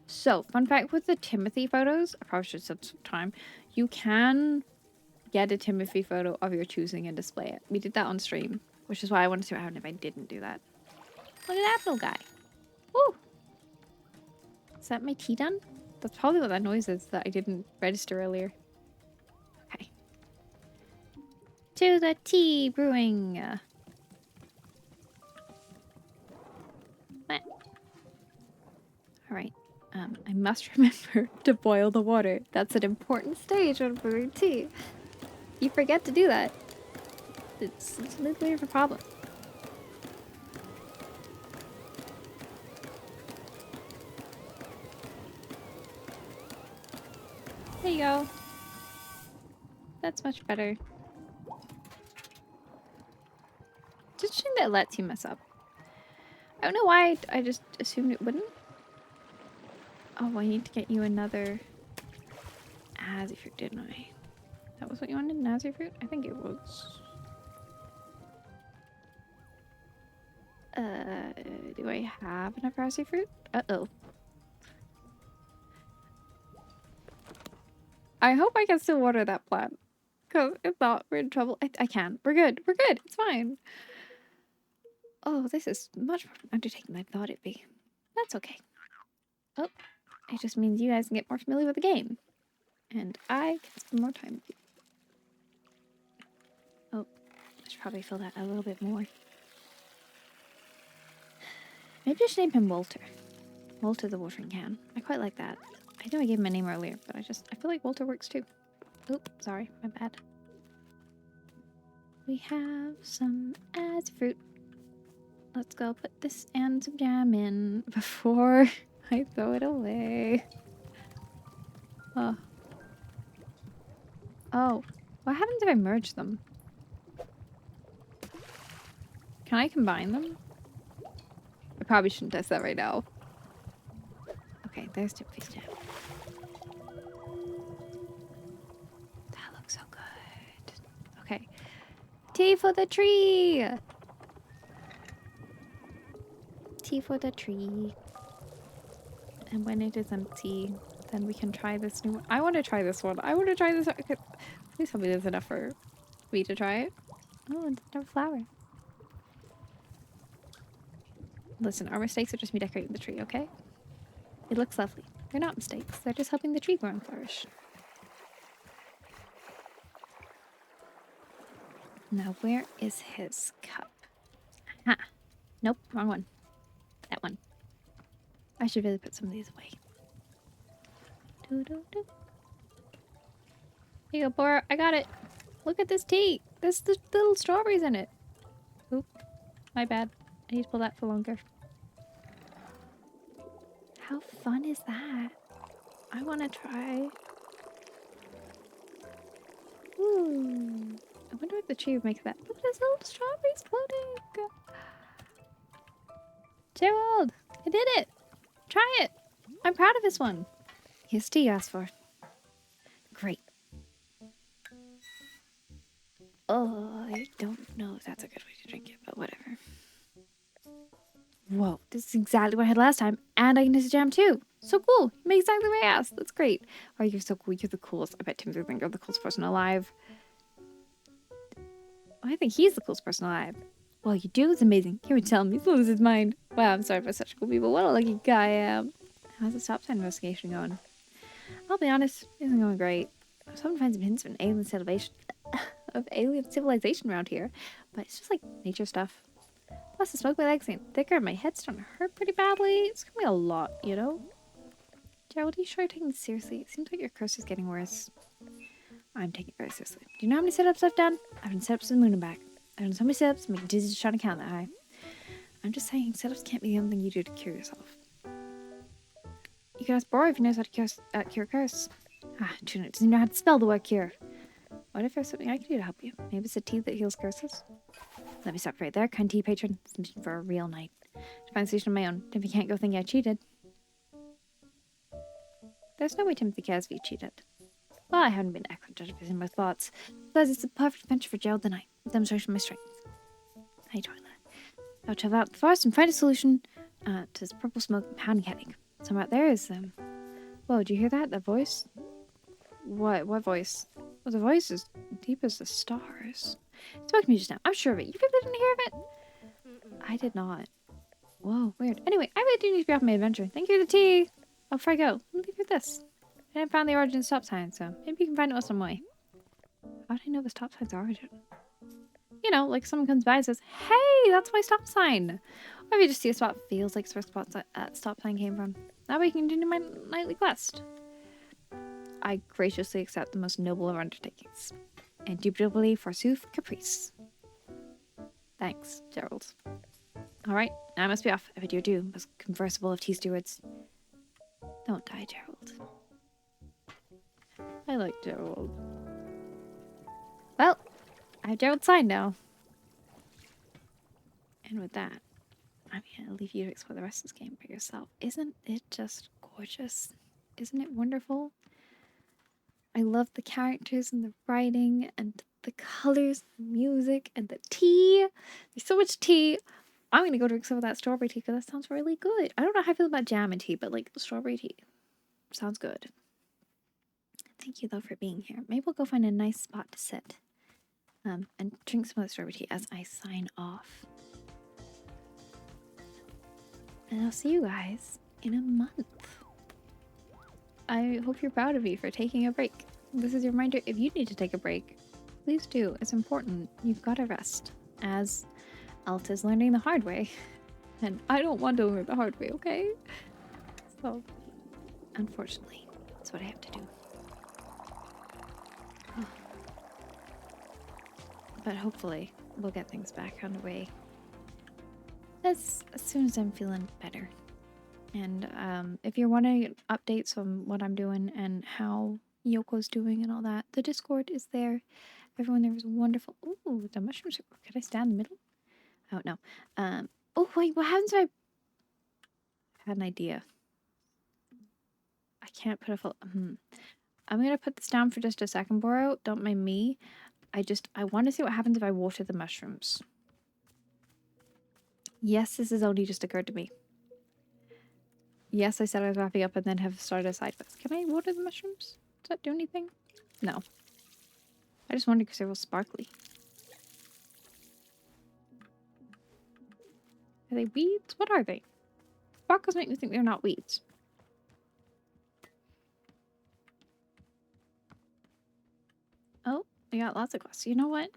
So, fun fact with the Timothy photos, I probably should set some time. You can get a Timothy photo of your choosing and display it. We did that on stream, which is why I wanted to see what happened if I didn't do that. Look at that little guy. Woo! Is that my tea done? That's probably what that noise is that I didn't register earlier. Okay. To the tea brewing. Alright. I must remember to boil the water. That's an important stage when brewing tea. You forget to do that. It's a little bit of a problem. There you go. That's much better. It's interesting that it lets you mess up. I don't know why I just assumed it wouldn't. Oh, I need to get you another Azzy fruit, didn't I? That was what you wanted, an Azzy fruit? I think it was. Do I have enough Azzy fruit? Uh-oh. I hope I can still water that plant. Because if not, we're in trouble. I can. We're good. We're good. It's fine. Oh, this is much more of an undertaking than I thought it'd be. That's okay. Oh, it just means you guys can get more familiar with the game. And I can spend more time with you. Oh, I should probably fill that a little bit more. Maybe I should name him Walter. Walter the watering can. I quite like that. I know I gave him a name earlier, but I feel like Walter works too. Oop, sorry, my bad. We have some as fruit. Let's go put this and some jam in before I throw it away. Oh. Oh. What happens if I merge them? Can I combine them? I probably shouldn't test that right now. Okay, there's Timothy's jam. That looks so good. Okay. Tea for the tree! Tea for the tree. And when it is empty, then we can try this new one. I want to try this one. I want to try this one. Okay. Please tell me there's enough for me to try it. Oh, and no flower. Listen, our mistakes are just me decorating the tree, okay? It looks lovely. They're not mistakes. They're just helping the tree grow and flourish. Now, where is his cup? Ha! Nope, wrong one. That one. I should really put some of these away. Doo-doo-doo. Here you go, Bora. I got it. Look at this tea. There's the little strawberries in it. Oop. My bad. I need to pull that for longer. How fun is that? I want to try. Ooh. I wonder what the tree would make of that. Look at those little strawberries floating. Gerald, I did it. Try it. I'm proud of this one. Here's tea you asked for. Great. Oh, I don't know if that's a good way to drink it, but whatever. Whoa, this is exactly what I had last time, and I can use a jam too. So cool. You made exactly what I asked. That's great. Oh, you're so cool. You're the coolest. I bet Timothy thinks you're the coolest person alive. I think he's the coolest person alive. Well, you do? It's amazing. Can't tell him. He's losing his mind. Wow, I'm sorry for such cool people. What a lucky guy I am. How's the stop sign investigation going? I'll be honest, it isn't going great. Someone finds some hints of an alien civilization around here, but it's just like nature stuff. Plus, the smoke my legs getting thicker and my head's starting to hurt pretty badly. It's gonna be a lot, you know? Gerald, are you sure you're taking this seriously? It seems like your curse is getting worse. I'm taking it very seriously. Do you know how many sit-ups I've done? I've done sit-ups to the moon and back. I've done so many sit-ups, making dizzy just trying to count that high. I'm just saying, sit-ups can't be the only thing you do to cure yourself. You can ask Bora if he knows how to cure curse. Ah, Tuna doesn't even know how to spell the word cure. What if there's something I can do to help you? Maybe it's a tea that heals curses? Let me stop right there. Kind tea patron. It's a mission for a real night. To find a solution on my own. Timothy can't go thinking I cheated. There's no way Timothy cares if he cheated. Well, I haven't been an excellent judge of his inmost thoughts. Besides, it's a perfect adventure for Gerald and I. A demonstration of my strength. Hey, Twyla. I'll travel out to the forest and find a solution to this purple smoke and pounding headache. Somewhere out there is, Whoa, do you hear that? That voice? What voice? Well, the voice is deep as the stars. It spoke to me just now. I'm sure of it. You really didn't hear of it? I did not. Whoa, weird. Anyway, I really do need to be off my adventure. Thank you for the tea. Oh, before I go, let me leave you with this. I didn't find the origin stop sign, so maybe you can find it some way. How do I know the stop sign's origin? You know, like someone comes by and says, "Hey, that's my stop sign." Or maybe you just see a spot feels like it's where that stop sign came from. That way I can continue my nightly quest. I graciously accept the most noble of undertakings. Indubitably, forsooth, caprice. Thanks, Gerald. Alright, now I must be off. If I do, most conversible of tea stewards. Don't die, Gerald. I like Gerald. Well, I have Gerald's sign now. And with that, I'm gonna leave you to explore the rest of this game by yourself. Isn't it just gorgeous? Isn't it wonderful? I love the characters and the writing and the colors, the music, and the tea. There's so much tea. I'm gonna go drink some of that strawberry tea because that sounds really good. I don't know how I feel about jam and tea, but like strawberry tea sounds good. Thank you though for being here. Maybe we'll go find a nice spot to sit and drink some of the strawberry tea as I sign off. And I'll see you guys in a month. I hope you're proud of me for taking a break. This is a reminder, if you need to take a break, please do. It's important. You've got to rest. As Alta's learning the hard way. And I don't want to learn the hard way, okay? So, unfortunately, that's what I have to do. But hopefully, we'll get things back on the way as soon as I'm feeling better. And if you're wanting updates on what I'm doing and how Yoko's doing and all that, the Discord is there. Everyone there is wonderful. Ooh, the mushrooms. Could I stand in the middle? Oh, no. Oh, wait, what happens if I had an idea? I can't put a full... I'm going to put this down for just a second, Boro. Don't mind me. I want to see what happens if I water the mushrooms. Yes, this has only just occurred to me. Yes, I said I was wrapping up and then have started a side quest. Can I water the mushrooms? Does that do anything? No. I just wondered because they're all sparkly. Are they weeds? What are they? Sparkles make me think they're not weeds. Oh, we got lots of quests. You know what?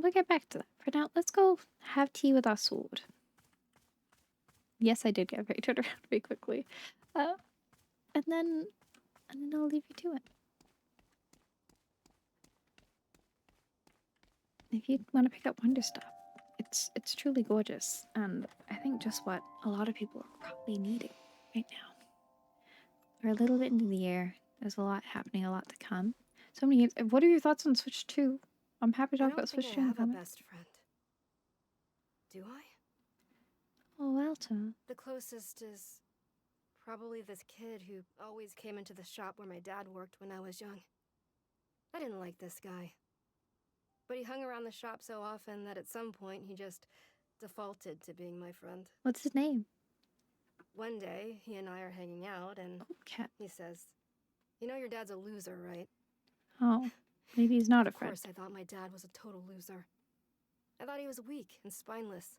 We'll get back to that. For now, let's go have tea with our sword. Yes, I did get very turned around very quickly. And then I'll leave you to it. If you want to pick up Wanderstop, it's truly gorgeous, and I think just what a lot of people are probably needing right now. We're a little bit into the year. There's a lot happening, a lot to come. So many games. What are your thoughts on Switch 2? I'm happy to talk about Switch 2 in the I have a comments. best friend. Do I? Oh, Alta. The closest is probably this kid who always came into the shop where my dad worked when I was young. I didn't like this guy. But he hung around the shop so often that at some point he just defaulted to being my friend. What's his name? One day, he and I are hanging out, and Cat. he says, "You know your dad's a loser, right?" Oh, maybe he's not a Of friend. course, I thought my dad was a total loser. I thought he was weak and spineless.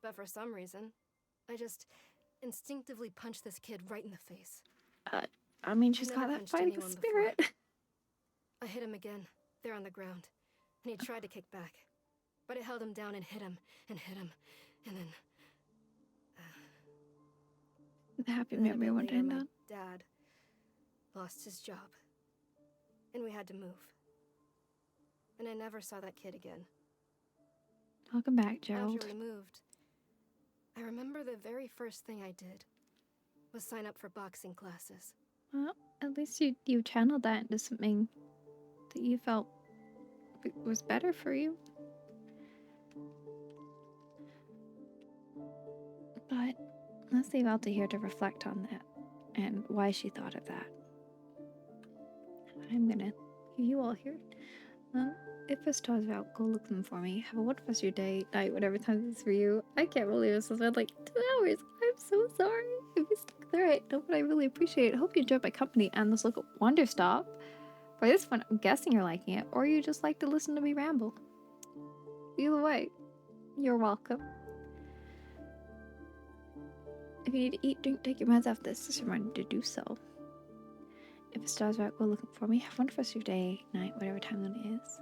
But for some reason, I just instinctively punched this kid right in the face. I mean, I've she's never got that punched fighting anyone spirit. before. I hit him again, there on the ground, and he tried to kick back. But I held him down and hit him, and then... The happy And then a memory bit one later, time my done. dad lost his job. And we had to move. And I never saw that kid again. Welcome back, Gerald. After we moved, I remember the very first thing I did was sign up for boxing classes. Well, at least you channeled that into something that you felt was better for you. But let's leave Alta here to reflect on that and why she thought of that. I'm gonna hear you all here. If a star's out, go look them for me. Have a wonderful rest of your day, night, whatever time it is for you. I can't believe this has been like 2 hours. I'm so sorry if you stuck through it. No, but I really appreciate it. Hope you enjoyed my company and this look at Wanderstop. For this one, I'm guessing you're liking it, or you just like to listen to me ramble. Either way, you're welcome. If you need to eat, drink, take your meds after this, just remind you to do so. If a star's out, go looking for me. Have a wonderful rest of your day, night, whatever time zone it is.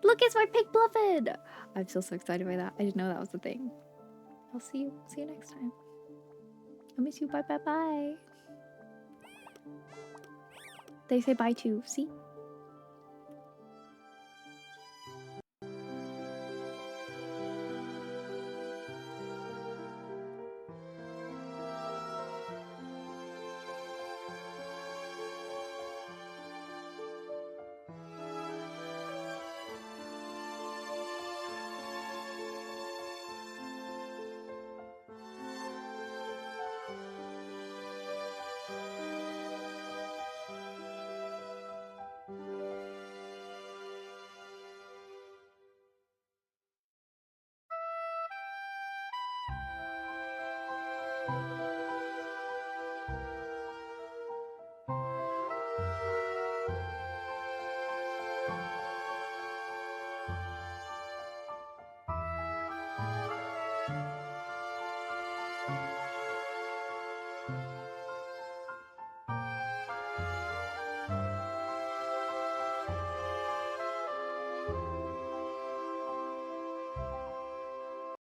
Look, it's my pink bluffin! I'm so excited by that. I didn't know that was the thing. I'll see you next time. I miss you. Bye bye bye. They say bye too. See?